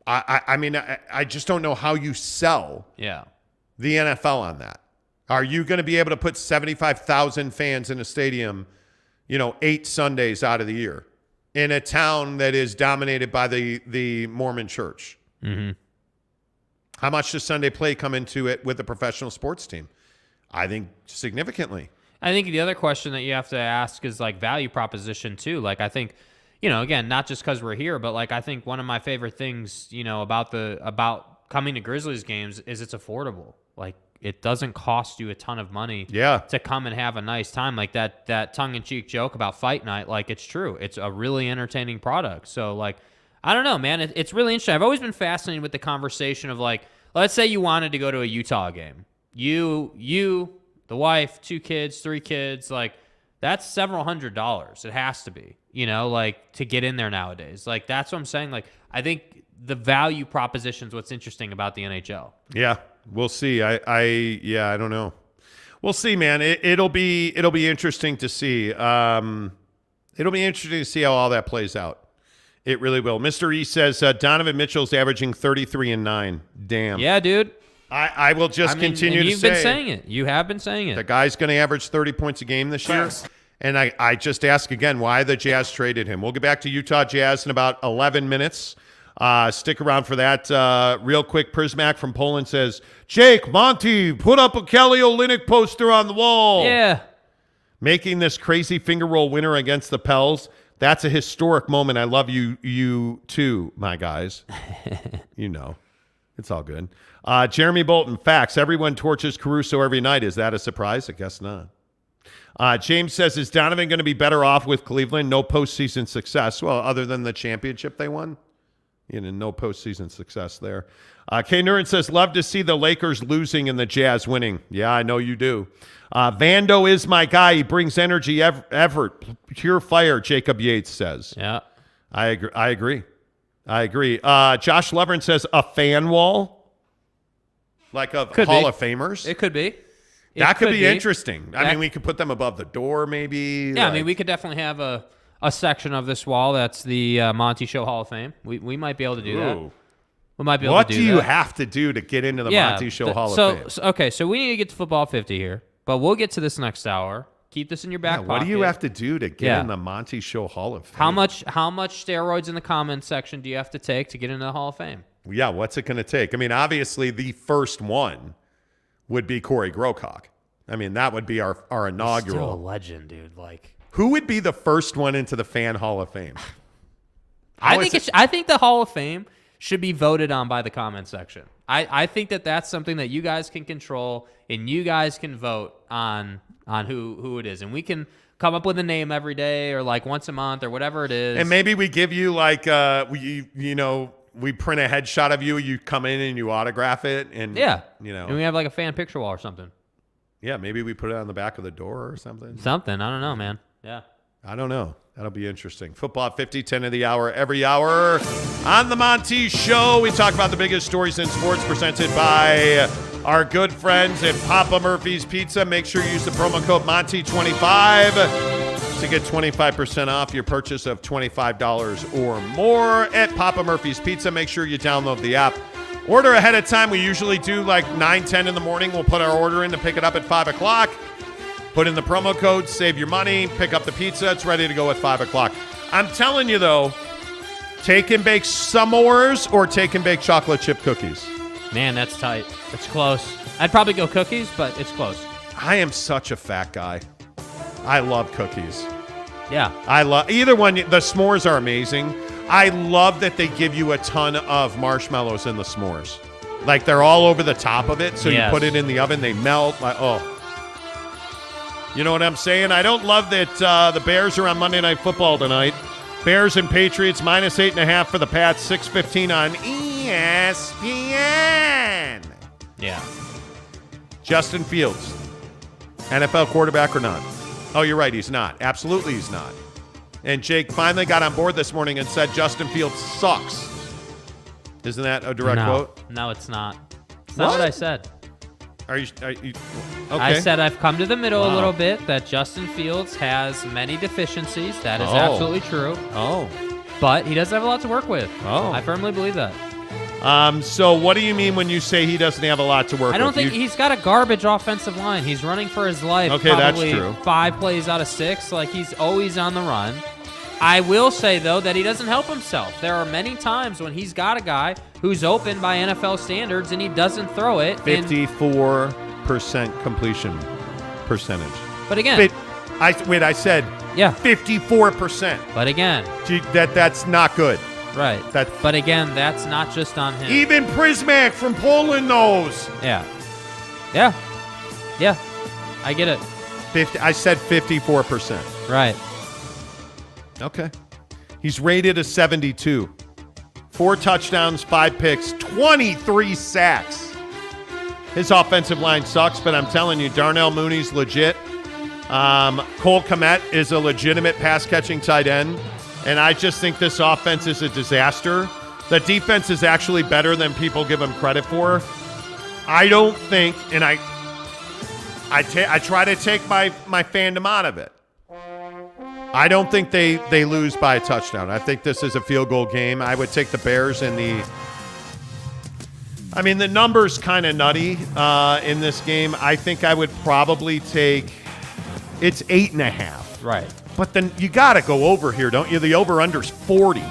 I just don't know how you sell the NFL on that. Are you going to be able to put 75,000 fans in a stadium, 8 Sundays out of the year in a town that is dominated by the Mormon church? Mm-hmm. How much does Sunday play come into it with a professional sports team? I think significantly. I think the other question that you have to ask is like value proposition too. Like I think, again, not just because we're here, but like I think one of my favorite things, about coming to Grizzlies games is it's affordable. Like it doesn't cost you a ton of money to come and have a nice time. Like that tongue-in-cheek joke about fight night, like it's true. It's a really entertaining product. So like, I don't know, man. It's really interesting. I've always been fascinated with the conversation of like, let's say you wanted to go to a Utah game. You, the wife, 2 kids, 3 kids, like that's several $100s. It has to be, like to get in there nowadays. Like that's what I'm saying. Like I think the value proposition is what's interesting about the NHL. Yeah, we'll see. I don't know. We'll see, man. It'll be interesting to see. It'll be interesting to see how all that plays out. It really will. Mr. E says Donovan Mitchell's averaging 33 and 9. Damn. Yeah, dude. I will just continue to say. You've been saying it. You have been saying it. The guy's going to average 30 points a game this year. And I just ask again why the Jazz traded him. We'll get back to Utah Jazz in about 11 minutes. Stick around for that. Real quick, Prismac from Poland says, Jake, Monty, put up a Kelly Olynyk poster on the wall. Yeah. Making this crazy finger roll winner against the Pels. That's a historic moment. I love you too, my guys. It's all good. Jeremy Bolton, facts. Everyone torches Caruso every night. Is that a surprise? I guess not. James says, is Donovan going to be better off with Cleveland? No postseason success. Well, other than the championship they won. No postseason success there. K. Nuren says, love to see the Lakers losing and the Jazz winning. Yeah, I know you do. Vando is my guy. He brings energy, effort, pure fire, Jacob Yates says. Yeah. I agree. Josh Levern says, a fan wall? Like of Hall of Famers? It could be. That could be interesting. I mean, we could put them above the door maybe. Yeah, I mean, we could definitely have a section of this wall that's the Monty Show Hall of Fame. We might be able to do that. We might be able to do that. What do you have to do to get into the Monty Show Hall of Fame? Okay, so we need to get to Football 50 here, but we'll get to this next hour. Keep this in your back pocket. What do you have to do to get in the Monty Show Hall of Fame? How much steroids in the comments section do you have to take to get into the Hall of Fame? Yeah, what's it going to take? I mean, obviously the first one would be Corey Grocock. I mean, that would be our inaugural. He's still a legend, dude. Like, who would be the first one into the Fan Hall of Fame? I think the Hall of Fame should be voted on by the comment section. I think that's something that you guys can control, and you guys can vote on who it is, and we can come up with a name every day or like once a month or whatever it is. And maybe we give you like we print a headshot of you. You come in and you autograph it, and and we have like a fan picture wall or something. Yeah, maybe we put it on the back of the door or something. Something. I don't know, man. Yeah. I don't know. That'll be interesting. Football 50, 10 of the hour, every hour. On the Monty Show, we talk about the biggest stories in sports presented by our good friends at Papa Murphy's Pizza. Make sure you use the promo code Monty25 to get 25% off your purchase of $25 or more at Papa Murphy's Pizza. Make sure you download the app. Order ahead of time. We usually do like 9, 10 in the morning. We'll put our order in to pick it up at 5 o'clock. Put in the promo code, save your money, pick up the pizza. It's ready to go at 5 o'clock. I'm telling you, though, take and bake s'mores or take and bake chocolate chip cookies. Man, that's tight. It's close. I'd probably go cookies, but it's close. I am such a fat guy. I love cookies. Yeah. I love either one. The s'mores are amazing. I love that they give you a ton of marshmallows in the s'mores. Like they're all over the top of it. So you put it in the oven, they melt. Like, oh. You know what I'm saying? I don't love that the Bears are on Monday Night Football tonight. Bears and Patriots minus 8.5 for the Pats, 6:15 on ESPN. Yeah. Justin Fields, NFL quarterback or not? Oh, you're right. He's not. Absolutely he's not. And Jake finally got on board this morning and said Justin Fields sucks. Isn't that a direct quote? No, it's not. It's not what I said. Are you okay? I said I've come to the middle a little bit, that Justin Fields has many deficiencies. That is absolutely true. Oh. But he does have a lot to work with. Oh. I firmly believe that. So what do you mean when you say he doesn't have a lot to work with? I don't think he's got a garbage offensive line. He's running for his life. Okay, that's true. 5 plays out of 6. Like, he's always on the run. I will say, though, that he doesn't help himself. There are many times when he's got a guy who's open by NFL standards and he doesn't throw it. 54% completion percentage. But again, I said 54%. But again, that's not good. Right. But again, that's not just on him. Even Prismac from Poland knows. Yeah. Yeah. I get it. 50. I said 54%. Right. Okay. He's rated a 72. 4 touchdowns, 5 picks, 23 sacks. His offensive line sucks, but I'm telling you, Darnell Mooney's legit. Cole Kmet is a legitimate pass-catching tight end, and I just think this offense is a disaster. The defense is actually better than people give them credit for. I don't think, and I try to take my fandom out of it. I don't think they lose by a touchdown. I think this is a field goal game. I would take the Bears in the number's kind of nutty in this game. I think I would probably take, it's 8.5. Right. But then you got to go over here, don't you? The over-under's 40.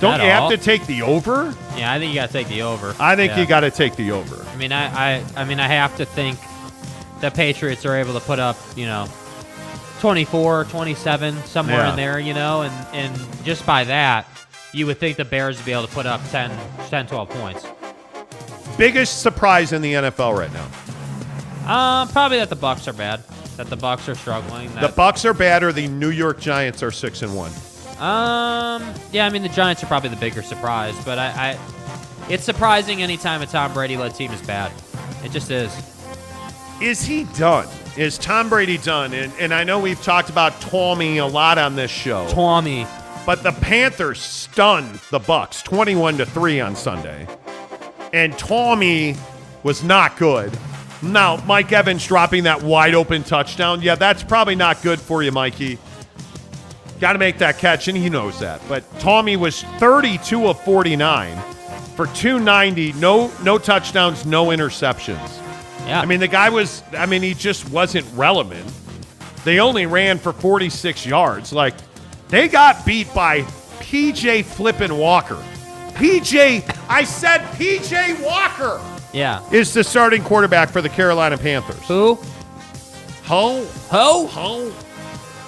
Don't you have to take the over? Yeah, I think you got to take the over. I think you got to take the over. I mean, I have to think the Patriots are able to put up, 24, 27, somewhere in there, and just by that, you would think the Bears would be able to put up 10, 12 points. Biggest surprise in the NFL right now? Probably that the Bucs are bad. That the Bucs are struggling. The Bucs are bad, or the New York Giants are 6-1? Yeah, the Giants are probably the bigger surprise, but it's surprising anytime a Tom Brady-led team is bad. It just is. Is he done? Is Tom Brady done? And I know we've talked about Tommy a lot on this show. Tommy. But the Panthers stunned the Bucs 21-3 on Sunday. And Tommy was not good. Now, Mike Evans dropping that wide open touchdown. Yeah, that's probably not good for you, Mikey. Got to make that catch, and he knows that. But Tommy was 32 of 49 for 290, no touchdowns, no interceptions. Yeah. The guy was, he just wasn't relevant. They only ran for 46 yards. Like, they got beat by P.J. flippin' Walker. I said P.J. Walker. Yeah. Is the starting quarterback for the Carolina Panthers. Who? Ho.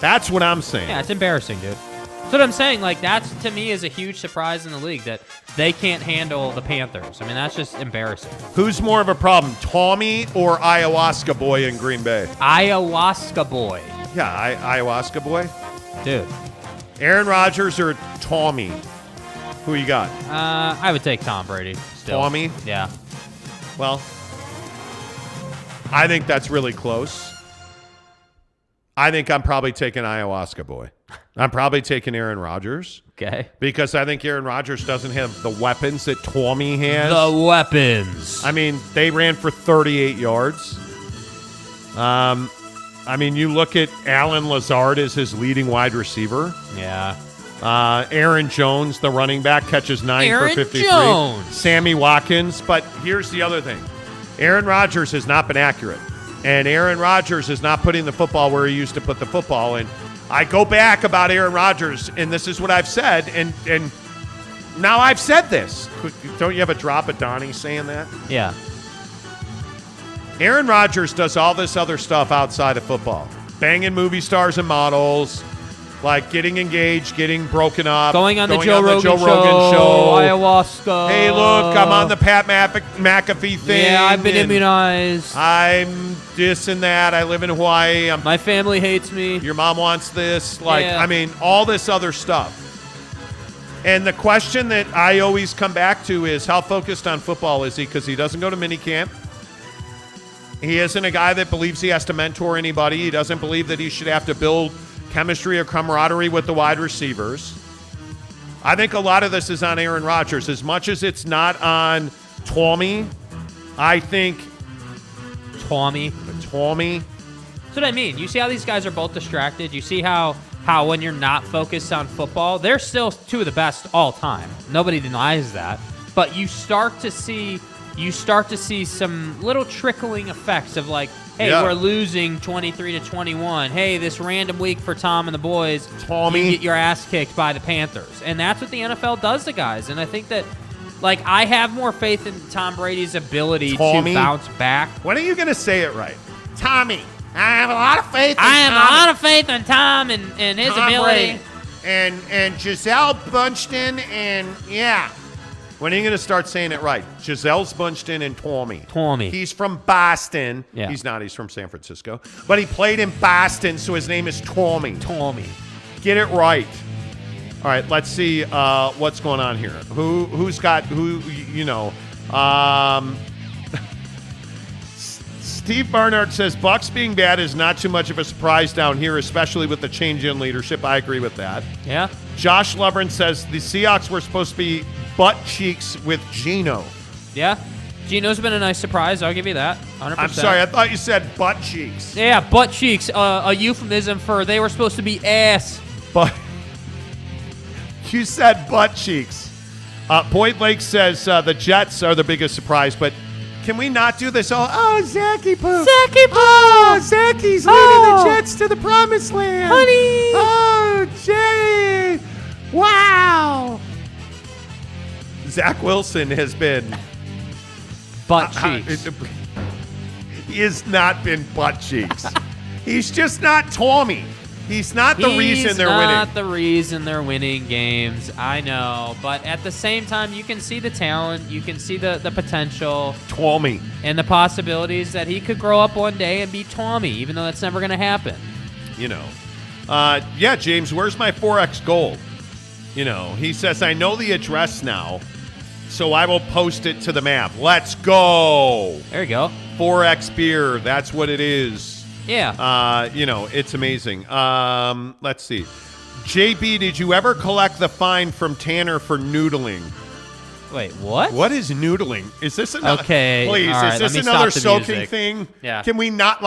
That's what I'm saying. Yeah, it's embarrassing, dude. That's what I'm saying. Like, that's, to me, is a huge surprise in the league that they can't handle the Panthers. That's just embarrassing. Who's more of a problem, Tommy or Ayahuasca Boy in Green Bay? Ayahuasca Boy. Yeah, Ayahuasca Boy. Dude. Aaron Rodgers or Tommy? Who you got? I would take Tom Brady still. Tommy? Yeah. Well, I think that's really close. I think I'm probably taking Ayahuasca Boy. I'm probably taking Aaron Rodgers. Okay. Because I think Aaron Rodgers doesn't have the weapons that Tommy has. The weapons. They ran for 38 yards. You look at Alan Lazard as his leading wide receiver. Yeah. Aaron Jones, the running back, catches 9 for 53. Jones. Sammy Watkins. But here's the other thing. Aaron Rodgers has not been accurate. And Aaron Rodgers is not putting the football where he used to put the football. And I go back about Aaron Rodgers, and this is what I've said. And now I've said this. Don't you have a drop of Donnie saying that? Yeah. Aaron Rodgers does all this other stuff outside of football. Banging movie stars and models. Like getting engaged, getting broken up. Going on the Joe Rogan show. Ayahuasca. Hey, look, I'm on the Pat McAfee thing. Yeah, I've been immunized. I'm this and that. I live in Hawaii. My family hates me. Your mom wants this. All this other stuff. And the question that I always come back to is how focused on football is he? Because he doesn't go to minicamp. He isn't a guy that believes he has to mentor anybody. He doesn't believe that he should have to build chemistry or camaraderie with the wide receivers. I think a lot of this is on Aaron Rodgers. As much as it's not on Tommy, I think Tommy. That's what I mean. You see how these guys are both distracted? You see how when you're not focused on football, they're still two of the best all time. Nobody denies that. But you start to see some little trickling effects of like, hey, we're losing 23-21. Hey, this random week for Tom and the boys, Tommy, you get your ass kicked by the Panthers. And that's what the NFL does to guys. And I think that, I have more faith in Tom Brady's ability to bounce back. When are you going to say it right? Tommy. I have a lot of faith in Tom. I have a lot of faith in Tom and his ability. Brady. And Giselle Bundchen and, When are you going to start saying it right? Giselle's Bunchton and Tommy. Tommy. He's from Boston. Yeah. He's not. He's from San Francisco. But he played in Boston, so his name is Tommy. Tommy. Get it right. All right, let's see what's going on here. Who's got who? Steve Barnard says Bucks being bad is not too much of a surprise down here, especially with the change in leadership. I agree with that. Yeah. Josh Lovren says the Seahawks were supposed to be butt cheeks with Geno. Yeah. Geno's been a nice surprise. I'll give you that. 100%. I'm sorry. I thought you said butt cheeks. Yeah, butt cheeks. A euphemism for they were supposed to be ass. But you said butt cheeks. Boyd Lake says the Jets are the biggest surprise, but can we not do this? Zachy Poo. Zachy Poo. Oh, Zachy's leading the Jets to the promised land. Honey. Oh, Jay. Wow. Zach Wilson has been butt cheeks. He has not been butt cheeks. He's just not Tommy. He's not the reason they're winning. He's not the reason they're winning games. I know. But at the same time, you can see the talent. You can see the potential. Tommy. And the possibilities that he could grow up one day and be Tommy, even though that's never going to happen. Yeah, James, where's my 4X gold? He says, I know the address now, so I will post it to the map. Let's go. There you go. 4X beer. That's what it is. Yeah. It's amazing. Let's see. JB, did you ever collect the fine from Tanner for noodling? Wait, what? What is noodling? Is this another? Okay. Please, right, is this another soaking thing? Yeah. Can we not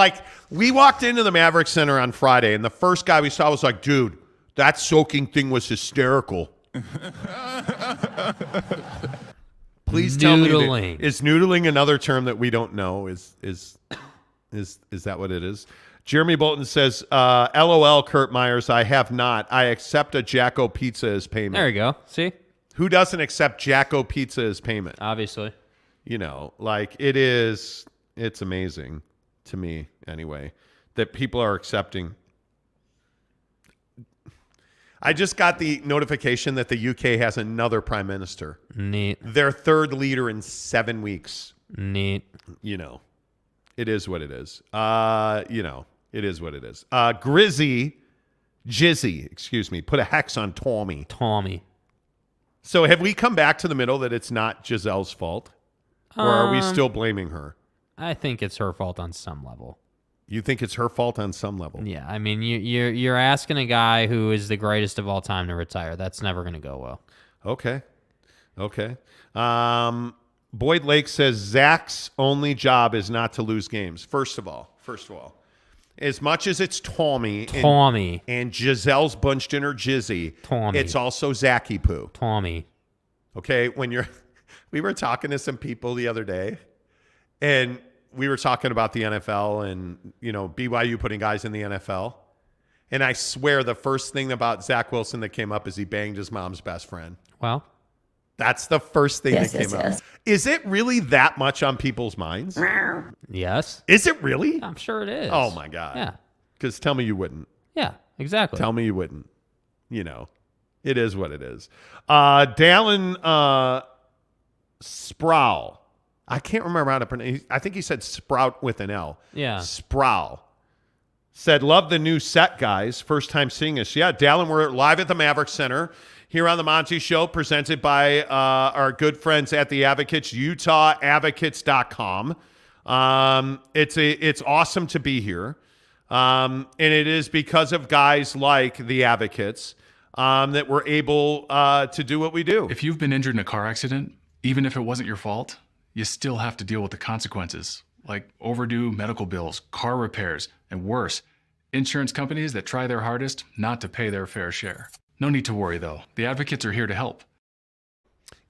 we walked into the Maverick Center on Friday, and the first guy we saw was like, dude, that soaking thing was hysterical. Please tell me, is noodling another term that we don't know? Is that what it is? Jeremy Bolton says, LOL, Kurt Myers, I have not. I accept a Jacko Pizza as payment. There you go. See? Who doesn't accept Jacko Pizza as payment? Obviously. It's amazing to me, anyway, that people are accepting. I just got the notification that the UK has another prime minister. Neat. Their third leader in 7 weeks. Neat. It is what it is. It is what it is. Jizzy, put a hex on Tommy. So have we come back to the middle that it's not Giselle's fault? Or are we still blaming her? I think it's her fault on some level. You think it's her fault on some level? Yeah, I mean, you're asking a guy who is the greatest of all time to retire. That's never going to go well. Okay. Boyd Lake says Zach's only job is not to lose games. First of all, as much as it's Tommy and Giselle's Bunchton or Jizzy, it's also Zachy Poo. Tommy. Okay, we were talking to some people the other day, and we were talking about the NFL and, BYU putting guys in the NFL. And I swear the first thing about Zach Wilson that came up is he banged his mom's best friend. Well, that's the first thing that came up. Is it really that much on people's minds? Yes. Is it really? I'm sure it is. Oh, my God. Yeah. Because tell me you wouldn't. Yeah, exactly. Tell me you wouldn't. It is what it is. Dallin Sproul. I can't remember how to pronounce. I think he said Sprout with an L. Yeah. Sproul. Said, love the new set, guys. First time seeing us. Yeah, Dallin, we're live at the Maverick Center here on the Monty Show, presented by our good friends at the Advocates, UtahAdvocates.com. It's awesome to be here. And it is because of guys like the Advocates that we're able to do what we do. If you've been injured in a car accident, even if it wasn't your fault, you still have to deal with the consequences, like overdue medical bills, car repairs, and worse, insurance companies that try their hardest not to pay their fair share. No need to worry, though. The Advocates are here to help.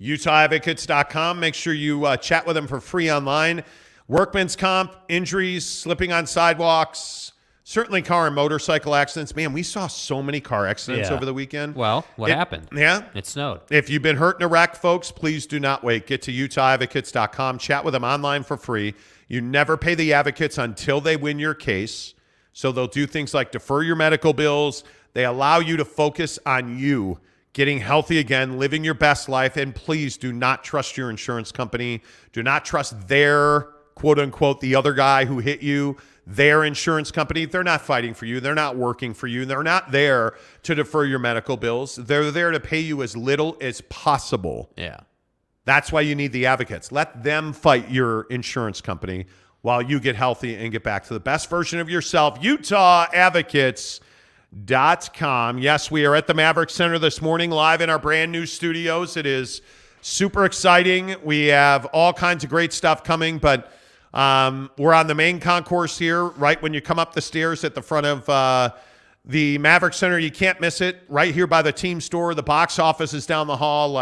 UtahAdvocates.com. Make sure you chat with them for free online. Workman's comp, injuries, slipping on sidewalks, certainly car and motorcycle accidents. Man, we saw so many car accidents over the weekend. Well, what happened? Yeah. It snowed. If you've been hurt in a wreck, folks, please do not wait. Get to UtahAdvocates.com. Chat with them online for free. You never pay the Advocates until they win your case. So they'll do things like defer your medical bills. They allow you to focus on you. getting healthy again, living your best life. And please do not trust your insurance company. Do not trust their, quote unquote, the other guy who hit you, their insurance company. They're not fighting for you. They're not working for you. They're not there to defer your medical bills. They're there to pay you as little as possible. Yeah. That's why you need the advocates. Let them fight your insurance company while you get healthy and get back to the best version of yourself. UtahAdvocates.com. Yes, we are at the Maverick Center this morning, live in our brand new studios. It is super exciting. We have all kinds of great stuff coming, but we're on the main concourse here, right when you come up the stairs at the front of the Maverick Center. You can't miss it. Right here by the team store. The box office is down the hall.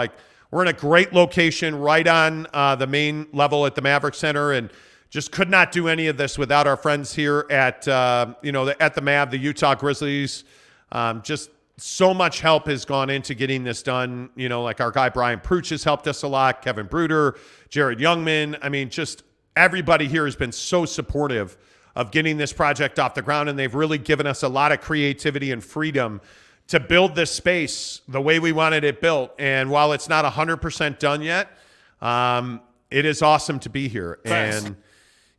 We're in a great location right on the main level at the Maverick Center, and just could not do any of this without our friends here at at the Mav, the Utah Grizzlies. Just so much help has gone into getting this done. Our guy Brian Pruch has helped us a lot. Kevin Bruder, Jared Youngman. I mean, just everybody here has been so supportive of getting this project off the ground, and they've really given us a lot of creativity and freedom to build this space the way we wanted it built. And while it's not 100% done yet, it is awesome to be here. Thanks. And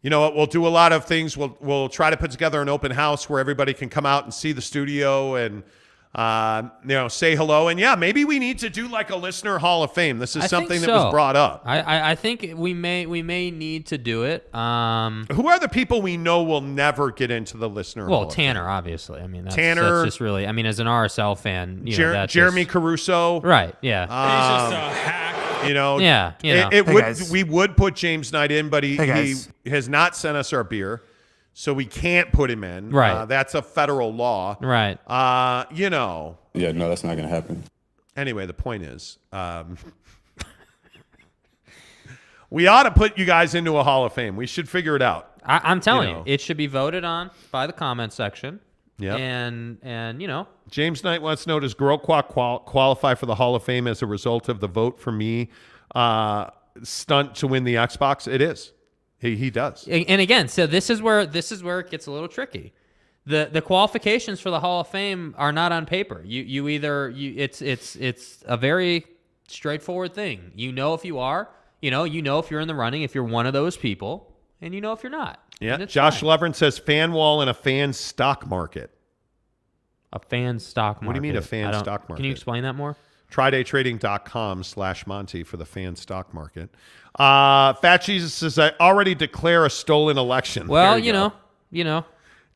you know what? We'll do a lot of things. We'll try to put together an open house where everybody can come out and see the studio and say hello. And yeah, maybe we need to do a listener Hall of Fame. This is something that was brought up. I think we may need to do it. Who are the people we know will never get into the listener Hall of Tanner, Fame? obviously. I mean, that's Tanner, just really. I mean, as an RSL fan, Jeremy Caruso, right? Yeah, he's just a hack. We would put James Knight in, but he has not sent us our beer, so we can't put him in. Right. That's a federal law. Right. Yeah, no, that's not going to happen. Anyway, the point is, we ought to put you guys into a Hall of Fame. We should figure it out. I'm telling you, it should be voted on by the comment section. Yeah. And James Knight wants to know, does Grokak qualify for the Hall of Fame as a result of the vote for me stunt to win the Xbox? It is. He does. And again, so this is where it gets a little tricky. The qualifications for the Hall of Fame are not on paper. It's a very straightforward thing. If you are, if you're in the running, if you're one of those people, and if you're not. Yeah. Josh Levern says fan wall in a fan stock market. A fan stock market. What do you mean a fan stock market? Can you explain that more? TryDayTrading.com/Monty for the fan stock market. Fat Jesus says, I already declare a stolen election. Well, you know.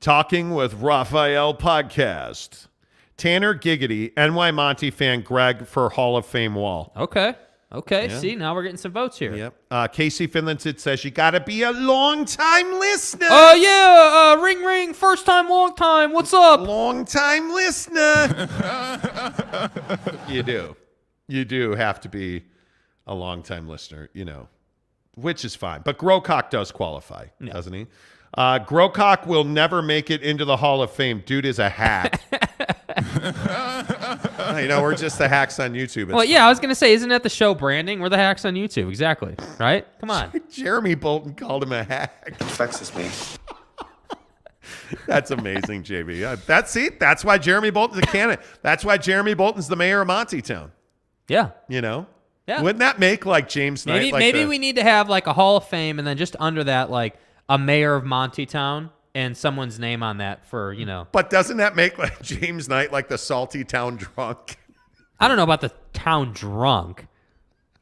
Talking with Raphael podcast. Tanner Giggity, NY Monty fan Greg for Hall of Fame wall. Okay. Yeah. See, now we're getting some votes here. Yep. Casey Finlandsid says, you got to be a long-time listener. Oh, yeah. Ring, ring. First time, long time. What's up? Long-time listener. You do. You do have to be a long-time listener, which is fine. But Grokak does qualify, doesn't he? Grokak will never make it into the Hall of Fame. Dude is a hack. We're just the hacks on YouTube. I was going to say, isn't that the show branding? We're the hacks on YouTube. Exactly. Right? Come on. Jeremy Bolton called him a hack. It vexes me. That's amazing, JB. That's why Jeremy Bolton's a candidate. That's why Jeremy Bolton's the mayor of Montytown. Yeah. Yeah. Wouldn't that make James Knight? Maybe we need to have a Hall of Fame, and then just under that, a mayor of Montytown and someone's name on that for, But doesn't that make James Knight the salty town drunk? I don't know about the town drunk,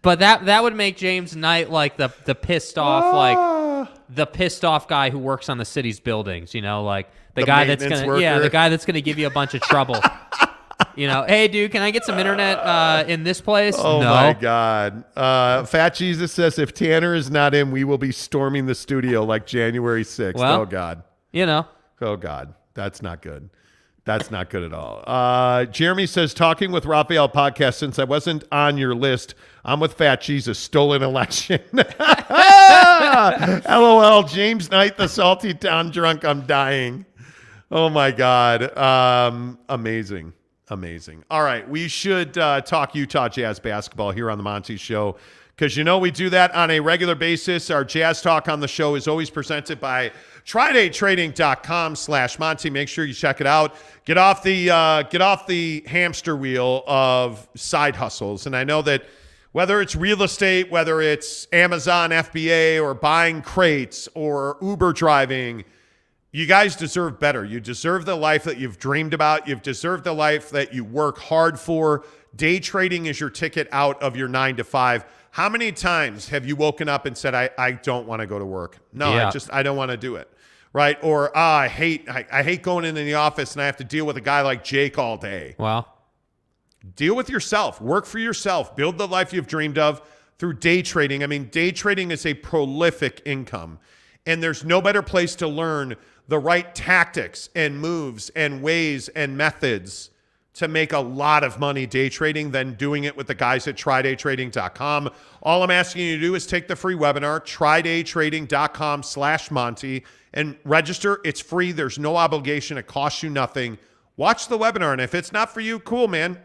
but that would make James Knight the pissed off the pissed off guy who works on the city's buildings. The guy that's gonna give you a bunch of trouble. Hey dude, can I get some internet in this place? Oh no. My God. Fat Jesus says, if Tanner is not in, we will be storming the studio January 6th. Well, oh God. Oh God. That's not good. That's not good at all. Jeremy says, talking with Raphael podcast, since I wasn't on your list, I'm with Fat Jesus, stolen election. LOL, James Knight, the salty town drunk, I'm dying. Oh my God. Amazing. All right, we should talk Utah Jazz basketball here on the Monty Show. because we do that on a regular basis. Our Jazz Talk on the show is always presented by TryDayTrading.com/Monty. Make sure you check it out. Get off the hamster wheel of side hustles. And I know that whether it's real estate, whether it's Amazon FBA or buying crates or Uber driving, you guys deserve better. You deserve the life that you've dreamed about. You've deserved the life that you work hard for. Day trading is your ticket out of your 9 to 5. How many times have you woken up and said, I don't want to go to work? No, Yeah. I don't want to do it. Right? Or I hate going into the office and I have to deal with a guy like Jake all day. Well, deal with yourself. Work for yourself. Build the life you've dreamed of through day trading. I mean, day trading is a prolific income. And there's no better place to learn the right tactics and moves and ways and methods to make a lot of money day trading than doing it with the guys at TryDayTrading.com. All I'm asking you to do is take the free webinar, TryDayTrading.com/Monty, and register. It's free. There's no obligation. It costs you nothing. Watch the webinar, and if it's not for you, cool, man.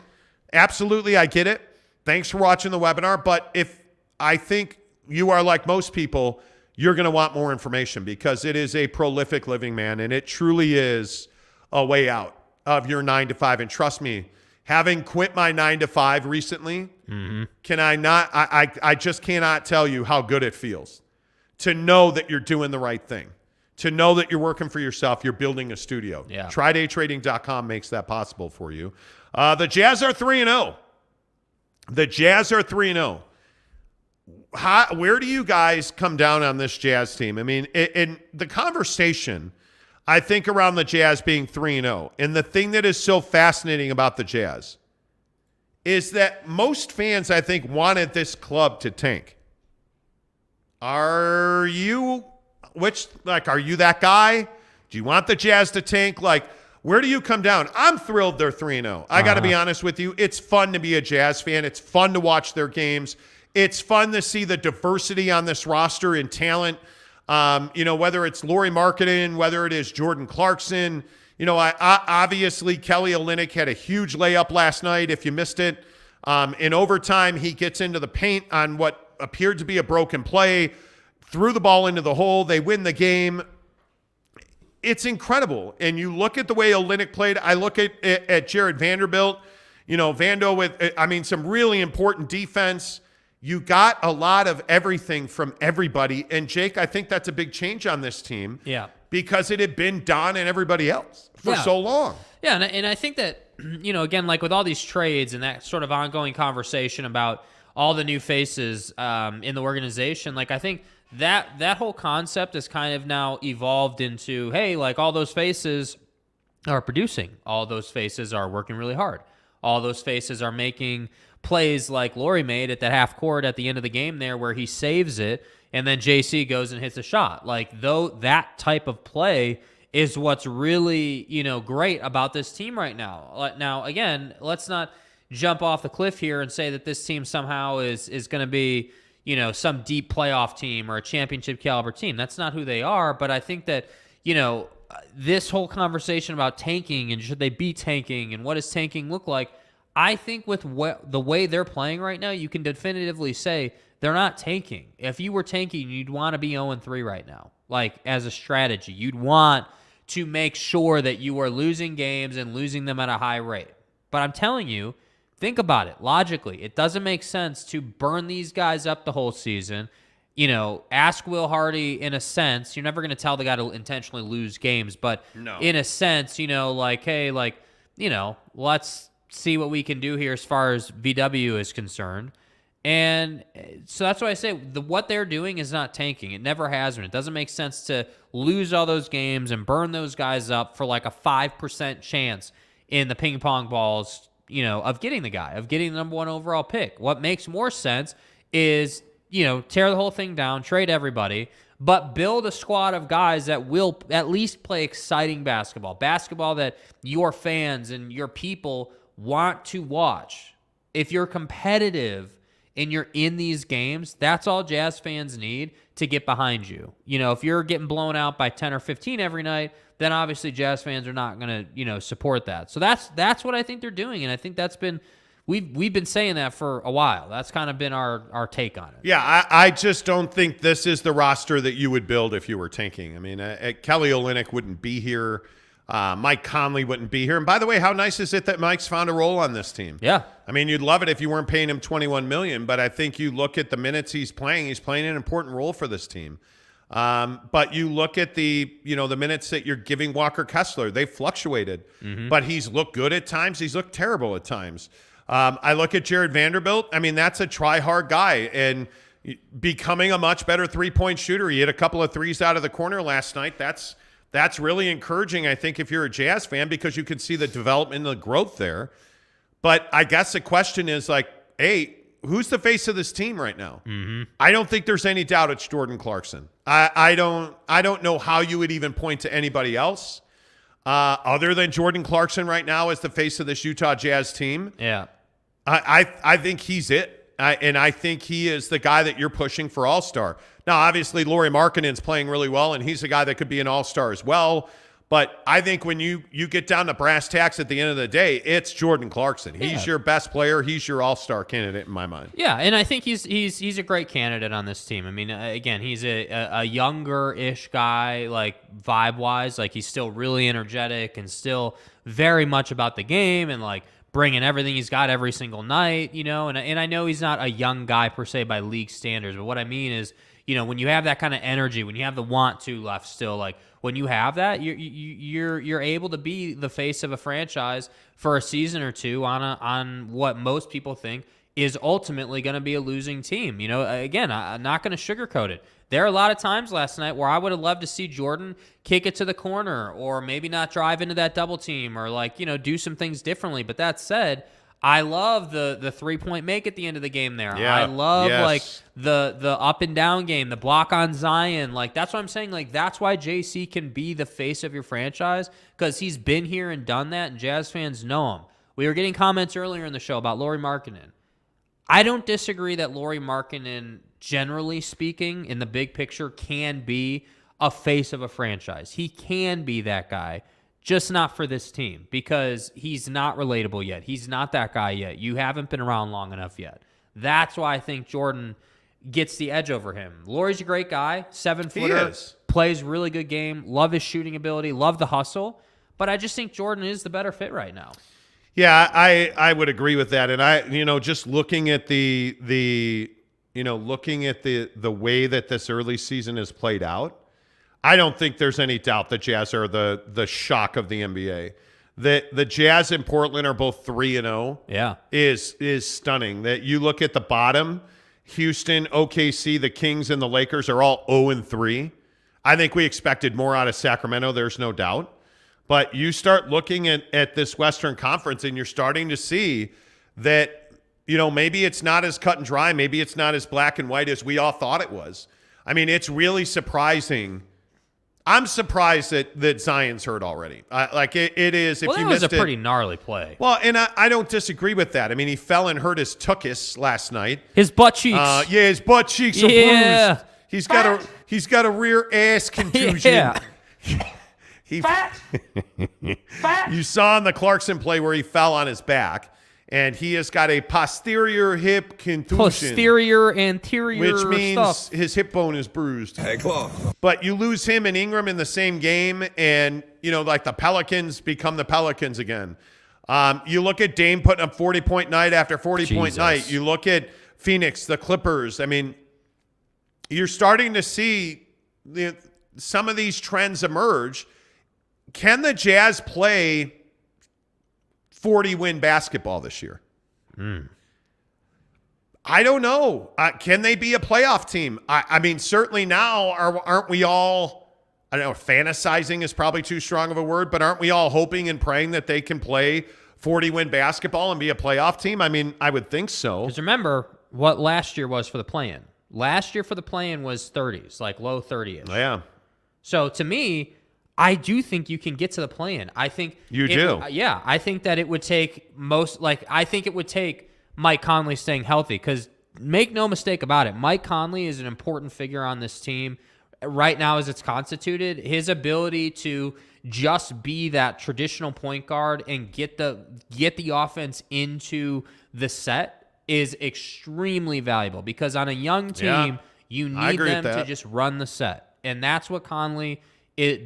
Absolutely, I get it. Thanks for watching the webinar, but if I think you are like most people, you're going to want more information because it is a prolific living, man, and it truly is a way out of your 9 to 5. And trust me, having quit my 9 to 5 recently, I just cannot tell you how good it feels to know that you're doing the right thing, to know that you're working for yourself, you're building a studio. Yeah. TryDayTrading.com makes that possible for you. The Jazz are 3-0. The Jazz are 3-0. Where do you guys come down on this Jazz team? I mean, in the conversation, I think around the Jazz being 3-0, and the thing that is so fascinating about the Jazz is that most fans, I think, wanted this club to tank. Are you that guy? Do you want the Jazz to tank? Like, where do you come down? I'm thrilled they're 3-0. I got to be honest with you. It's fun to be a Jazz fan. It's fun to watch their games. It's fun to see the diversity on this roster in talent. Whether it's Lauri Markkanen, whether it is Jordan Clarkson, obviously Kelly Olynyk had a huge layup last night. If you missed it, in overtime, he gets into the paint on what appeared to be a broken play, threw the ball into the hole. They win the game. It's incredible. And you look at the way Olynyk played. I look at Jared Vanderbilt, Vando with, some really important defense. You got a lot of everything from everybody. And Jake, I think that's a big change on this team. Yeah. Because it had been Don and everybody else for so long. Yeah, and I think that, again, like with all these trades and that sort of ongoing conversation about all the new faces in the organization, like I think that whole concept has kind of now evolved into, hey, like all those faces are producing. All those faces are working really hard. All those faces are making plays like Lauri made at that half court at the end of the game there where he saves it and then JC goes and hits a shot. Like, though, that type of play is what's really, great about this team right now. Now, again, let's not jump off the cliff here and say that this team somehow is going to be, some deep playoff team or a championship caliber team. That's not who they are, but I think that, this whole conversation about tanking and should they be tanking and what does tanking look like, I think with the way they're playing right now, you can definitively say they're not tanking. If you were tanking, you'd want to be 0-3 right now. Like, as a strategy, you'd want to make sure that you are losing games and losing them at a high rate. But I'm telling you, think about it logically. It doesn't make sense to burn these guys up the whole season. Ask Will Hardy in a sense. You're never going to tell the guy to intentionally lose games, but in a sense, let's see what we can do here as far as VW is concerned. And so that's why I say what they're doing is not tanking. It never has been. It doesn't make sense to lose all those games and burn those guys up for like a 5% chance in the ping pong balls, of getting the guy, of getting the number 1 overall pick. What makes more sense is, tear the whole thing down, trade everybody, but build a squad of guys that will at least play exciting basketball that your fans and your people want to watch. If you're competitive and you're in these games, that's all Jazz fans need to get behind you. If you're getting blown out by 10 or 15 every night, then obviously Jazz fans are not going to, support that. So that's what I think they're doing, and I think that's been We've been saying that for a while. That's kind of been our take on it. Yeah, I just don't think this is the roster that you would build if you were tanking. I mean, Kelly Olynyk wouldn't be here. Mike Conley wouldn't be here. And by the way, how nice is it that Mike's found a role on this team? Yeah. I mean, you'd love it if you weren't paying him $21 million, but I think you look at the minutes he's playing an important role for this team. But you look at the minutes that you're giving Walker Kessler, they fluctuated, but he's looked good at times. He's looked terrible at times. I look at Jared Vanderbilt. I mean, that's a try-hard guy and becoming a much better three-point shooter. He hit a couple of threes out of the corner last night. That's really encouraging, I think, if you're a Jazz fan, because you can see the development and the growth there. But I guess the question is like, hey, who's the face of this team right now? I don't think there's any doubt it's Jordan Clarkson. I don't know how you would even point to anybody else other than Jordan Clarkson right now as the face of this Utah Jazz team. Yeah. I think he's it. And I think he is the guy that you're pushing for All-Star. Now, obviously, Lauri Markkanen's playing really well, and he's a guy that could be an All-Star as well. But I think when you get down to brass tacks at the end of the day, it's Jordan Clarkson. He's your best player. He's your all-star candidate in my mind. Yeah, and I think he's a great candidate on this team. I mean, again, he's a younger-ish guy, like vibe-wise. Like, he's still really energetic and still very much about the game and, like, bringing everything he's got every single night, you know. And I know he's not a young guy per se by league standards, but what I mean is, you know, when you have that kind of energy, when you have the want to left still, like when you have that, you're able to be the face of a franchise for a season or two on what most people think is ultimately going to be a losing team. You know, again, I'm not going to sugarcoat it. There are a lot of times last night where I would have loved to see Jordan kick it to the corner or maybe not drive into that double team or, like, you know, do some things differently. But that said, I love the three-point make at the end of the game there. Yeah, I love like the up and down game, the block on Zion. Like, that's what I'm saying. Like, that's why JC can be the face of your franchise, because he's been here and done that, and Jazz fans know him. We were getting comments earlier in the show about Lauri Markkanen. I don't disagree that Lauri Markkanen, generally speaking, in the big picture, can be a face of a franchise. He can be that guy. Just not for this team, because he's not relatable yet. He's not that guy yet. You haven't been around long enough yet. That's why I think Jordan gets the edge over him. Lauri's a great guy, 7-footer, plays really good game, love his shooting ability, love the hustle, but I just think Jordan is the better fit right now. Yeah, I would agree with that. And just looking at the way that this early season has played out, I don't think there's any doubt the Jazz are the shock of the NBA. The Jazz and Portland are both 3-0. Yeah, is stunning. That you look at the bottom, Houston, OKC, the Kings, and the Lakers are all 0-3. I think we expected more out of Sacramento. There's no doubt. But you start looking at this Western Conference, and you're starting to see that, you know, maybe it's not as cut and dry. Maybe it's not as black and white as we all thought it was. I mean, it's really surprising. I'm surprised that Zion's hurt already. It is. If well, you that was missed a pretty gnarly play. Well, and I don't disagree with that. I mean, he fell and hurt his tuchus last night. His butt cheeks. His butt cheeks are bruised. He's got a rear ass contusion. Yeah. You saw in the Clarkson play where he fell on his back, and he has got a posterior hip contusion. Posterior, anterior, which means stuff. His hip bone is bruised. Hey, but you lose him and Ingram in the same game, and like the Pelicans become the Pelicans again. You look at Dame putting up 40-point night after 40-point night. You look at Phoenix, the Clippers. I mean, you're starting to see some of these trends emerge. Can the Jazz play 40-win basketball this year? I don't know. Can they be a playoff team? I mean, certainly now, aren't we all, I don't know, fantasizing is probably too strong of a word, but aren't we all hoping and praying that they can play 40-win basketball and be a playoff team? I mean, I would think so. Because remember what last year was for the play-in. Last year for the play-in was 30s, like low 30s. Yeah. So to me, I do think you can get to the play-in. I think you do. I think that it would take I think it would take Mike Conley staying healthy, because make no mistake about it, Mike Conley is an important figure on this team. right now as it's constituted, his ability to just be that traditional point guard and get the offense into the set is extremely valuable, because on a young team, you need them to just run the set. And that's what Conley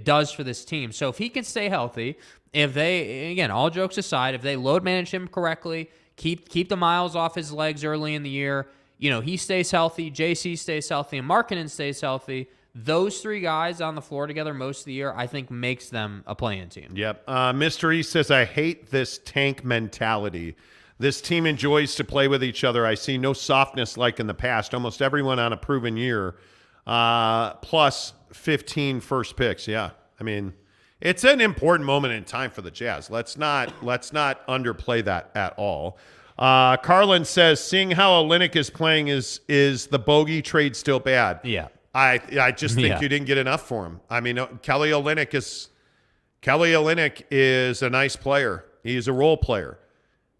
does for this team. So if he can stay healthy, if they, again, all jokes aside, if they load manage him correctly, keep the miles off his legs early in the year, he stays healthy, JC stays healthy, and Markkanen stays healthy, those three guys on the floor together most of the year, I think makes them a play-in team. Yep. Mr. East says, I hate this tank mentality. This team enjoys to play with each other. I see no softness like in the past. Almost everyone on a proven year, plus 15 first picks. Yeah. I mean, it's an important moment in time for the Jazz. Let's not underplay that at all. Carlin says, seeing how Olynyk is playing, is the bogey trade still bad? Yeah. I just think you didn't get enough for him. I mean, Kelly Olynyk is a nice player. He's a role player.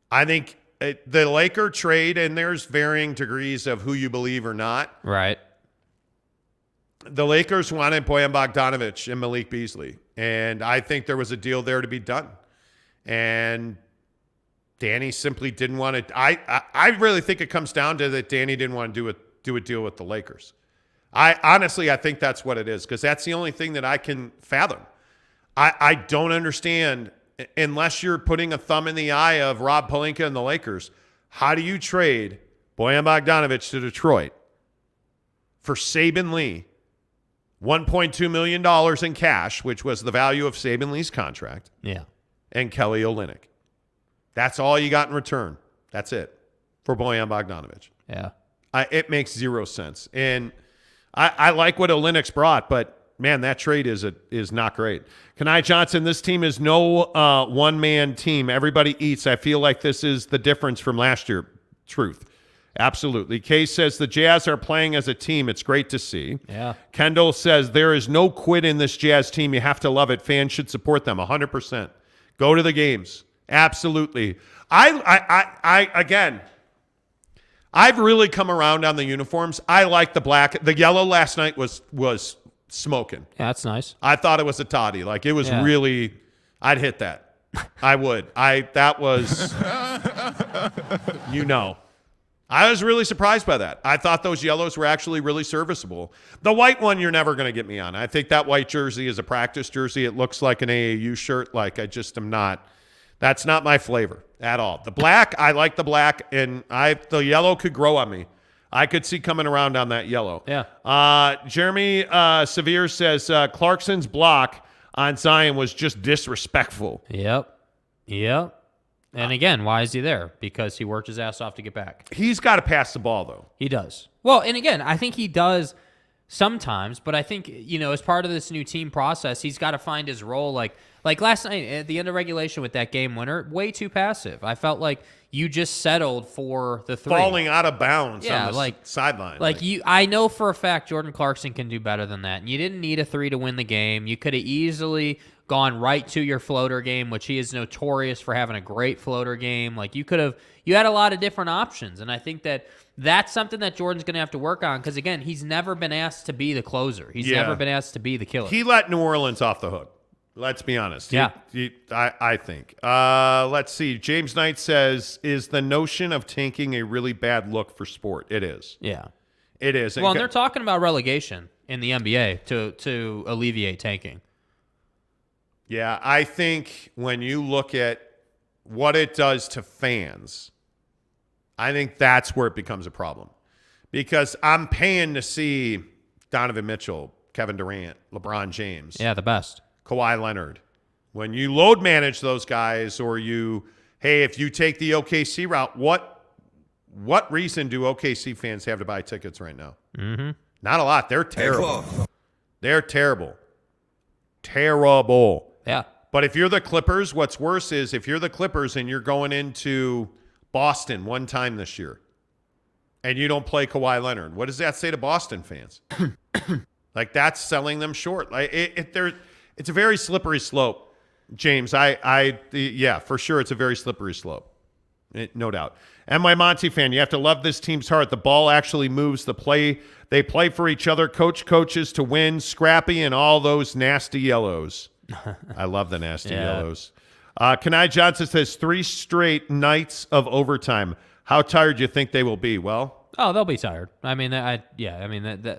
I think the Laker trade, and there's varying degrees of who you believe or not. Right. The Lakers wanted Bojan Bogdanović and Malik Beasley, and I think there was a deal there to be done. And Danny simply didn't want to. I really think it comes down to that Danny didn't want to do a deal with the Lakers. I think that's what it is, because that's the only thing that I can fathom. I don't understand, unless you're putting a thumb in the eye of Rob Pelinka and the Lakers, how do you trade Bojan Bogdanović to Detroit for Saben Lee, $1.2 million in cash, which was the value of Saben Lee's contract, and Kelly Olynyk? That's all you got in return. That's it for Bojan Bogdanović. Yeah. It makes zero sense. And I like what Olynyk's brought, but man, that trade is not great. Kanai Johnson, this team is no one-man team. Everybody eats. I feel like this is the difference from last year. Truth. Absolutely. Kay says the Jazz are playing as a team. It's great to see. Yeah. Kendall says there is no quit in this Jazz team. You have to love it. Fans should support them 100%. Go to the games. Absolutely. Again, I've really come around on the uniforms. I like the black. The yellow last night was smoking. Yeah, that's nice. I thought it was a toddy. Like, it was really, I'd hit that. I would. That was, I was really surprised by that. I thought those yellows were actually really serviceable. The white one, you're never going to get me on. I think that white jersey is a practice jersey. It looks like an AAU shirt. Like, I just am not. That's not my flavor at all. The black, I like the black, and the yellow could grow on me. I could see coming around on that yellow. Yeah. Jeremy Sevier says Clarkson's block on Zion was just disrespectful. Yep. And again, why is he there? Because he worked his ass off to get back. He's got to pass the ball, though. He does. Well, and again, I think he does sometimes, but I think, as part of this new team process, he's got to find his role. Like last night at the end of regulation with that game winner, way too passive. I felt like you just settled for the three. Falling out of bounds on the sideline. I know for a fact Jordan Clarkson can do better than that. And you didn't need a three to win the game. You could have easily gone right to your floater game, which he is notorious for having a great floater game. Like, you had a lot of different options. And I think that's something that Jordan's going to have to work on, because, again, he's never been asked to be the closer. He's never been asked to be the killer. He let New Orleans off the hook. Let's be honest. Yeah. I think. Let's see. James Knight says, is the notion of tanking a really bad look for sport? It is. Yeah. It is. Well, and they're talking about relegation in the NBA to alleviate tanking. Yeah, I think when you look at what it does to fans, I think that's where it becomes a problem. Because I'm paying to see Donovan Mitchell, Kevin Durant, LeBron James. Yeah, the best. Kawhi Leonard. When you load manage those guys, or if you take the OKC route, what reason do OKC fans have to buy tickets right now? Mm-hmm. Not a lot. They're terrible. They're terrible. Terrible. Yeah. But if you're the Clippers, what's worse is if you're the Clippers and you're going into Boston one time this year and you don't play Kawhi Leonard, what does that say to Boston fans? Like, that's selling them short. Like, it's a very slippery slope, James. Yeah, for sure, it's a very slippery slope. no doubt. And my Monty fan, you have to love this team's heart. The ball actually moves. They play for each other. Coaches to win. Scrappy and all those nasty yellows. I love the nasty yellows. Kenai Johnson says 3 straight nights of overtime. How tired do you think they will be? Well, they'll be tired. I mean, and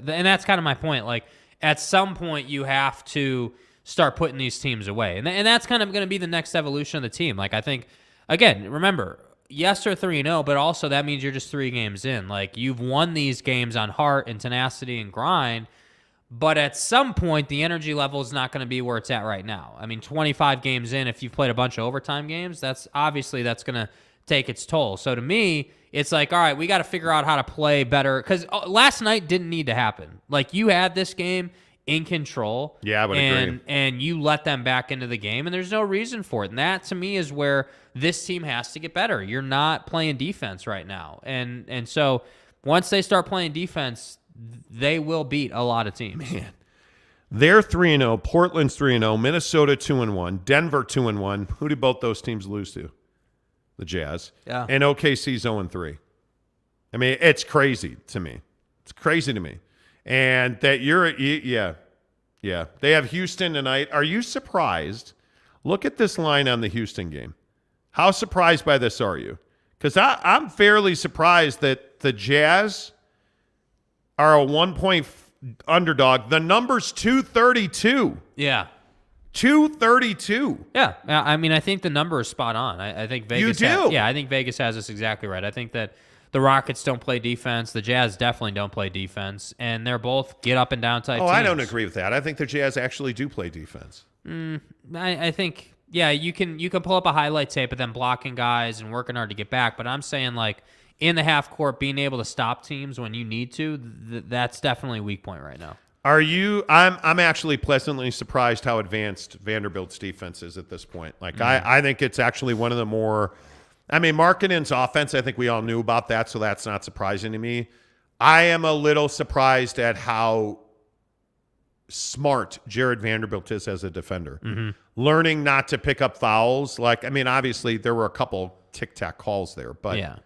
that's kind of my point. Like, at some point, you have to start putting these teams away, and that's kind of going to be the next evolution of the team. Like, I think, again, remember, yes, they're 3-0, but also that means you're just 3 games in. Like, you've won these games on heart and tenacity and grind, but at some point, the energy level is not going to be where it's at right now. I mean, 25 games in, if you've played a bunch of overtime games, that's going to take its toll. So to me, it's like, all right, we got to figure out how to play better, because last night didn't need to happen. Like, you had this game in control. Yeah, I would agree. And you let them back into the game, and there's no reason for it. And that, to me, is where this team has to get better. You're not playing defense right now. And so once they start playing defense, they will beat a lot of teams. Man, they're 3-0. Portland's 3-0. Minnesota 2-1. Denver 2-1. Who did both those teams lose to? The Jazz. Yeah. And OKC's 0-3. I mean, it's crazy to me. It's crazy to me. And that yeah. They have Houston tonight. Are you surprised? Look at this line on the Houston game. How surprised by this are you? Because I'm fairly surprised that the Jazz are a 1-point underdog. The number's 232. Yeah. 232. Yeah. I mean, I think the number is spot on. I think Vegas. You do? I think Vegas has this exactly right. I think that the Rockets don't play defense. The Jazz definitely don't play defense. And they're both get up and down type teams. I don't agree with that. I think the Jazz actually do play defense. I think, you can pull up a highlight tape of them blocking guys and working hard to get back. But I'm saying, like, in the half court, being able to stop teams when you need to, that's definitely a weak point right now. Are you? I'm actually pleasantly surprised how advanced Vanderbilt's defense is at this point. Like, I think it's actually one of the more. I mean, Markkanen's offense, I think we all knew about that, so that's not surprising to me. I am a little surprised at how smart Jared Vanderbilt is as a defender. Mm-hmm. Learning not to pick up fouls. Like, I mean, obviously there were a couple tic-tac calls there, but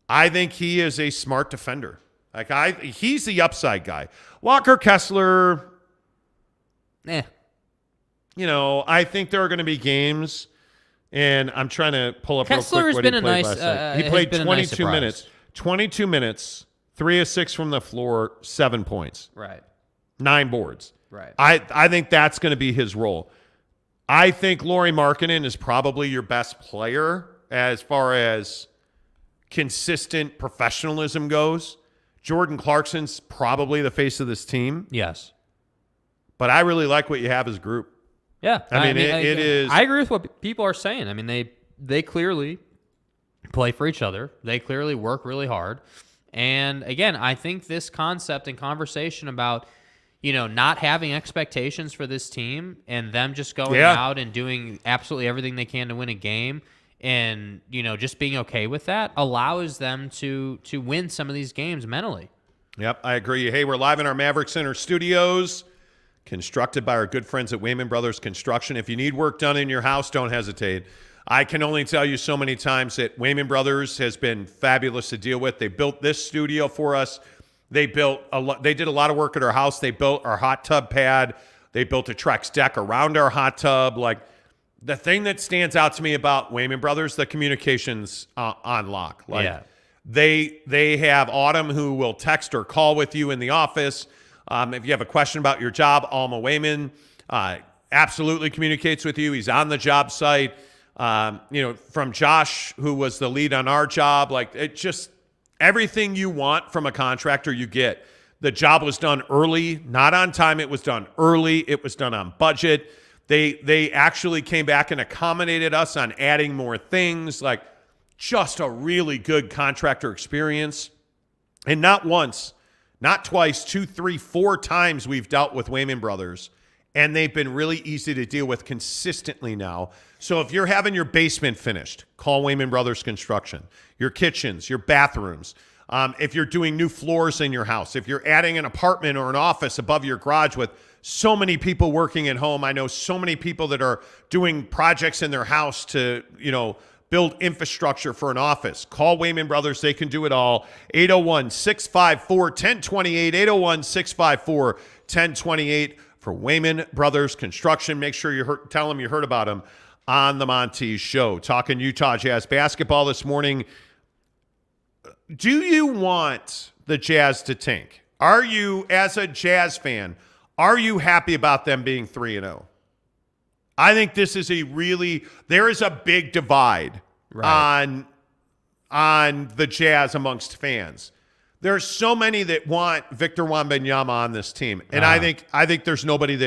I think he is a smart defender. Like, he's the upside guy. Walker Kessler, I think there are going to be games, and I'm trying to pull up Kessler real quick what he played last night. He played 22 minutes. 22 minutes, 3 of 6 from the floor, 7 points. Right. 9 boards. Right. I think that's going to be his role. I think Lauri Markkanen is probably your best player as far as consistent professionalism goes. Jordan Clarkson's probably the face of this team. Yes. But I really like what you have as a group. Yeah. I mean, it is. I agree with what people are saying. I mean, they clearly play for each other. They clearly work really hard. And again, I think this concept and conversation about, not having expectations for this team and them just going out and doing absolutely everything they can to win a game and, just being okay with that allows them to win some of these games mentally. Yep, I agree. Hey, we're live in our Maverick Center studios, constructed by our good friends at Wayman Brothers Construction. If you need work done in your house, don't hesitate. I can only tell you so many times that Wayman Brothers has been fabulous to deal with. They built this studio for us. They did a lot of work at our house. They built our hot tub pad. They built a Trex deck around our hot tub. Like, the thing that stands out to me about Wayman Brothers, the communications on lock. Like, they have Autumn who will text or call with you in the office. If you have a question about your job, Alma Wayman absolutely communicates with you. He's on the job site. From Josh, who was the lead on our job, like, it just everything you want from a contractor you get. The job was done early, not on time. It was done early. It was done on budget. They actually came back and accommodated us on adding more things. Like, just a really good contractor experience. And not once, not twice, 2, 3, 4 times we've dealt with Wayman Brothers, and they've been really easy to deal with consistently now. So if you're having your basement finished, call Wayman Brothers Construction. Your kitchens, your bathrooms. If you're doing new floors in your house, if you're adding an apartment or an office above your garage with so many people working at home. I know so many people that are doing projects in their house to, build infrastructure for an office. Call Wayman Brothers. They can do it all. 801-654-1028. 801-654-1028 for Wayman Brothers Construction. Make sure tell them you heard about them on the Monty Show. Talking Utah Jazz basketball this morning. Do you want the Jazz to tank? Are you, as a Jazz fan, are you happy about them being 3-0? I think this is there is a big divide on the Jazz amongst fans. There's so many that want Victor Wembanyama on this team. And I think there's nobody's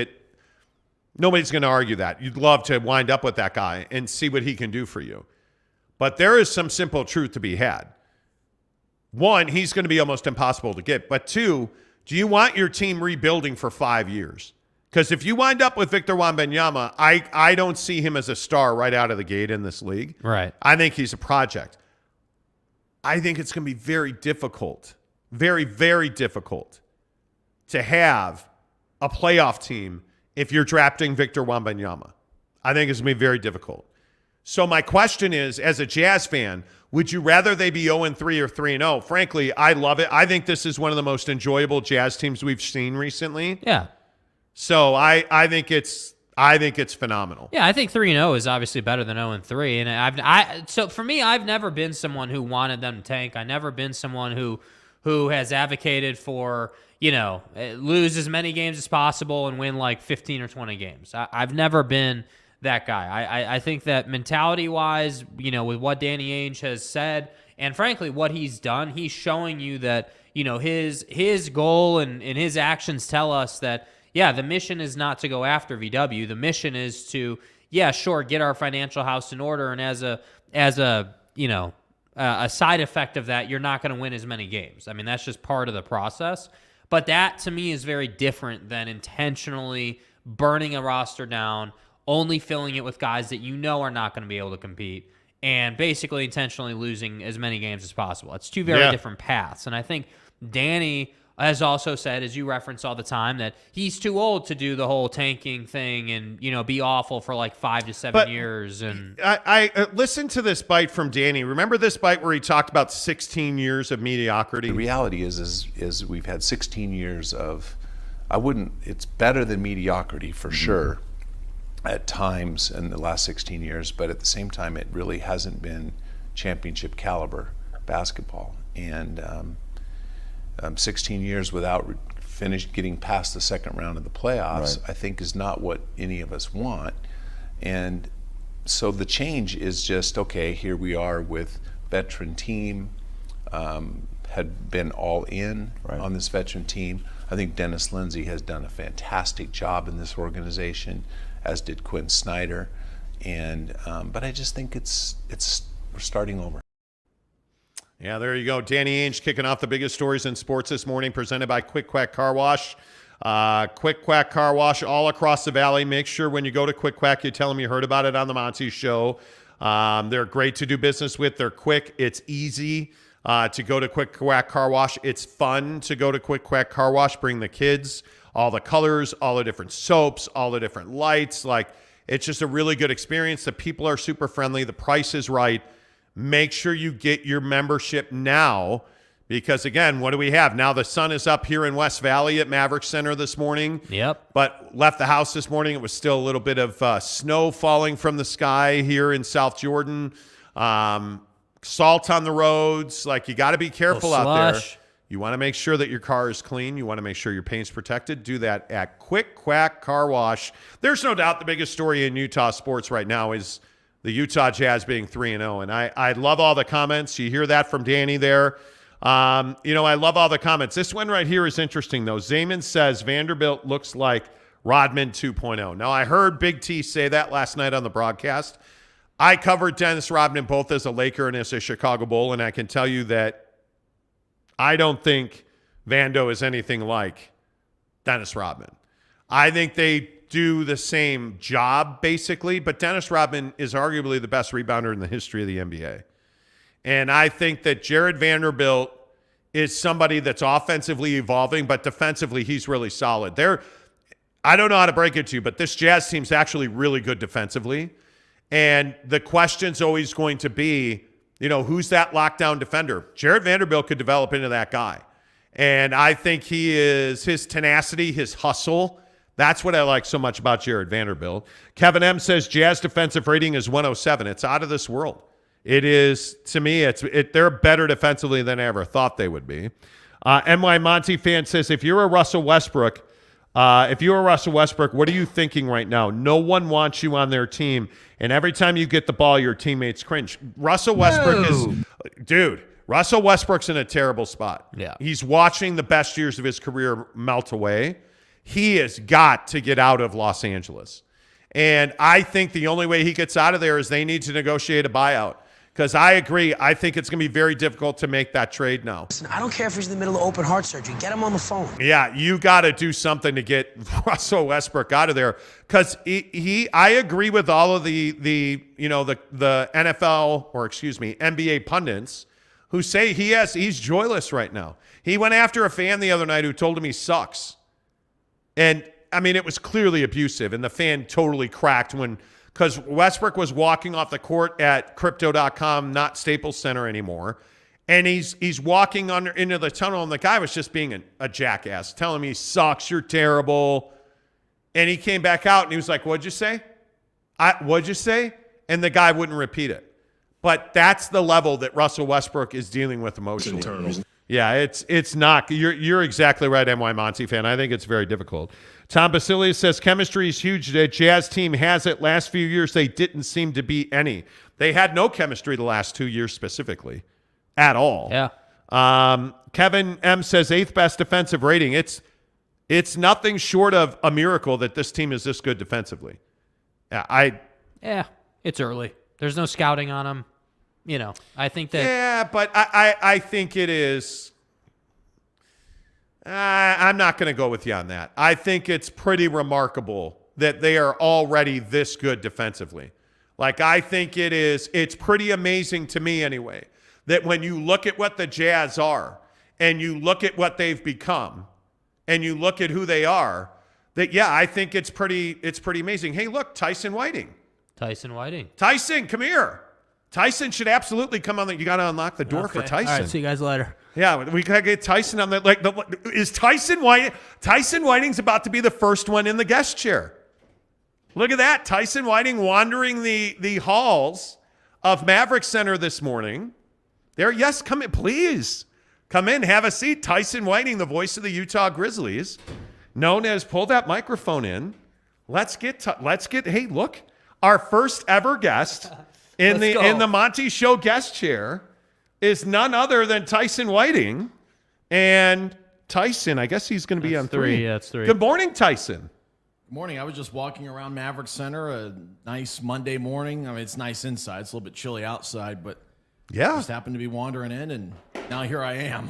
going to argue that. You'd love to wind up with that guy and see what he can do for you. But there is some simple truth to be had. One, he's going to be almost impossible to get. But two, do you want your team rebuilding for 5 years? Because if you wind up with Victor Wembanyama, I don't see him as a star right out of the gate in this league. Right. I think he's a project. I think it's going to be very difficult, very, very difficult to have a playoff team if you're drafting Victor Wembanyama. I think it's going to be very difficult. So my question is, as a Jazz fan, would you rather they be 0-3 or 3-0? Frankly, I love it. I think this is one of the most enjoyable Jazz teams we've seen recently. Yeah. So I think it's phenomenal. Yeah, I think 3-0 is obviously better than 0-3. And so for me, I've never been someone who wanted them to tank. I've never been someone who has advocated for, lose as many games as possible and win like 15 or 20 games. I've never been that guy. I think that mentality-wise, with what Danny Ainge has said, and frankly what he's done, he's showing you that, his goal and his actions tell us that, yeah, the mission is not to go after VW. The mission is to, get our financial house in order. And as a side effect of that, you're not going to win as many games. I mean, that's just part of the process. But that, to me, is very different than intentionally burning a roster down, only filling it with guys that are not going to be able to compete, and basically intentionally losing as many games as possible. It's two very different paths. And I think Danny has also said, as you reference all the time, that he's too old to do the whole tanking thing and, be awful for like 5 to 7 years. And I listened to this bite from Danny. Remember this bite where he talked about 16 years of mediocrity? The reality is we've had 16 years of, it's better than mediocrity for sure at times in the last 16 years, but at the same time, it really hasn't been championship caliber basketball. And 16 years without getting past the second round of the playoffs, I think is not what any of us want. And so the change is just, okay, here we are with veteran team, had been all in on this veteran team. I think Dennis Lindsey has done a fantastic job in this organization, as did Quinn Snyder. And but I just think we're starting over. Yeah, there you go. Danny Ainge kicking off the biggest stories in sports this morning, presented by Quick Quack Car Wash. Quick Quack Car Wash all across the valley. Make sure when you go to Quick Quack, you tell them you heard about it on the Monty Show. They're great to do business with. They're quick. It's easy to go to Quick Quack Car Wash. It's fun to go to Quick Quack Car Wash. Bring the kids, all the colors, all the different soaps, all the different lights. It's just a really good experience. The people are super friendly. The price is right. Make sure you get your membership now because, again, what do we have? Now the sun is up here in West Valley at Maverick Center this morning. Yep. But left the house this morning. It was still a little bit of snow falling from the sky here in South Jordan. Salt on the roads. You got to be careful out there. You want to make sure that your car is clean. You want to make sure your paint's protected. Do that at Quick Quack Car Wash. There's no doubt the biggest story in Utah sports right now is the Utah Jazz being 3-0. And I love all the comments. You hear that from Danny there. I love all the comments. This one right here is interesting, though. Zayman says Vanderbilt looks like Rodman 2.0. Now, I heard Big T say that last night on the broadcast. I covered Dennis Rodman both as a Laker and as a Chicago Bull, and I can tell you that I don't think Vando is anything like Dennis Rodman. I think they do the same job, basically, but Dennis Rodman is arguably the best rebounder in the history of the NBA. And I think that Jared Vanderbilt is somebody that's offensively evolving, but defensively, he's really solid. I don't know how to break it to you, but this Jazz team's actually really good defensively. And the question's always going to be, who's that lockdown defender? Jared Vanderbilt could develop into that guy. And I think his tenacity, his hustle, that's what I like so much about Jared Vanderbilt. Kevin M. says Jazz defensive rating is 107. It's out of this world. It is, to me, they're better defensively than I ever thought they would be. NY Monty fan says, if you're a Russell Westbrook, what are you thinking right now? No one wants you on their team, and every time you get the ball, your teammates cringe. Russell Westbrook's in a terrible spot. Yeah. He's watching the best years of his career melt away. He has got to get out of Los Angeles. And I think the only way he gets out of there is they need to negotiate a buyout. Because I agree, I think it's going to be very difficult to make that trade now. Listen, I don't care if he's in the middle of open heart surgery. Get him on the phone. Yeah, you got to do something to get Russell Westbrook out of there. Because I agree with all of the NFL NBA pundits who say he's joyless right now. He went after a fan the other night who told him he sucks. And I mean, it was clearly abusive, and the fan totally cracked because Westbrook was walking off the court at Crypto.com, not Staples Center anymore, and he's walking into the tunnel, and the guy was just being a jackass, telling me he sucks, you're terrible, and he came back out, and he was like, "What'd you say? What'd you say?" And the guy wouldn't repeat it. But that's the level that Russell Westbrook is dealing with emotionally. Yeah, it's not. You're exactly right, NY Monty fan. I think it's very difficult. Tom Basilius says chemistry is huge. The Jazz team has it. Last few years, they didn't seem to be any. They had no chemistry the last 2 years specifically at all. Yeah. Kevin M. says 8th best defensive rating. It's nothing short of a miracle that this team is this good defensively. Yeah, it's early. There's no scouting on them. I think that. Yeah, but I think it is. I'm not going to go with you on that. I think it's pretty remarkable that they are already this good defensively. Like, I think it's pretty amazing to me anyway, that when you look at what the Jazz are and you look at what they've become and you look at who they are, that, yeah, I think it's pretty amazing. Hey, look, Tyson Whiting, Tyson, come here. Tyson should absolutely come on. You got to unlock the door for Tyson. All right, see you guys later. Yeah, we got to get Tyson on the is Tyson Whiting? Tyson Whiting's about to be the first one in the guest chair. Look at that. Tyson Whiting wandering the halls of Maverick Center this morning. There, yes, come in, please. Come in, have a seat. Tyson Whiting, the voice of the Utah Grizzlies, known as pull that microphone in. Let's get hey, look, our first ever guest in the Monty Show guest chair is none other than Tyson Whiting. And Tyson, I guess he's going to be on 3. Yeah, it's 3. Good morning, Tyson. Good morning. I was just walking around Maverick Center, a nice Monday morning. I mean, it's nice inside. It's a little bit chilly outside, but yeah, just happened to be wandering in, and now here I am.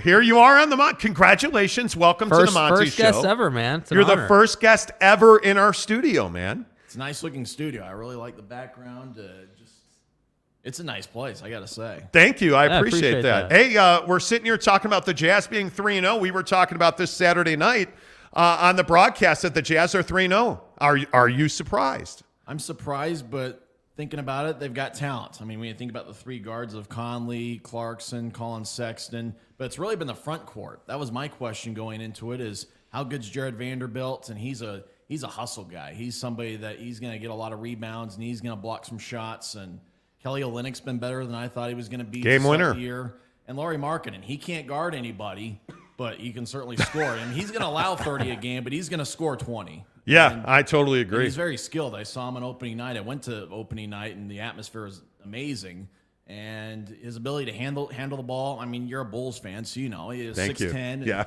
Here you are on the Monty. Congratulations. Welcome to the Monty First Show. guest ever, man. You're the first guest ever in our studio, man. It's a nice looking studio. I really like the background. It's a nice place, I got to say. Thank you. I appreciate that. Hey, we're sitting here talking about the Jazz being 3-0. We were talking about this Saturday night on the broadcast that the Jazz are 3-0. Are you surprised? I'm surprised, but thinking about it, they've got talent. I mean, when you think about the 3 guards of Conley, Clarkson, Colin Sexton, but it's really been the front court. That was my question going into it, is how good's Jared Vanderbilt? And he's a hustle guy. He's somebody that he's going to get a lot of rebounds, and he's going to block some shots. And Kelly Olynyk's been better than I thought he was going to be. Game winner. Year. And Lauri Markkanen, he can't guard anybody, but he can certainly score. And he's going to allow 30 a game, but he's going to score 20. Yeah, I totally agree. He's very skilled. I saw him on opening night. I went to opening night, and the atmosphere was amazing. And his ability to handle the ball. I mean, you're a Bulls fan, so you know he is 6'10". Yeah,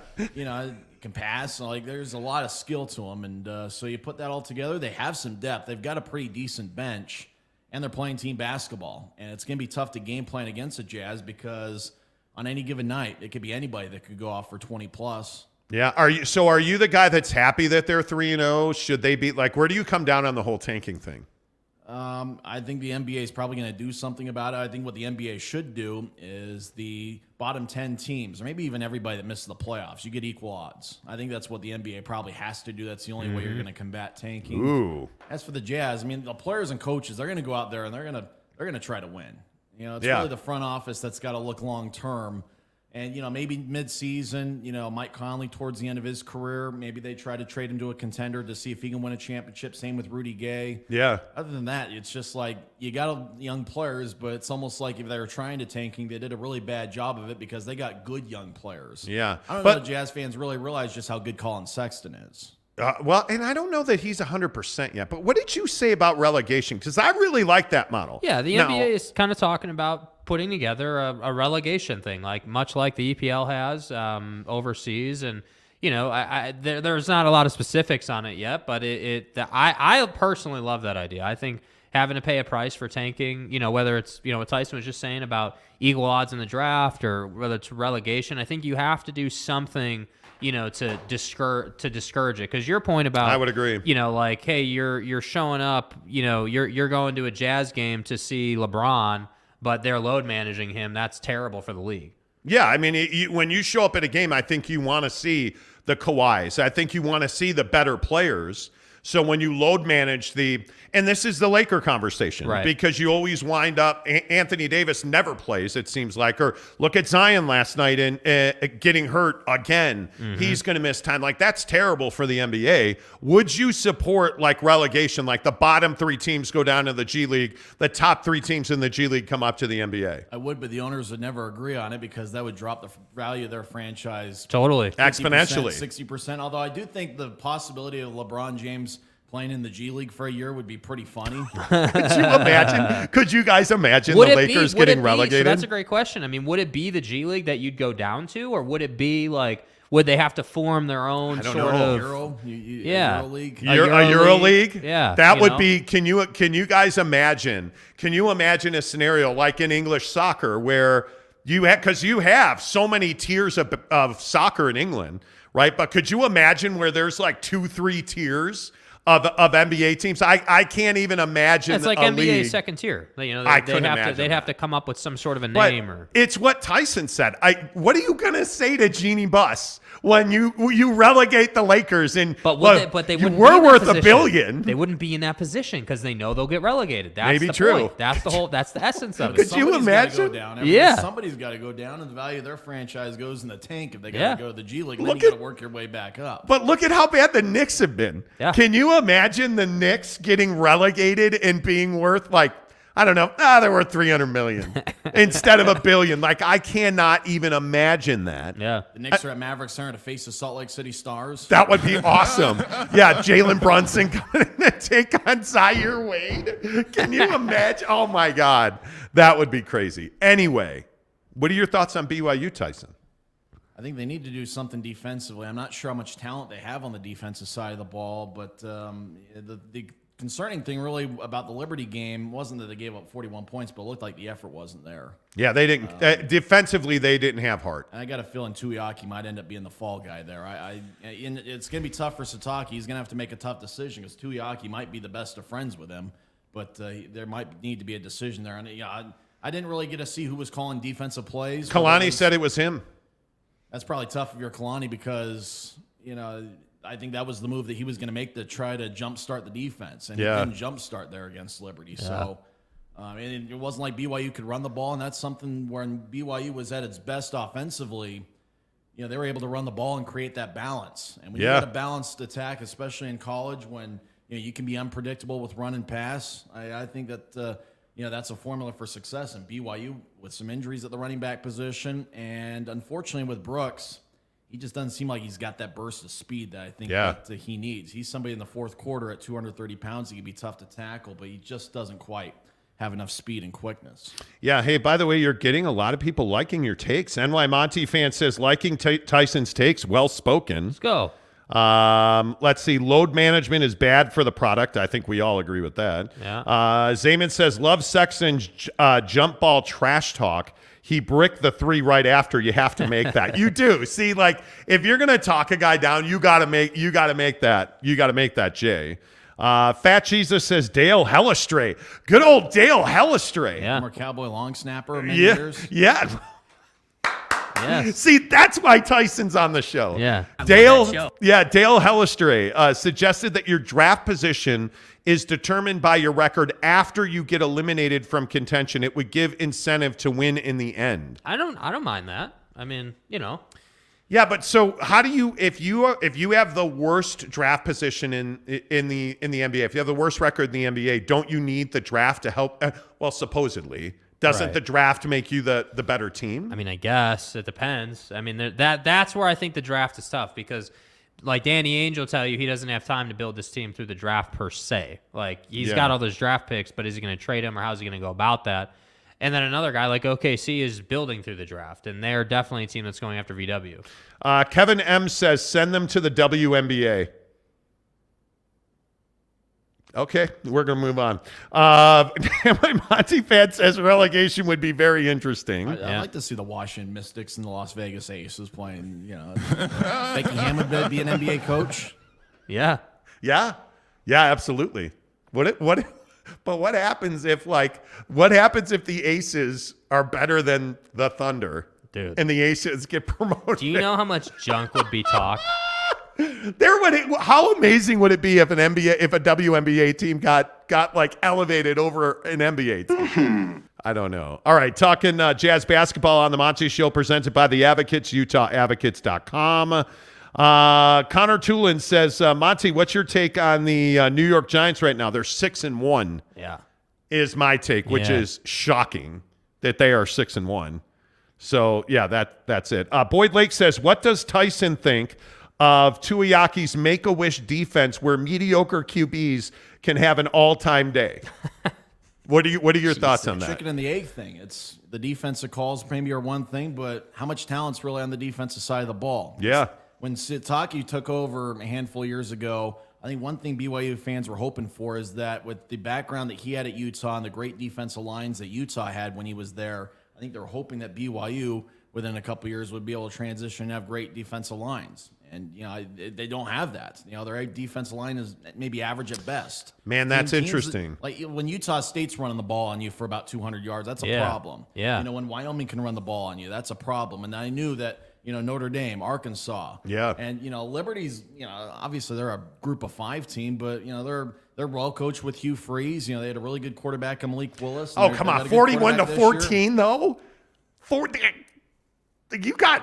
can pass. Like, there's a lot of skill to him, and so you put that all together. They have some depth. They've got a pretty decent bench, and they're playing team basketball. And it's going to be tough to game plan against the Jazz because on any given night, it could be anybody that could go off for 20 plus. Yeah. Are you the guy that's happy that they're 3-0? Should they be where do you come down on the whole tanking thing? I think the NBA is probably going to do something about it. I think what the NBA should do is the bottom 10 teams, or maybe even everybody that misses the playoffs, you get equal odds. I think that's what the NBA probably has to do. That's the only way you're going to combat tanking. Ooh. As for the Jazz, I mean, the players and coaches, they're going to go out there and they're going to try to win. You know, it's really the front office that's got to look long term. And, you know, maybe mid-season, you know, Mike Conley towards the end of his career, maybe they try to trade him to a contender to see if he can win a championship. Same with Rudy Gay. Yeah. Other than that, it's just like you got young players, but it's almost like if they were trying to tanking, they did a really bad job of it because they got good young players. Yeah. I don't know if Jazz fans really realize just how good Colin Sexton is. Well, and I don't know that he's 100% yet, but what did you say about relegation? Because I really like that model. Yeah, the NBA is kind of talking about putting together a relegation thing, like much like the EPL has overseas. And, you know, there's not a lot of specifics on it yet, but I personally love that idea. I think having to pay a price for tanking, you know, whether it's, you know, what Tyson was just saying about equal odds in the draft or whether it's relegation, I think you have to do something, you know, to discourage it. Because your point about, I would agree, you know, like, hey, you're showing up, you know, you're going to a Jazz game to see LeBron, but they're load managing him. That's terrible for the league. Yeah, I mean, when you show up at a game, I think you want to see the Kawhis. I think you want to see the better players. So when you load manage and this is the Laker conversation, right? Because you always wind up, Anthony Davis never plays, it seems like, or look at Zion last night and getting hurt again. Mm-hmm. He's going to miss time. Like, that's terrible for the NBA. Would you support like relegation, like the bottom 3 teams go down to the G League, the top 3 teams in the G League come up to the NBA? I would, but the owners would never agree on it because that would drop the value of their franchise totally 50%, exponentially, 60%. Although I do think the possibility of LeBron James playing in the G League for a year would be pretty funny. Could you imagine? Could you guys imagine the Lakers getting relegated? So that's a great question. I mean, would it be the G League that you'd go down to, or would it be like, would they have to form their own sort of Euro League? A Euro League? Yeah, that would be. Can you guys imagine? Can you imagine a scenario like in English soccer where because you have so many tiers of soccer in England, right? But could you imagine where there's like 2-3 tiers of NBA teams? I can't even imagine. It's like a NBA league. Second tier. You know, they'd have to come up with some sort of a name. Or it's what Tyson said. What are you gonna say to Jeannie Buss when you relegate the Lakers? But they wouldn't. We're worth $1 billion. They wouldn't be in that position because they know they'll get relegated. That's maybe the true. Point. That's the essence of it. Could you imagine? Somebody's got to go down, and the value of their franchise goes in the tank if they got to go to the G League. Then you got to work your way back up. But look at how bad the Knicks have been. Yeah. Can you imagine the Knicks getting relegated and being worth like, I don't know, they're worth $300 million instead of $1 billion. Like, I cannot even imagine that. Yeah. The Knicks are at Maverick Center to face the Salt Lake City Stars. That would be awesome. Yeah, Jalen Brunson coming to take on Zaire Wade. Can you imagine? Oh, my God. That would be crazy. Anyway, what are your thoughts on BYU, Tyson? I think they need to do something defensively. I'm not sure how much talent they have on the defensive side of the ball, but the concerning thing really about the Liberty game wasn't that they gave up 41 points, but it looked like the effort wasn't there. Yeah, they didn't. Defensively, they didn't have heart. And I got a feeling Tuiaki might end up being the fall guy there. It's going to be tough for Sitake. He's going to have to make a tough decision because Tuiaki might be the best of friends with him, but there might need to be a decision there. And I didn't really get to see who was calling defensive plays. Kalani said it was him. That's probably tough if you're Kalani because, you know, I think that was the move that he was going to make to try to jumpstart the defense. And he didn't jumpstart there against Liberty. Yeah. So and it wasn't like BYU could run the ball. And that's something when BYU was at its best offensively, you know, they were able to run the ball and create that balance. And when you get a balanced attack, especially in college, when you can be unpredictable with run and pass, I think that that's a formula for success. And BYU, with some injuries at the running back position, and unfortunately with Brooks, he just doesn't seem like he's got that burst of speed that I think that he needs. He's somebody in the fourth quarter at 230 pounds. He can be tough to tackle, but he just doesn't quite have enough speed and quickness. Yeah. Hey, by the way, you're getting a lot of people liking your takes. NY Monty fan says, liking Tyson's takes. Well spoken. Let's go. Let's see. Load management is bad for the product. I think we all agree with that. Yeah. Zayman says, love Sexton's jump ball trash talk. He bricked the 3 right after. You have to make that. You do. See, like, if you're gonna talk a guy down, you gotta make that. You gotta make that, Jay. Fat Jesus says Dale Hellestray. Good old Dale Hellestray. Yeah. Former Cowboy long snapper many years. Yeah. Yes. See, that's why Tyson's on the show. Yeah. Dale Hellestray suggested that your draft position is determined by your record after you get eliminated from contention. It would give incentive to win in the end. I don't mind that. I mean, Yeah, but so how do you if you have the worst draft position in the NBA, if you have the worst record in the NBA, don't you need the draft to help? Well, supposedly. Doesn't the draft make you the better team? I mean, I guess it depends. I mean, that's where I think the draft is tough because, like Danny Ainge will tell you, he doesn't have time to build this team through the draft per se. Like he's got all those draft picks, but is he going to trade them or how's he going to go about that? And then another guy like OKC is building through the draft, and they're definitely a team that's going after VW. Kevin M says send them to the WNBA. Okay, we're going to move on. My Monty fan says relegation would be very interesting. I'd like to see the Washington Mystics and the Las Vegas Aces playing, Becky Hammond would be an NBA coach. Yeah. Yeah, absolutely. But what happens if the Aces are better than the Thunder? Dude. And the Aces get promoted? Do you know how much junk would be talked? How amazing would it be if a WNBA team got like elevated over an NBA team? I don't know. All right, talking Jazz basketball on the Monty Show, presented by the Advocates, UtahAdvocates.com. Connor Tulin says, Monty, what's your take on the New York Giants right now? They're 6-1. Yeah, is my take, which is shocking that they are 6-1. So yeah, that's it. Boyd Lake says, what does Tyson think of Tuiaki's Make-A-Wish defense where mediocre QBs can have an all-time day? What are your thoughts on that? Chicken and the egg thing. It's the defensive calls maybe are one thing, but how much talent's really on the defensive side of the ball? Yeah. When Sitake took over a handful of years ago, I think one thing BYU fans were hoping for is that with the background that he had at Utah and the great defensive lines that Utah had when he was there, I think they were hoping that BYU within a couple of years would be able to transition and have great defensive lines. And, they don't have that. Their defensive line is maybe average at best. Man, that's interesting. Like when Utah State's running the ball on you for about 200 yards, that's a problem. Yeah. When Wyoming can run the ball on you, that's a problem. And I knew that, Notre Dame, Arkansas. Yeah. And, Liberty's, obviously they're a group of 5 team, but, they're well coached with Hugh Freeze. They had a really good quarterback in Malik Willis. Oh, come on. 41-14, though? 40.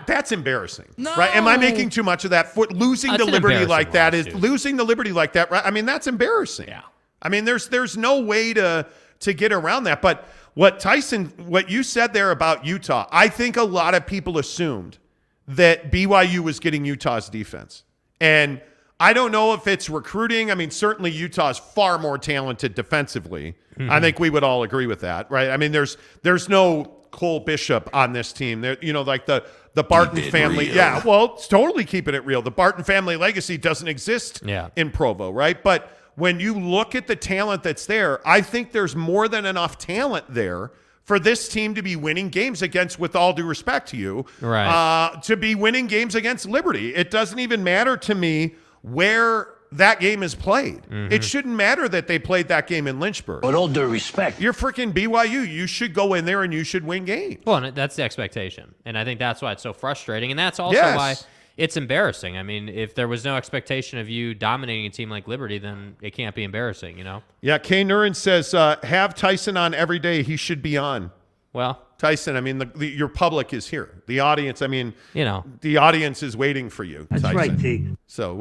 That's embarrassing, right? Am I making too much of that? Losing to Liberty like that is losing to Liberty like that, right? I mean, that's embarrassing. Yeah. I mean, there's no way to get around that. But what you said there about Utah, I think a lot of people assumed that BYU was getting Utah's defense, and I don't know if it's recruiting. I mean, certainly Utah's far more talented defensively. Mm-hmm. I think we would all agree with that, right? I mean, there's no Cole Bishop on this team. They're, like the Barton family. Real. Yeah, well, it's totally keeping it real. The Barton family legacy doesn't exist in Provo, right? But when you look at the talent that's there, I think there's more than enough talent there for this team to be winning games against, with all due respect to you, to be winning games against Liberty. It doesn't even matter to me where that game is played. Mm-hmm. It shouldn't matter that they played that game in Lynchburg. With all due respect. You're freaking BYU. You should go in there and you should win games. Well, and that's the expectation. And I think that's why it's so frustrating. And that's also why it's embarrassing. I mean, if there was no expectation of you dominating a team like Liberty, then it can't be embarrassing, Yeah, Kay Nurin says, have Tyson on every day. He should be on. Well, Tyson, I mean, your public is here. The audience, I mean, the audience is waiting for you, That's Tyson. right, T. So,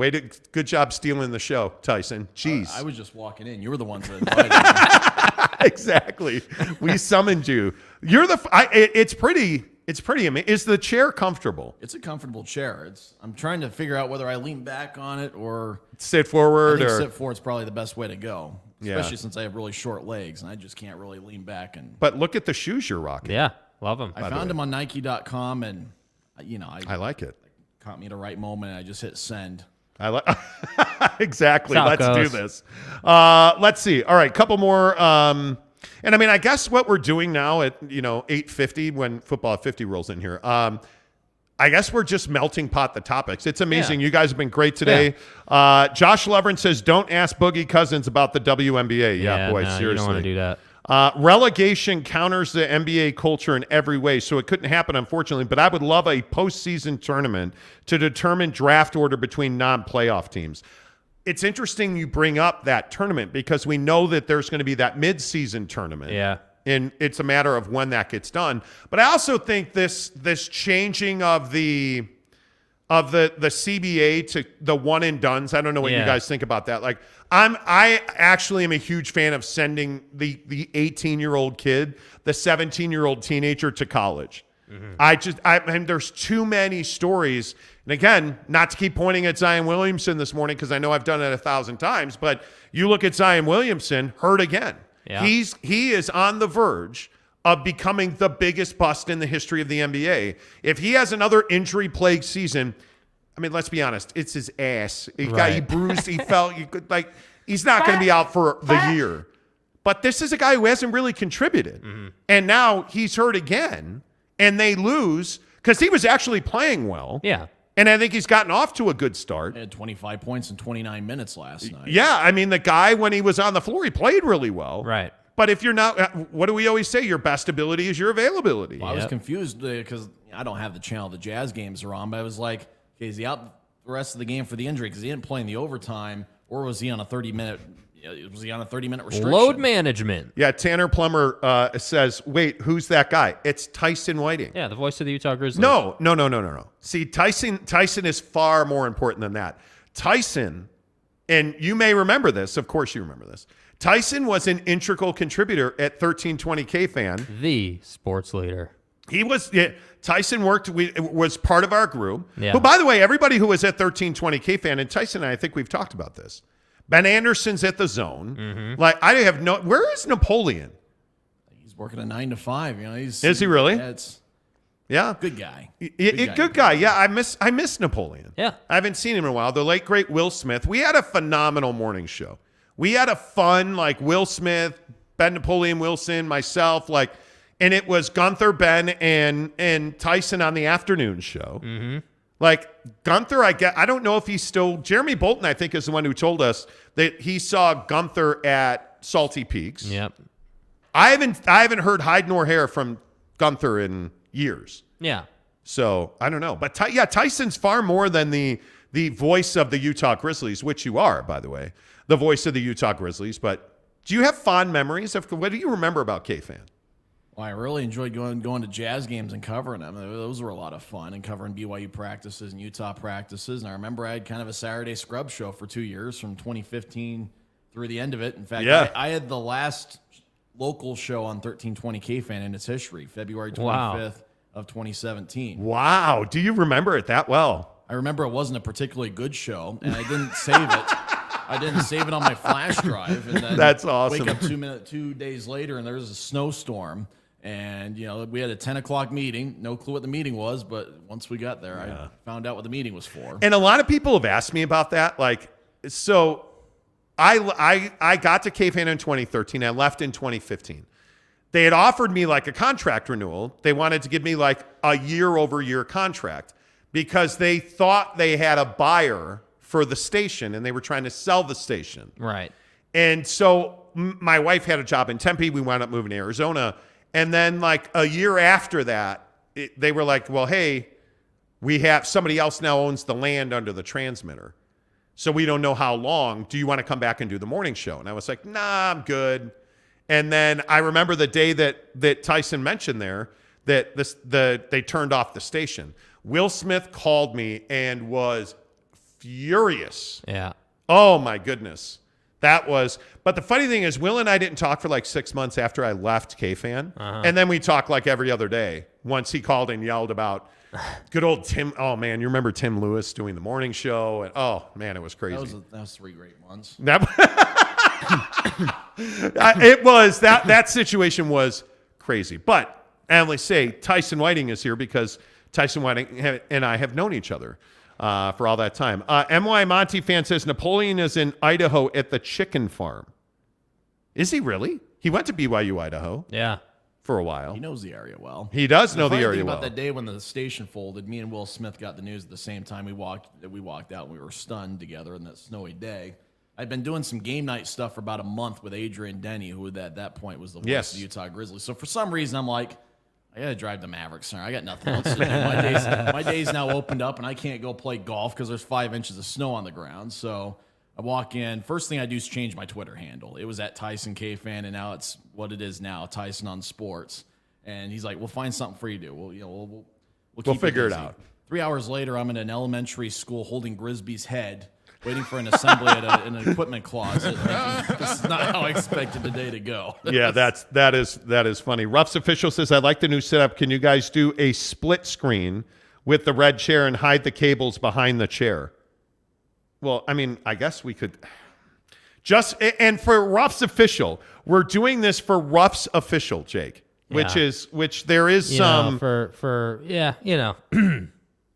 good job stealing the show, Tyson. Jeez. I was just walking in. You were the ones that invited me. Exactly. We summoned you. It's pretty amazing. Is the chair comfortable? It's a comfortable chair. I'm trying to figure out whether I lean back on it or sit forward. I think sit forward is probably the best way to go. Yeah. Especially since I have really short legs and I just can't really lean back. But look at the shoes you're rocking. Yeah, love them. I found them on Nike.com and, I like it. Caught me at the right moment and I just hit send. I like exactly. Let's do this. Let's see. All right, couple more. And I mean, I guess what we're doing now at 8:50 when football at 50 rolls in here. I guess we're just melting pot the topics. It's amazing. You guys have been great today. Josh Levern says, don't ask Boogie Cousins about the WNBA. Yeah, boy, seriously. You don't want to do that. Relegation counters the NBA culture in every way, so it couldn't happen, unfortunately. But I would love a postseason tournament to determine draft order between non-playoff teams. It's interesting you bring up that tournament because we know that there's going to be that mid-season tournament. Yeah. And it's a matter of when that gets done. But I also think this changing of the CBA to the one and dones. I don't know what you guys think about that. Like I actually am a huge fan of sending the 18-year-old kid, the 17-year-old teenager to college. I mean, there's too many stories. And again, not to keep pointing at Zion Williamson this morning because I know I've done it 1,000 times, but you look at Zion Williamson, hurt again. Yeah. He is on the verge of becoming the biggest bust in the history of the NBA. If he has another injury-plagued season, I mean, let's be honest, it's his ass. He bruised, he fell. He's not going to be out for the year. But this is a guy who hasn't really contributed. And now he's hurt again, and they lose because he was actually playing well. Yeah. And I think he's gotten off to a good start. He had 25 points in 29 minutes last night. Yeah, I mean, the guy, when he was on the floor, he played really well. Right. But if you're not, what do we always say? Your best ability is your availability. Well, I was confused because I don't have the channel the Jazz games are on, but I was like, okay, is he out the rest of the game for the injury because he didn't play in the overtime, or was he on a 30-minute? Was he on a 30-minute restriction? Load management. Yeah, Tanner Plummer says, wait, who's that guy? It's Tyson Whiting. Yeah, the voice of the Utah Grizzlies. No. See, Tyson is far more important than that. Tyson, and you may remember this. Of course you remember this. Tyson was an integral contributor at 1320 K-Fan. The sports leader. He was. Tyson was part of our group. Yeah. Who, by the way, everybody who was at 1320 K-Fan, and Tyson and I think we've talked about this. Ben Anderson's at the Zone. Like I have no. Where is Napoleon? He's working a 9 to 5. You know, is he really? Yeah, good guy. Good guy. Yeah, I miss Napoleon. Yeah, I haven't seen him in a while. The late great Will Smith. We had a phenomenal morning show. We had a fun Will Smith, Ben Napoleon Wilson, myself, and it was Gunther, Ben, and Tyson on the afternoon show. Gunther, I don't know if he's still. Jeremy Bolton, I think, is the one who told us that he saw Gunther at Salty Peaks. Yep. I haven't heard hide nor hair from Gunther in years. Yeah. So I don't know, but Tyson's far more than the voice of the Utah Grizzlies, which you are, by the way, the voice of the Utah Grizzlies. But do you have fond memories of what do you remember about K-Fan? Well, I really enjoyed going to Jazz games and covering them. Those were a lot of fun, and covering BYU practices and Utah practices. And I remember I had kind of a Saturday scrub show for 2 years from 2015 through the end of it. In fact, I had the last local show on 1320 K-Fan in its history, February 25th of 2017. Wow. Do you remember it that well? I remember it wasn't a particularly good show, and I didn't save it. I didn't save it on my flash drive. And then that's awesome. Wake up 2 days later, and there was a snowstorm. And, we had a 10 o'clock meeting. No clue what the meeting was, but once we got there, I found out what the meeting was for. And a lot of people have asked me about that. So I got to K-Fan in 2013. I left in 2015. They had offered me a contract renewal. They wanted to give me a year-over-year contract because they thought they had a buyer for the station and they were trying to sell the station. Right. And so my wife had a job in Tempe. We wound up moving to Arizona. And then a year after that, they were like, well, hey, we have somebody else now owns the land under the transmitter. So we don't know how long. Do you want to come back and do the morning show? And I was like, nah, I'm good. And then I remember the day that Tyson mentioned there that they turned off the station. Will Smith called me and was furious. Yeah. Oh, my goodness. But the funny thing is, Will and I didn't talk for 6 months after I left K-Fan. And then we talked every other day once he called and yelled about good old Tim. Oh, man, you remember Tim Lewis doing the morning show? And oh, man, it was crazy. That was 3 great months. It was. That situation was crazy. But I only say Tyson Whiting is here because Tyson Whiting and I have known each other for all that time. MY Monty fan says Napoleon is in Idaho at the chicken farm. Is he really? He went to BYU Idaho. Yeah. for a while. He knows the area well. He does know the funny area thing well. about that day when the station folded, me and Will Smith got the news at the same time. We walked out and we were stunned together on that snowy day. I'd been doing some game night stuff for about a month with Adrian Denny, who at that point was the voice of the Utah Grizzlies. So for some reason, I'm like, I got to drive to Mavericks Center. I got nothing else to do. My day's now opened up, and I can't go play golf because there's 5 inches of snow on the ground. So I walk in. First thing I do is change my Twitter handle. It was at Tyson K Fan, and now it's what it is now, Tyson on Sports. And he's like, "We'll find something for you to do. We'll figure it out." 3 hours later, I'm in an elementary school holding Grisby's head, waiting for an assembly in an equipment closet. This is not how I expected the day to go. Yeah, that is funny. Ruff's official says, I like the new setup. Can you guys do a split screen with the red chair and hide the cables behind the chair? Well, I mean, I guess we could and for Ruff's official, we're doing this for Ruff's official, Jake, which there is some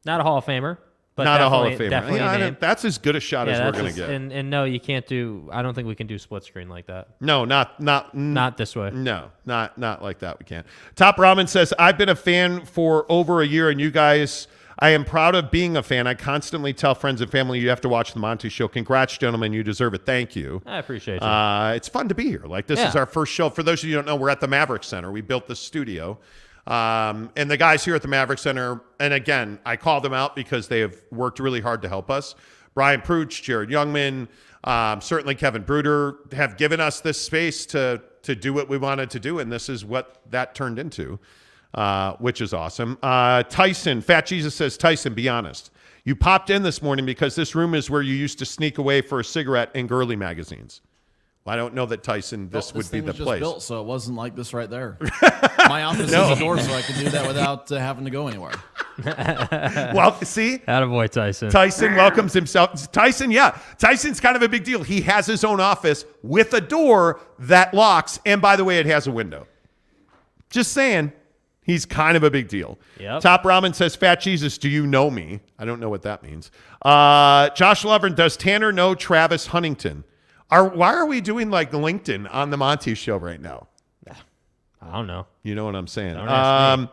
not a Hall of Famer. But not a Hall of Famer. Definitely that's as good a shot as we're going to get. And no, you can't do. I don't think we can do split screen like that. No, not this way. No, not like that. We can't. Top Ramen says, I've been a fan for over a year, and you guys, I am proud of being a fan. I constantly tell friends and family you have to watch the Monty Show. Congrats, gentlemen. You deserve it. Thank you. I appreciate you. It's fun to be here. This is our first show. For those of you who don't know, we're at the Maverick Center. We built the studio. And the guys here at the Maverick Center, and again, I call them out because they have worked really hard to help us. Brian Pruch, Jared Youngman, certainly Kevin Bruder have given us this space to do what we wanted to do, and this is what that turned into, which is awesome. Tyson, Fat Jesus says, Tyson, be honest. You popped in this morning because this room is where you used to sneak away for a cigarette in girly magazines. Well, I don't know that, Tyson, this would be the place. Built, so it wasn't like this right there. My office is a door, so I could do that without having to go anywhere. Well, see? Attaboy, Tyson. Tyson welcomes himself. Tyson's kind of a big deal. He has his own office with a door that locks, and by the way, it has a window. Just saying, he's kind of a big deal. Yep. Top Ramen says, Fat Jesus, do you know me? I don't know what that means. Josh Lovren, does Tanner know Travis Huntington? Why are we doing LinkedIn on the Monty Show right now? I don't know. You know what I'm saying. Don't ask me.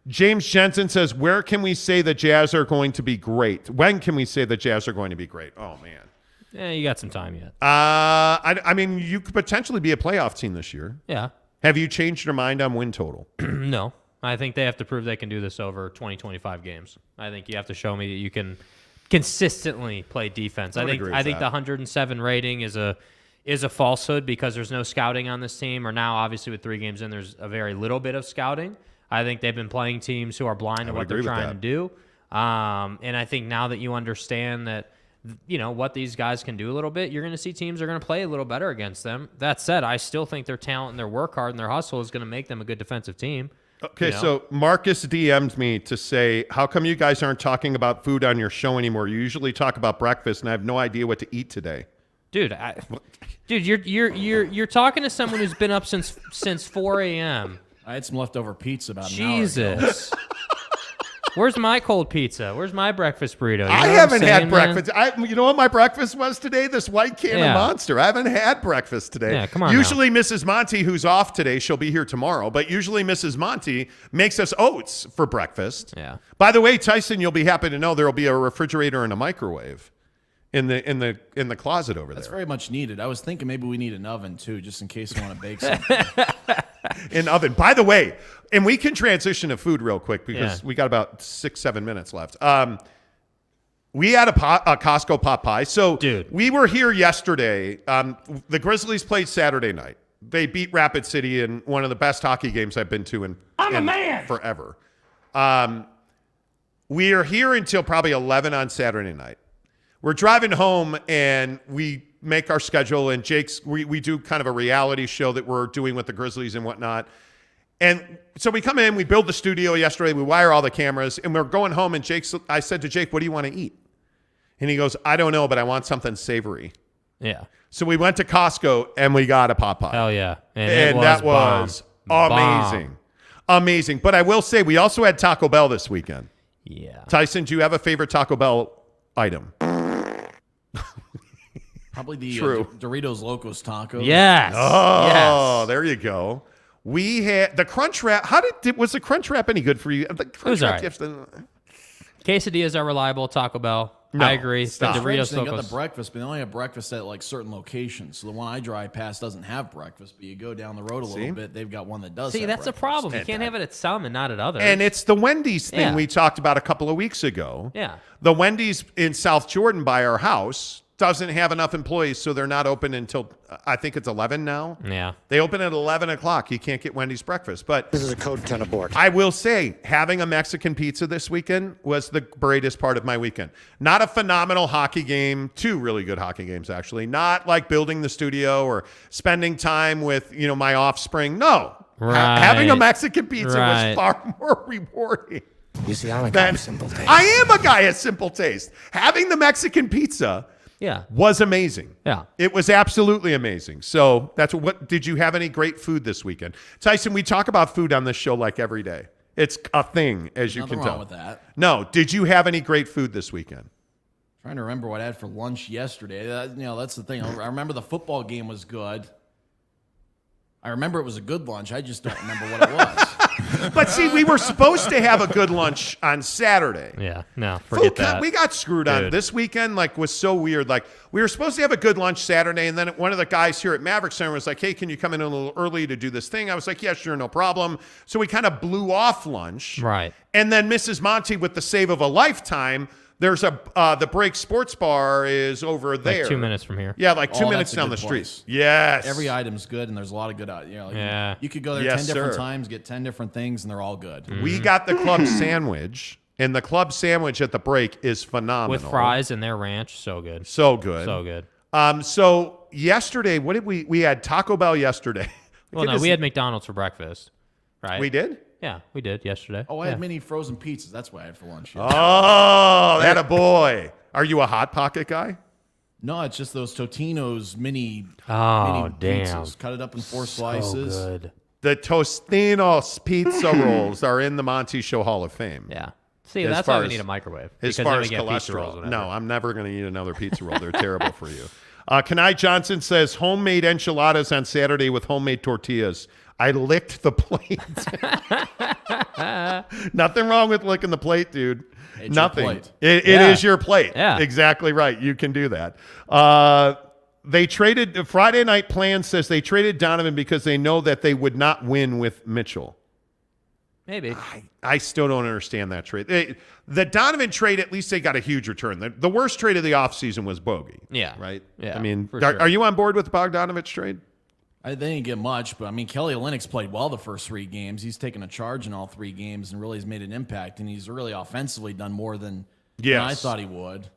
James Jensen says, where can we say the Jazz are going to be great? When can we say the Jazz are going to be great? Oh, man. Yeah, you got some time yet. I mean, you could potentially be a playoff team this year. Yeah. Have you changed your mind on win total? No. I think they have to prove they can do this over 20, 25 games. I think you have to show me that you can consistently play defense. I think the 107 rating is a falsehood because there's no scouting on this team, or now obviously with 3 games in there's a very little bit of scouting. I think they've been playing teams who are blind to what they're trying to do. And I think now that you understand that what these guys can do a little bit, you're going to see teams are going to play a little better against them. That said, I still think their talent and their work hard and their hustle is going to make them a good defensive team. Okay, so Marcus DM'd me to say, how come you guys aren't talking about food on your show anymore? You usually talk about breakfast, and I have no idea what to eat today. Dude, you're talking to someone who's been up since 4 a.m. I had some leftover pizza about an hour ago. Jesus. Where's my cold pizza? Where's my breakfast burrito? I haven't had breakfast. You know what my breakfast was today? This White Cannon Monster. I haven't had breakfast today. Yeah, come on. Usually Mrs. Monty, who's off today, she'll be here tomorrow, but usually Mrs. Monty makes us oats for breakfast. Yeah. By the way, Tyson, you'll be happy to know there'll be a refrigerator and a microwave in the closet over there. That's very much needed. I was thinking maybe we need an oven too, just in case I want to bake something. An oven. By the way, and we can transition to food real quick because we got about 6-7 minutes left. We had a Costco pot pie. So dude, we were here yesterday. The Grizzlies played Saturday night. They beat Rapid City in one of the best hockey games I've been to in forever. We are here until probably 11 on Saturday night. We're driving home and we make our schedule, and we do kind of a reality show that we're doing with the Grizzlies and whatnot. And so we come in, we build the studio yesterday, we wire all the cameras, and we're going home, and I said to Jake, what do you want to eat? And he goes, I don't know, but I want something savory. Yeah. So we went to Costco and we got a pot pie. Hell yeah. And that was amazing. Amazing. But I will say, we also had Taco Bell this weekend. Yeah. Tyson, do you have a favorite Taco Bell item? Probably the Doritos Locos Tacos. Yes. Oh, yes. There you go. We had the Crunch Wrap. Was the Crunch Wrap any good for you? The Crunch Wrap right. Quesadillas are reliable. Taco Bell. No, I agree. stop. The Doritos They got Locos. the breakfast, but they only have breakfast at like certain locations. So the one I drive past doesn't have breakfast, but you go down the road a little bit, they've got one that does. See, have that's breakfast. a problem. You can't have it at some and not at others. And it's the Wendy's thing Yeah. we talked about a couple of weeks ago. Yeah. The Wendy's in South Jordan by our house doesn't have enough employees, so they're not open until, I think it's 11 now. Yeah. They open at 11 o'clock. You can't get Wendy's breakfast. But This is a code 10 abort. I will say, having a Mexican pizza this weekend was the greatest part of my weekend. Not a phenomenal hockey game. 2 really good hockey games, actually. Not like building the studio or spending time with, my offspring. No. Right. Having a Mexican pizza Right. was far more rewarding. You see, I'm a guy of simple taste. I am a guy of simple taste. Having the Mexican pizza was amazing. Yeah. It was absolutely amazing. So that's what did you have any great food this weekend? Tyson, we talk about food on this show like every day. It's a thing, as you Nothing can wrong tell. with that. No. Did you have any great food this weekend? Trying to remember what I had for lunch yesterday. That's the thing. I remember the football game was good. I remember it was a good lunch. I just don't remember what it was. But see, we were supposed to have a good lunch on Saturday. Yeah, no, forget that. We got screwed on. This weekend, was so weird. We were supposed to have a good lunch Saturday, and then one of the guys here at Maverick Center was like, hey, can you come in a little early to do this thing? I was like, yeah, sure, no problem. So we kind of blew off lunch. Right. And then Mrs. Monty, with the save of a lifetime, there's the Break Sports Bar is over there. 2 minutes from here. Yeah, 2 Oh, minutes that's a down good the place. street. Yes. Every item's good, and there's a lot of good. Yeah. You could go there Yes, 10 different sir. times, get 10 different things, and they're all good. We got the club sandwich, and the club sandwich at the Break is phenomenal. With fries and their ranch, so good. So good. So good. So yesterday, what did we had Taco Bell yesterday. Well, no, we had McDonald's for breakfast, right? We did? Yeah, we did yesterday. Oh, I had mini frozen pizzas. That's what I had for lunch. Oh, that a boy. Are you a Hot Pocket guy? No, it's just those Totino's mini damn. pizzas. Cut it up in 4 slices. So good. The Tostinos pizza rolls are in the Monty Show Hall of Fame. Yeah. See, that's why we need a microwave. As because far then as we get pizza rolls cholesterol. whenever. No, I'm never going to eat another pizza roll. They're terrible for you. Kanai Johnson says, homemade enchiladas on Saturday with homemade tortillas. I licked the plate. Nothing wrong with licking the plate, dude. It's Nothing. your plate. It is your plate. Yeah. Exactly right. You can do that. They traded, Friday Night Plan says they traded Donovan because they know that they would not win with Mitchell. Maybe. I still don't understand that trade. The Donovan trade, at least they got a huge return. The worst trade of the offseason was Bogey. Yeah. Right? Yeah, I mean, for sure. are you on board with the Bogdanovich trade? They didn't get much, but Kelly Olynyk's played well the first 3 games. He's taken a charge in all 3 games and really has made an impact. And he's really offensively done more than I thought he would.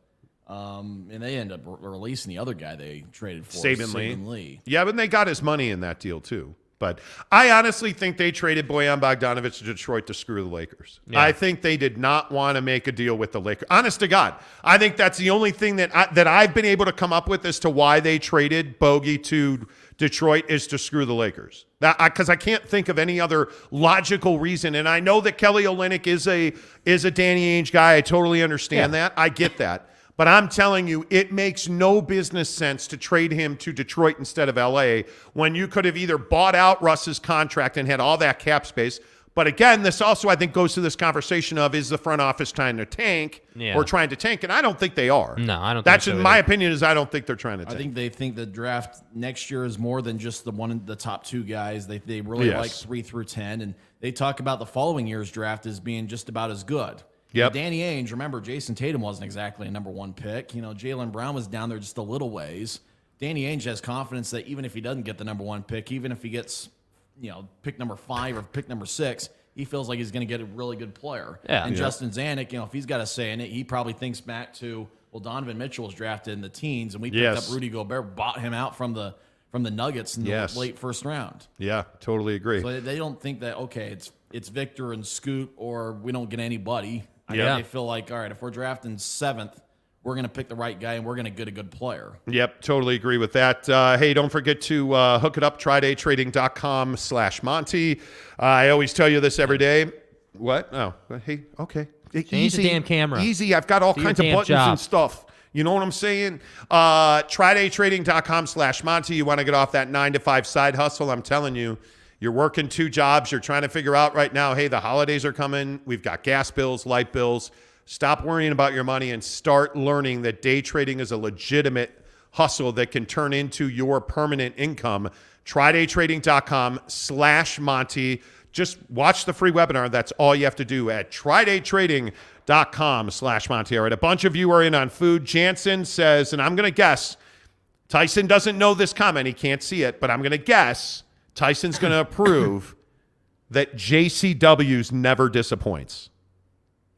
And they end up releasing the other guy they traded for, Saban Lee. Yeah, but they got his money in that deal too. But I honestly think they traded Bojan Bogdanović to Detroit to screw the Lakers. Yeah. I think they did not want to make a deal with the Lakers. Honest to God, I think that's the only thing that I've been able to come up with as to why they traded Bogey to Detroit is to screw the Lakers. Because I can't think of any other logical reason. And I know that Kelly Olynyk is a Danny Ainge guy. I totally understand that. I get that. But I'm telling you, it makes no business sense to trade him to Detroit instead of L.A. when you could have either bought out Russ's contract and had all that cap space. But again, this also, I think, goes to this conversation of, is the front office trying to tank or trying to tank? And I don't think they are. No, I don't think so. That's in my opinion, is I don't think they're trying to tank. I think they think the draft next year is more than just the top 2 guys. They really like 3 through 10. And they talk about the following year's draft as being just about as good. Yep. Danny Ainge, remember, Jason Tatum wasn't exactly a number 1 pick. Jaylen Brown was down there just a little ways. Danny Ainge has confidence that even if he doesn't get the number 1 pick, even if he gets, pick number 5 or pick number 6, he feels like he's going to get a really good player. Yeah. And Justin Zanuck, if he's got a say in it, he probably thinks back to, Donovan Mitchell was drafted in the teens, and we picked up Rudy Gobert, bought him out from the Nuggets in the late first round. Yeah, totally agree. So they don't think that, okay, it's Victor and Scoot, or we don't get anybody. They feel like, all right, if we're drafting 7th, we're going to pick the right guy, and we're going to get a good player. Yep, totally agree with that. Hey, don't forget to hook it up, trydaytrading.com/Monty. I always tell you this every day. What? Oh, hey, okay. Change the damn camera. Easy. I've got all kinds of buttons and stuff. You know what I'm saying? Trydaytrading.com/Monty. You want to get off that 9 to 5 side hustle? I'm telling you, You're working 2 jobs. You're trying to figure out right now, hey, the holidays are coming. We've got gas bills, light bills. Stop worrying about your money and start learning that day trading is a legitimate hustle that can turn into your permanent income. TryDayTrading.com/Monty. Just watch the free webinar. That's all you have to do at TryDayTrading.com/Monty. All right, a bunch of you are in on food. Jansen says, and I'm going to guess, Tyson doesn't know this comment. He can't see it, but I'm going to guess Tyson's going to approve that JCW's never disappoints.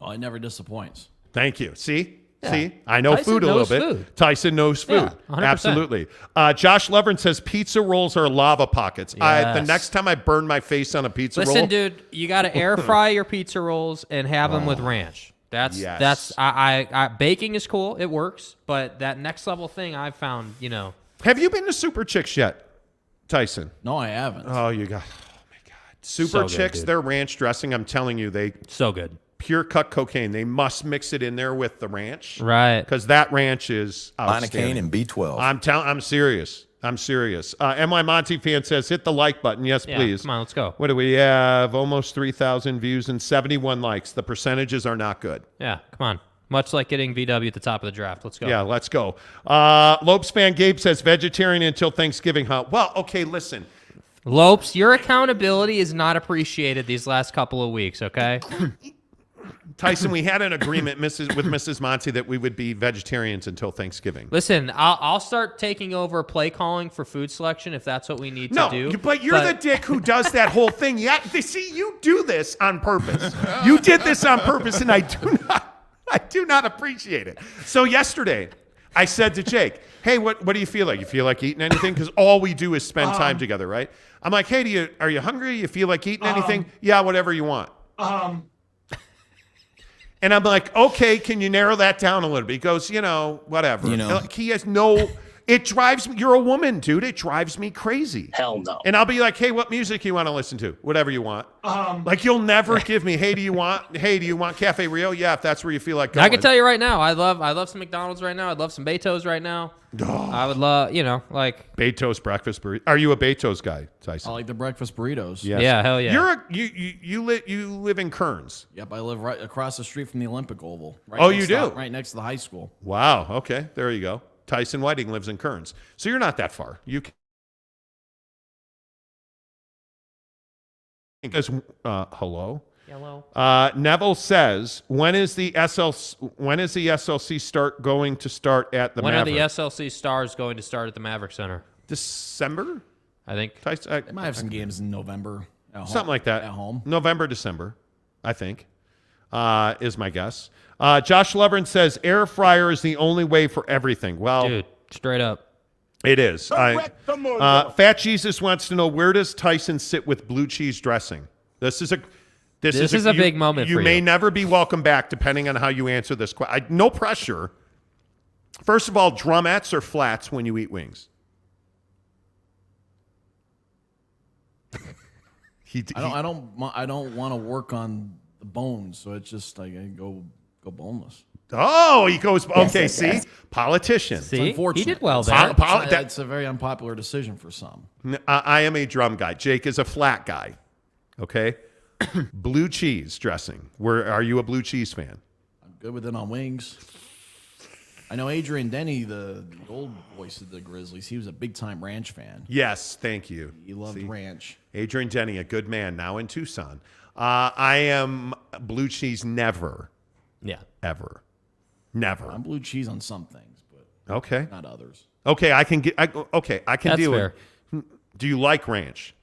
Oh, it never disappoints. Thank you. See? Yeah. See? I know Tyson food a little knows bit. food. Tyson knows food. Yeah, 100%. Absolutely. Josh Levern says pizza rolls are lava pockets. Yes. The next time I burn my face on a pizza roll. Listen, dude, you got to air fry your pizza rolls and have them with ranch. Baking is cool. It works. But that next level thing I've found, Have you been to Super Chicks yet, Tyson? No, I haven't. Oh, my God. Super Chicks, their ranch dressing, I'm telling you, so good. Pure cut cocaine. They must mix it in there with the ranch. Right. Because that ranch is outstanding. Lidocaine and B12. I'm serious. I'm serious. NY Monty fan says, hit the like button. Yes, please. Come on, let's go. What do we have? Almost 3,000 views and 71 likes. The percentages are not good. Yeah, come on. Much like getting VW at the top of the draft. Let's go. Yeah, let's go. Lopes fan Gabe says, vegetarian until Thanksgiving, huh? Well, okay, listen. Lopes, your accountability is not appreciated these last couple of weeks, okay? Tyson, we had an agreement with Mrs. Monty that we would be vegetarians until Thanksgiving. Listen, I'll start taking over play calling for food selection if that's what we need to do. No, but you're the dick who does that whole thing. Yeah, see, you do this on purpose. You did this on purpose, and I do not appreciate it. So yesterday, I said to Jake, hey, what do you feel like? You feel like eating anything? Because all we do is spend time together, right? I'm like, hey, are you hungry? You feel like eating anything? Yeah, whatever you want. And I'm like, okay, can you narrow that down a little bit? He goes, whatever. He has it drives me. You're a woman, dude. It drives me crazy. Hell no. And I'll be like, hey, what music you want to listen to? Whatever you want. You'll never give me, do you want Cafe Rio? Yeah, if that's where you feel like going. I can tell you right now, I love some McDonald's right now. I'd love some Beto's right now. I would love, Beto's breakfast burrito. Are you a Beto's guy, Tyson? I like the breakfast burritos. Yes. Yeah, hell yeah. You live in Kearns. Yep, I live right across the street from the Olympic Oval. You do? Right next to the high school. Wow. Okay, there you go. Tyson Whiting lives in Kearns. So you're not that far. You can. Hello? Hello. Neville says, when is the SLC start going to start at the Maverick? When are the SLC Stars going to start at the Maverick Center? December? I think. They might have some games in November. Something like that. At home. November, December, I think, is my guess. Josh Levern says, air fryer is the only way for everything. Well, dude, straight up. It is. Fat Jesus wants to know, where does Tyson sit with blue cheese dressing? This is a big moment for you. You may never be welcome back, depending on how you answer this question. No pressure. First of all, drumettes or flats when you eat wings? I don't want to work on the bones, so it's just like I go boneless. Oh, he goes. Okay, see, politician. See, unfortunate. He did well there. That's a very unpopular decision for some. I am a drum guy. Jake is a flat guy. Okay, blue cheese dressing. Are you a blue cheese fan? I'm good with it on wings. I know Adrian Denny, the old voice of the Grizzlies. He was a big-time ranch fan. Yes, thank you. He loved ranch. Adrian Denny, a good man, now in Tucson. I am blue cheese never. Yeah. Ever. Never. I'm blue cheese on some things, but okay, not others. Okay, I can That's deal fair. with. Do you like ranch?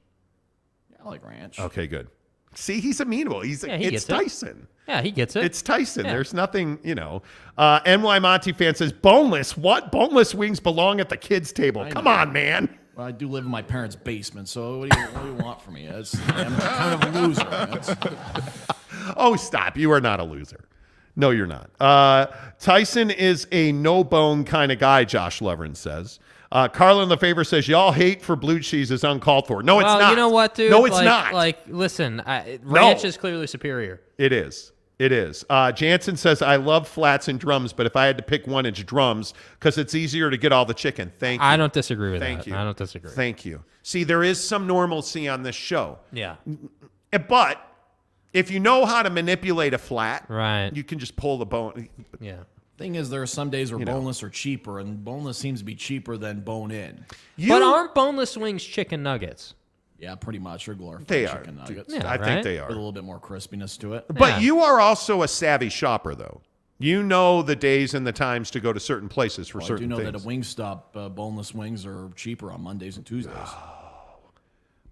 Yeah, I like ranch. Okay, good. See, he's amenable. It's Tyson. Yeah, he gets it. It's Tyson. Yeah. There's nothing, NY Monty fan says, boneless. What? Boneless wings belong at the kids' table. Come on, man. Well, I do live in my parents' basement, so what do you want from me? I'm kind of a loser. Oh, stop. You are not a loser. No, you're not. Tyson is a no-bone kind of guy, Josh Levern says. Carlin LaFavor says, y'all hate for blue cheese is uncalled for. No, it's not. You know what, dude? No, it's not. Listen, ranch is clearly superior. It is. It is. Jansen says, I love flats and drums, but if I had to pick one, it's drums because it's easier to get all the chicken. Thank you. I don't disagree with that. Thank you. I don't disagree. Thank you. See, there is some normalcy on this show. Yeah. But if you know how to manipulate a flat, right, you can just pull the bone. Yeah. Thing is, there are some days where boneless are cheaper, and boneless seems to be cheaper than bone-in. But aren't boneless wings chicken nuggets? Yeah, pretty much. They're glorified chicken nuggets. Yeah, I think they are. With a little bit more crispiness to it. But you are also a savvy shopper, though. You know the days and the times to go to certain places for certain things. I do know that at Wingstop, boneless wings are cheaper on Mondays and Tuesdays.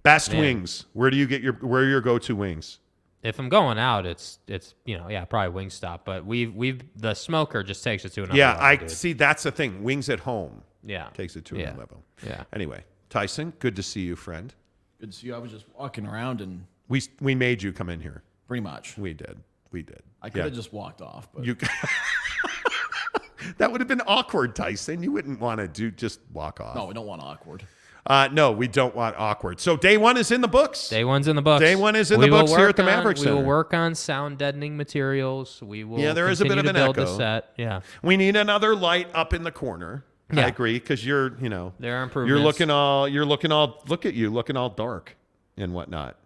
Best wings. Where do you get where are your go-to wings? If I'm going out, it's probably Wingstop. But the smoker just takes it to another level. I see. That's the thing. Wings at home. Yeah, takes it to another level. Yeah. Anyway, Tyson, good to see you, friend. Good to see you. I was just walking around and we made you come in here. Pretty much. We did. I could have just walked off, but that would have been awkward, Tyson. You wouldn't want to just walk off. No, we don't want awkward. No, we don't want awkward. So day one is in the books. Day one's in the books. Day one is in the books here at the Maverick Center. We will work on sound deadening materials. We will. Yeah, there is a bit of an build echo. the set. Yeah. We need another light up in the corner. Yeah. I agree because there are improvements. You're looking look at you looking all dark and whatnot.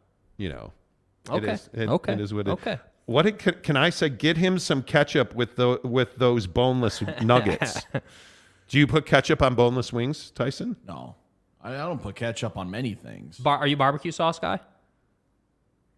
Okay. It is what it. Okay. What can I say? Get him some ketchup with those boneless nuggets. Do you put ketchup on boneless wings, Tyson? No, I don't put ketchup on many things. Are you barbecue sauce guy?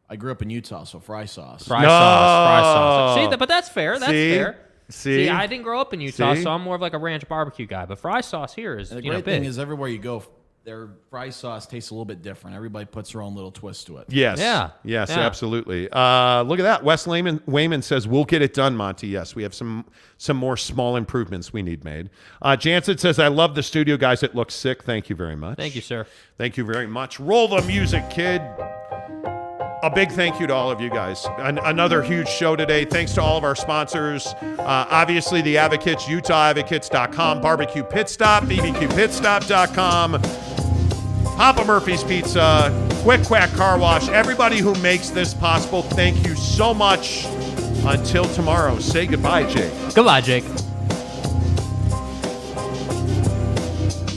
I grew up in Utah, so fry sauce. Fry sauce. See, but that's fair. That's fair. See, I didn't grow up in Utah, so I'm more of like a ranch barbecue guy. But fry sauce here is the great thing is everywhere you go, their fry sauce tastes a little bit different. Everybody puts their own little twist to it. Yes. Yeah. Yes, absolutely. Look at that. Wes Wayman says, we'll get it done, Monty. Yes, we have some more small improvements we need made. Jansen says, I love the studio, guys. It looks sick. Thank you very much. Thank you, sir. Thank you very much. Roll the music, kid. A big thank you to all of you guys. Another huge show today. Thanks to all of our sponsors. Obviously, the Advocates, UtahAdvocates.com, Barbecue Pit Stop, BBQPitstop.com, Papa Murphy's Pizza, Quick Quack Car Wash, everybody who makes this possible, thank you so much. Until tomorrow, say goodbye, Jake. Goodbye, Jake.